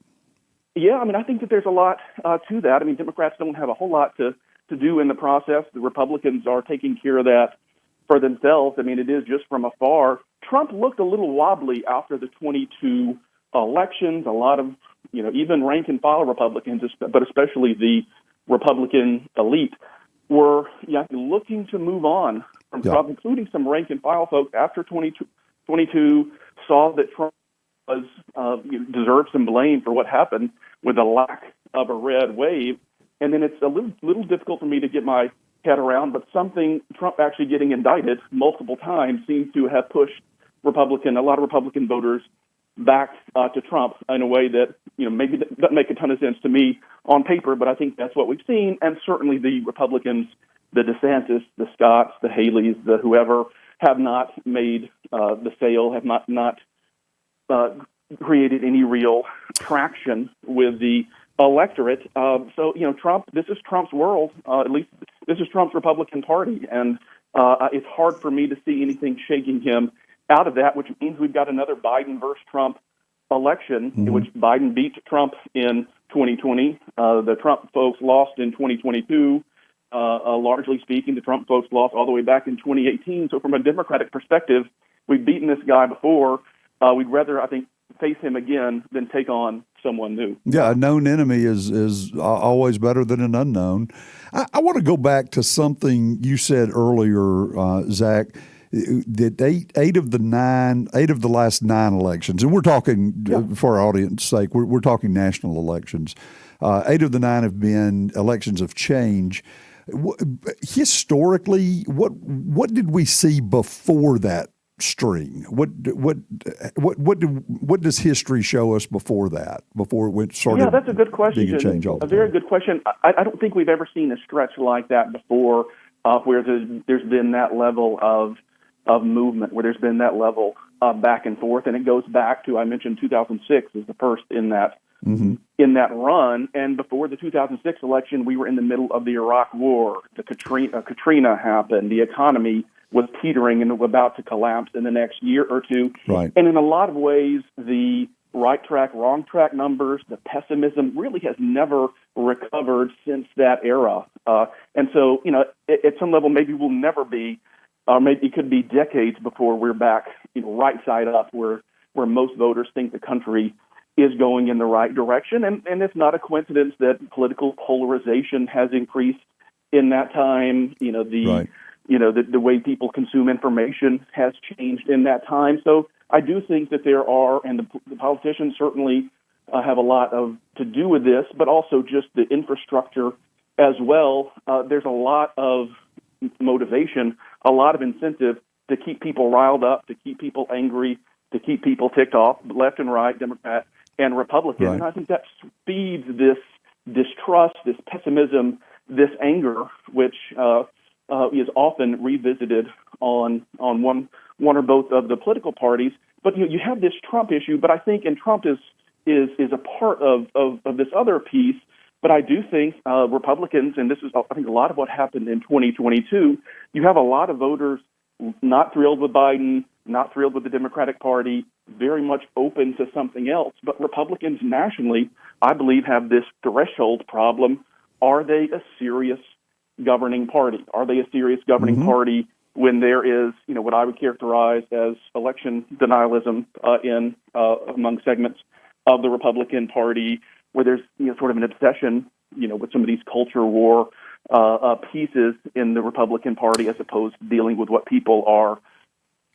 Yeah, I mean, I think that there's a lot to that. I mean, Democrats don't have a whole lot to do in the process. The Republicans are taking care of that for themselves. I mean, it is just from afar. Trump looked a little wobbly after the 22 elections. A lot of, even rank and file Republicans, but especially the Republican elite, were looking to move on from Trump, including some rank and file folks after 22 saw that Trump was deserved some blame for what happened with the lack of a red wave. And then it's a little difficult for me to get my head around, but Trump actually getting indicted multiple times seems to have pushed a lot of Republican voters back to Trump in a way that, maybe doesn't make a ton of sense to me on paper, but I think that's what we've seen. And certainly the Republicans, the DeSantis, the Scotts, the Haleys, the whoever, have not made the sale, have not created any real traction with the electorate. So, Trump, this is Trump's world. At least this is Trump's Republican Party. And it's hard for me to see anything shaking him out of that, which means we've got another Biden versus Trump election, in which Biden beat Trump in 2020. The Trump folks lost in 2022. Largely speaking, the Trump folks lost all the way back in 2018. So from a Democratic perspective, we've beaten this guy before. We'd rather, I think, face him again than take on someone new. Yeah, a known enemy is always better than an unknown. I want to go back to something you said earlier, Zach, that eight of the last 9 elections, and we're talking, for our audience's sake, we're talking national elections. 8 of the 9 have been elections of change. Historically, what did we see before that string? What does history show us before that? Before it started? Yeah, that's a good question. Being a change all the a very time. good question. I don't think we've ever seen a stretch like that before, where there's been that level of movement, where there's been that level of back and forth, and it goes back to, I mentioned 2006 is the first in that run, and before the 2006 election, we were in the middle of the Iraq War. The Katrina happened. The economy was teetering and about to collapse in the next year or two. Right. And in a lot of ways, the right track, wrong track numbers, the pessimism really has never recovered since that era. And so, at some level, maybe we'll never be, maybe it could be decades before we're back, right side up, where most voters think the country is going in the right direction. And it's not a coincidence that political polarization has increased in that time. The way people consume information has changed in that time. So I do think that there are, and the politicians certainly have a lot to do with this, but also just the infrastructure as well. There's a lot of motivation, a lot of incentive to keep people riled up, to keep people angry, to keep people ticked off, left and right, Democrat and Republican. Right. And I think that feeds this distrust, this pessimism, this anger, which is often revisited on one or both of the political parties. But you have this Trump issue, but I think, and Trump is a part of this other piece. But I do think Republicans, and this is, I think, a lot of what happened in 2022, you have a lot of voters not thrilled with Biden, not thrilled with the Democratic Party, very much open to something else. But Republicans nationally, I believe, have this threshold problem. Are they a serious governing party? Are they a serious governing party when there is, what I would characterize as election denialism among segments of the Republican Party, where there's sort of an obsession, with some of these culture war pieces in the Republican Party, as opposed to dealing with what people are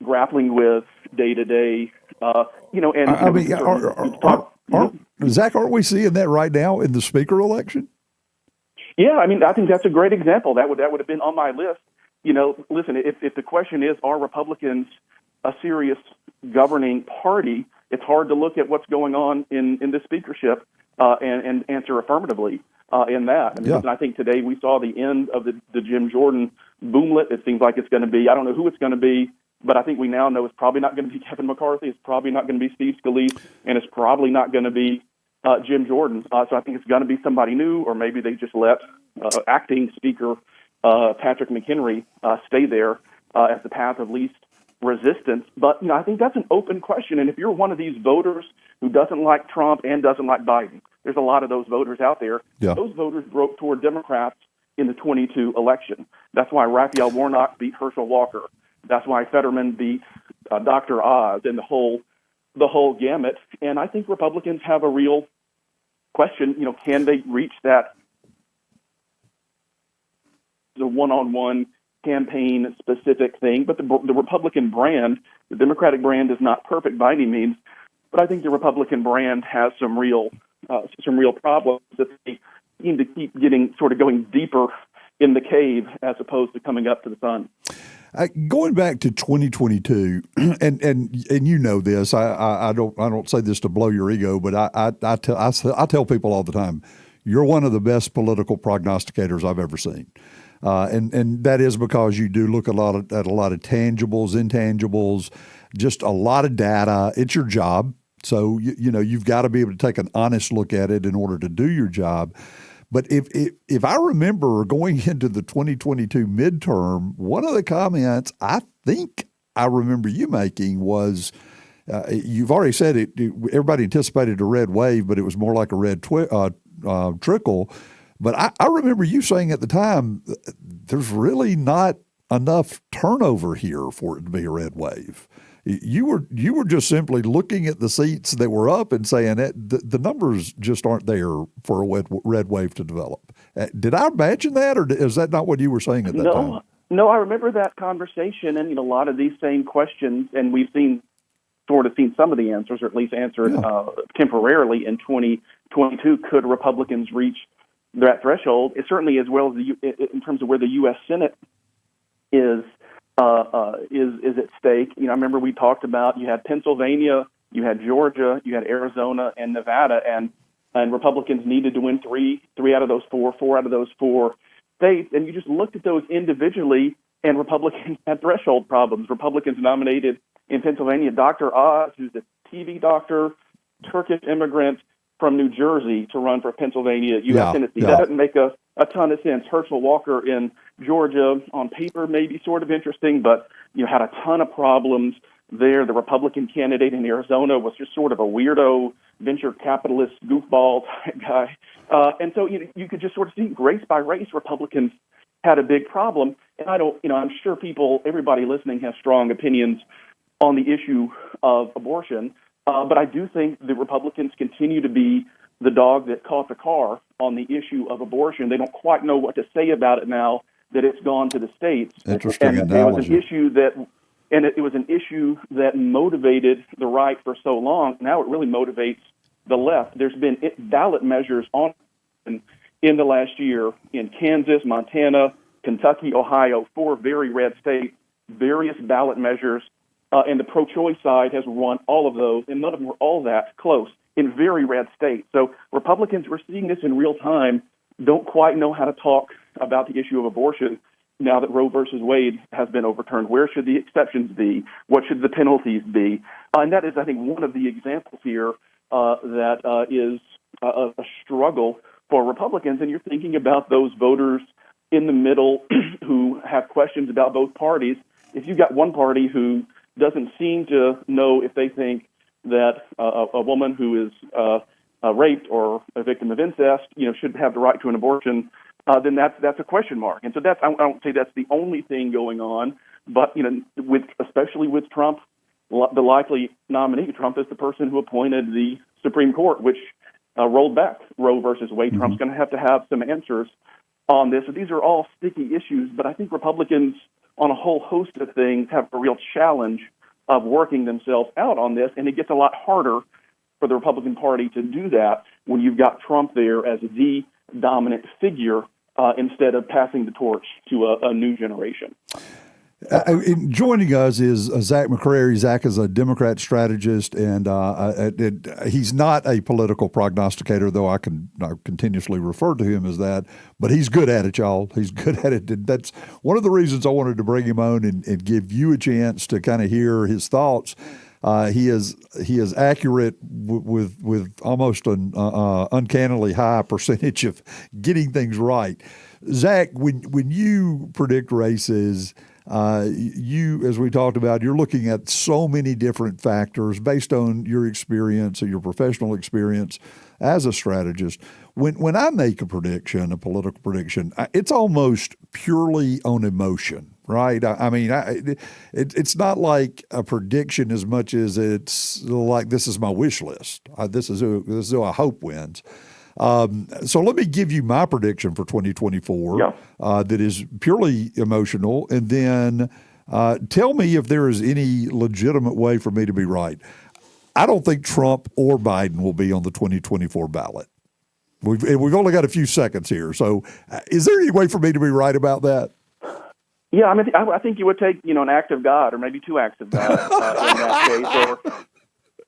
grappling with day to day. Zach, aren't we seeing that right now in the speaker election? Yeah, I think that's a great example. That would have been on my list. Listen, if the question is, are Republicans a serious governing party, it's hard to look at what's going on in the speakership and answer affirmatively in that. Listen, I think today we saw the end of the Jim Jordan boomlet. It seems like it's going to be, I don't know who it's going to be, but I think we now know it's probably not going to be Kevin McCarthy. It's probably not going to be Steve Scalise, and it's probably not going to be Jim Jordan. So I think it's going to be somebody new, or maybe they just let acting Speaker Patrick McHenry stay there as the path of least resistance. But I think that's an open question. And if you're one of these voters who doesn't like Trump and doesn't like Biden, there's a lot of those voters out there. Yeah. Those voters broke toward Democrats in the 22 election. That's why Raphael Warnock beat Herschel Walker. That's why Fetterman beat Dr. Oz, and the whole gamut. And I think Republicans have a real question. Can they reach that the one-on-one campaign specific thing? But the Republican brand, the Democratic brand, is not perfect by any means. But I think the Republican brand has some real problems that they seem to keep going deeper in the cave as opposed to coming up to the sun. Going back to 2022, and you know this, I don't say this to blow your ego, but I tell people all the time, you're one of the best political prognosticators I've ever seen, and that is because you do look at a lot of tangibles, intangibles, just a lot of data. It's your job, so you've got to be able to take an honest look at it in order to do your job. But if I remember going into the 2022 midterm, one of the comments I think I remember you making was, you've already said it, everybody anticipated a red wave, but it was more like a red trickle. But I remember you saying at the time, there's really not enough turnover here for it to be a red wave. You were just simply looking at the seats that were up and saying that the numbers just aren't there for a red wave to develop. Did I imagine that, or is that not what you were saying at that time? No, I remember that conversation, and a lot of these same questions, and we've seen some of the answers, or at least answered temporarily in 2022. Could Republicans reach that threshold? It certainly, as well as in terms of where the U.S. Senate is at stake. I remember we talked about, you had Pennsylvania, you had Georgia, you had Arizona and Nevada, and Republicans needed to win three out of those four out of those four states, and you just looked at those individually, and Republicans had threshold problems. Republicans nominated in Pennsylvania Dr. Oz, who's a TV doctor, Turkish immigrant from New Jersey, to run for Pennsylvania U.S. Senate. That doesn't make a ton of sense. Herschel Walker in Georgia, on paper, maybe sort of interesting, but had a ton of problems there. The Republican candidate in Arizona was just sort of a weirdo, venture capitalist, goofball type guy. And so you could just sort of see race by race, Republicans had a big problem. And I'm sure everybody listening has strong opinions on the issue of abortion. But I do think the Republicans continue to be the dog that caught the car on the issue of abortion. They don't quite know what to say about it now that it's gone to the states. Interesting and analogy. It was an issue that motivated the right for so long. Now it really motivates the left. There's been ballot measures on in the last year in Kansas, Montana, Kentucky, Ohio, 4 very red states, various ballot measures, and the pro-choice side has won all of those, and none of them were all that close in very red states. So Republicans, we're seeing this in real time, don't quite know how to talk about the issue of abortion now that Roe versus Wade has been overturned. Where should the exceptions be? What should the penalties be? And that is, I think, one of the examples here that is a struggle for Republicans. And you're thinking about those voters in the middle who have questions about both parties. If you've got one party who doesn't seem to know if they think that a woman who is raped or a victim of incest, should have the right to an abortion, then that's a question mark. And so I don't say that's the only thing going on, but especially with Trump, the likely nominee of Trump is the person who appointed the Supreme Court, which rolled back Roe versus Wade. Mm-hmm. Trump's going to have some answers on this. So these are all sticky issues, but I think Republicans on a whole host of things have a real challenge of working themselves out on this, and it gets a lot harder for the Republican Party to do that when you've got Trump there as the dominant figure instead of passing the torch to a new generation. Joining us is Zach McCrary. Zach is a Democrat strategist, and he's not a political prognosticator, though I continuously refer to him as that. But he's good at it, y'all. He's good at it. And that's one of the reasons I wanted to bring him on and give you a chance to kind of hear his thoughts. He is accurate with almost an uncannily high percentage of getting things right. Zach, when you predict races, you, as we talked about, you're looking at so many different factors based on your experience or your professional experience as a strategist. When I make a prediction, a political prediction, it's almost purely on emotion, right? It's not like a prediction as much as it's like this is my wish list. This is who I hope wins. So let me give you my prediction for 2024 that is purely emotional, and then tell me if there is any legitimate way for me to be right. I don't think Trump or Biden will be on the 2024 ballot. We've only got a few seconds here. So is there any way for me to be right about that? Yeah, I think you would take an act of God, or maybe two acts of God in that case,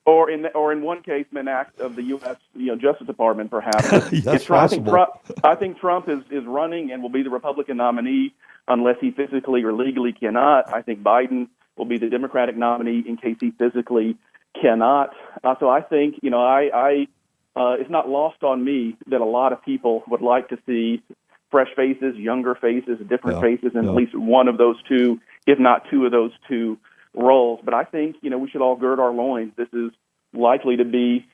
or in one case, an act of the U.S. Justice Department, perhaps. That's possible. I think Trump is running and will be the Republican nominee unless he physically or legally cannot. I think Biden will be the Democratic nominee in case he physically cannot. So I think it's not lost on me that a lot of people would like to see fresh faces, younger faces, different faces in at least one of those two, if not two of those two roles. But I think, we should all gird our loins. This is likely to be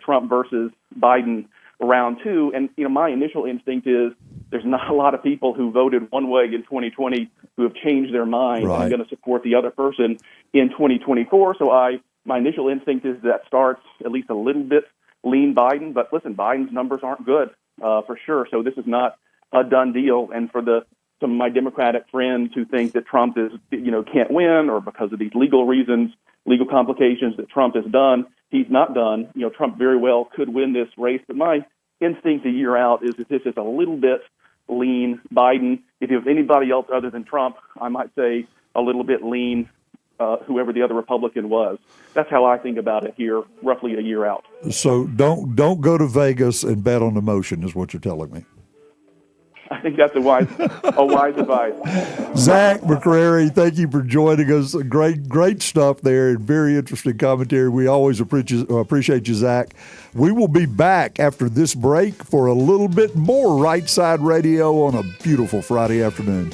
Trump versus Biden round two. And, my initial instinct is there's not a lot of people who voted one way in 2020 who have changed their mind and are going to support the other person in 2024. So my initial instinct is that starts at least a little bit lean Biden. But listen, Biden's numbers aren't good for sure. So this is not a done deal. And for some of my Democratic friends who think that Trump can't win, or because of these legal reasons, legal complications that Trump has done, he's not done. Trump very well could win this race. But my instinct a year out is that this is a little bit lean Biden. If you have anybody else other than Trump, I might say a little bit lean whoever the other Republican was. That's how I think about it here, roughly a year out. So don't go to Vegas and bet on emotion, is what you're telling me. I think that's a wise advice. Zach McCrary, thank you for joining us. Great stuff there, and very interesting commentary. We always appreciate you, Zach. We will be back after this break for a little bit more Right Side Radio on a beautiful Friday afternoon.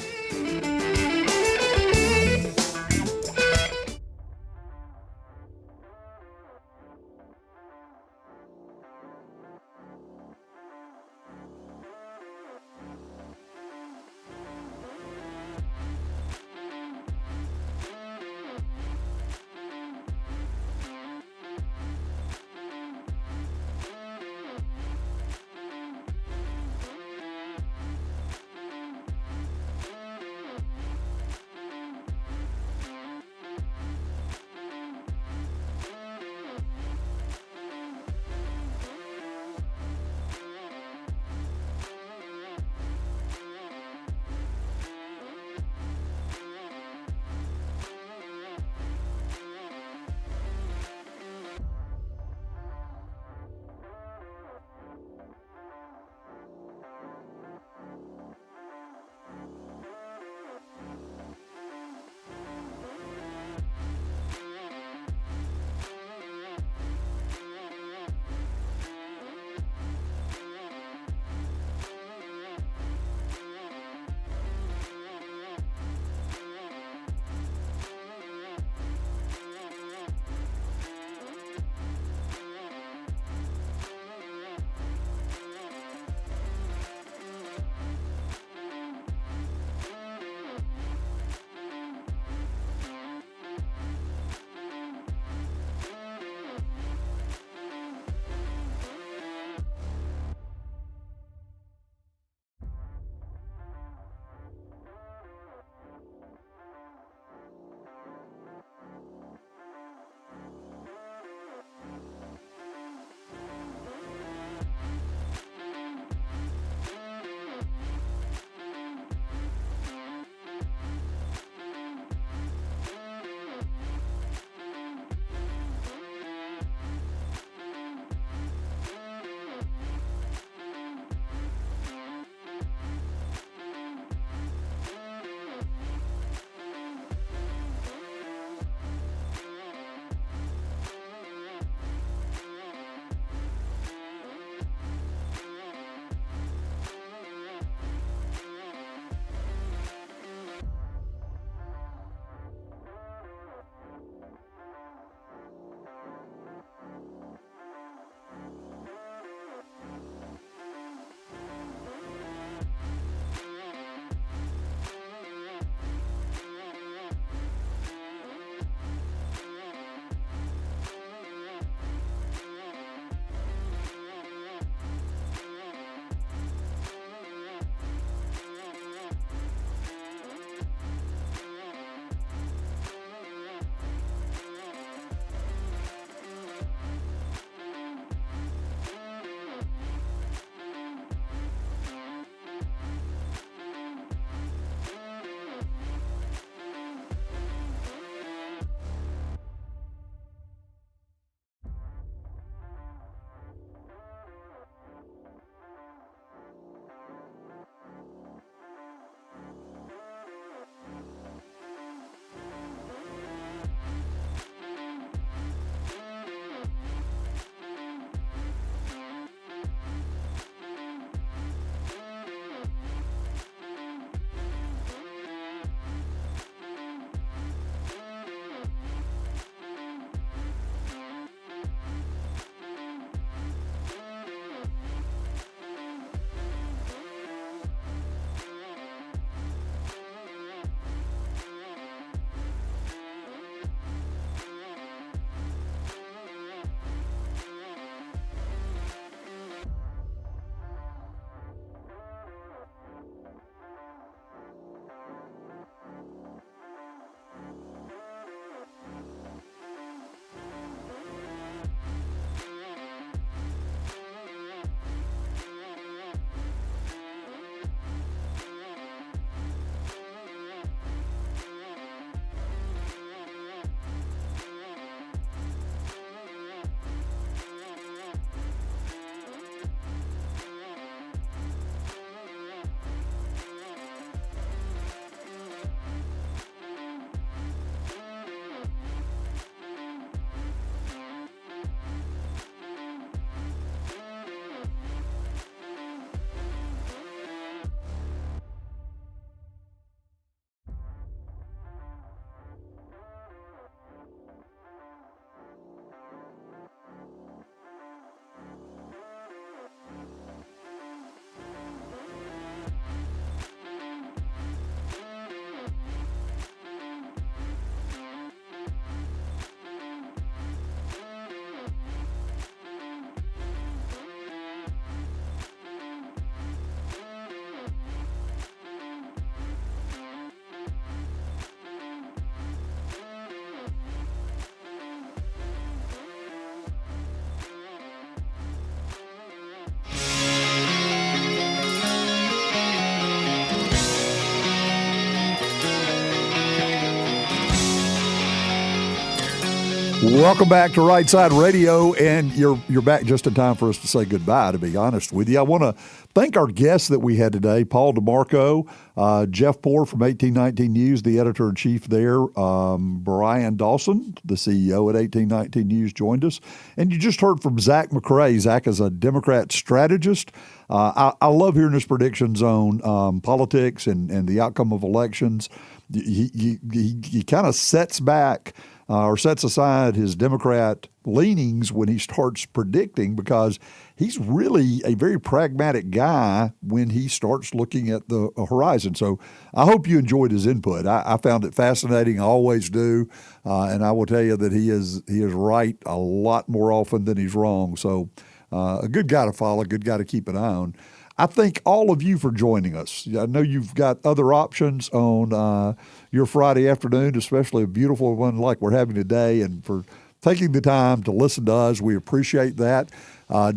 Welcome back to Rightside Radio, and you're back just in time for us to say goodbye, to be honest with you. I want to thank our guests that we had today, Paul DeMarco, Jeff Poore from 1819 News, the editor-in-chief there, Brian Dawson, the CEO at 1819 News, joined us. And you just heard from Zach McCrae. Zach is a Democrat strategist. I love hearing his predictions on politics and the outcome of elections. He kind of sets back or sets aside his Democrat leanings when he starts predicting, because he's really a very pragmatic guy when he starts looking at the horizon. So I hope you enjoyed his input. I found it fascinating. I always do. And I will tell you that he is right a lot more often than he's wrong. So a good guy to follow, a good guy to keep an eye on. I thank all of you for joining us. I know you've got other options on your Friday afternoon, especially a beautiful one like we're having today, and for taking the time to listen to us. We appreciate that.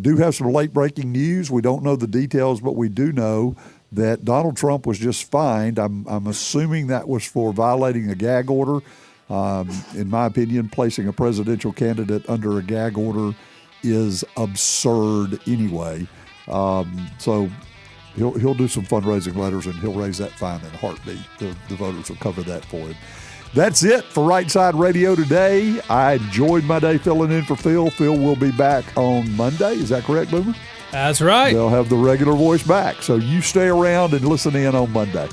Do have some late-breaking news. We don't know the details, but we do know that Donald Trump was just fined. I'm assuming that was for violating a gag order. In my opinion, placing a presidential candidate under a gag order is absurd anyway. So he'll do some fundraising letters, and he'll raise that fine in a heartbeat. The voters will cover that for him. That's it for Right Side Radio today. I enjoyed my day filling in for Phil. Phil will be back on Monday. Is that correct, Boomer? That's right. They'll have the regular voice back. So you stay around and listen in on Monday.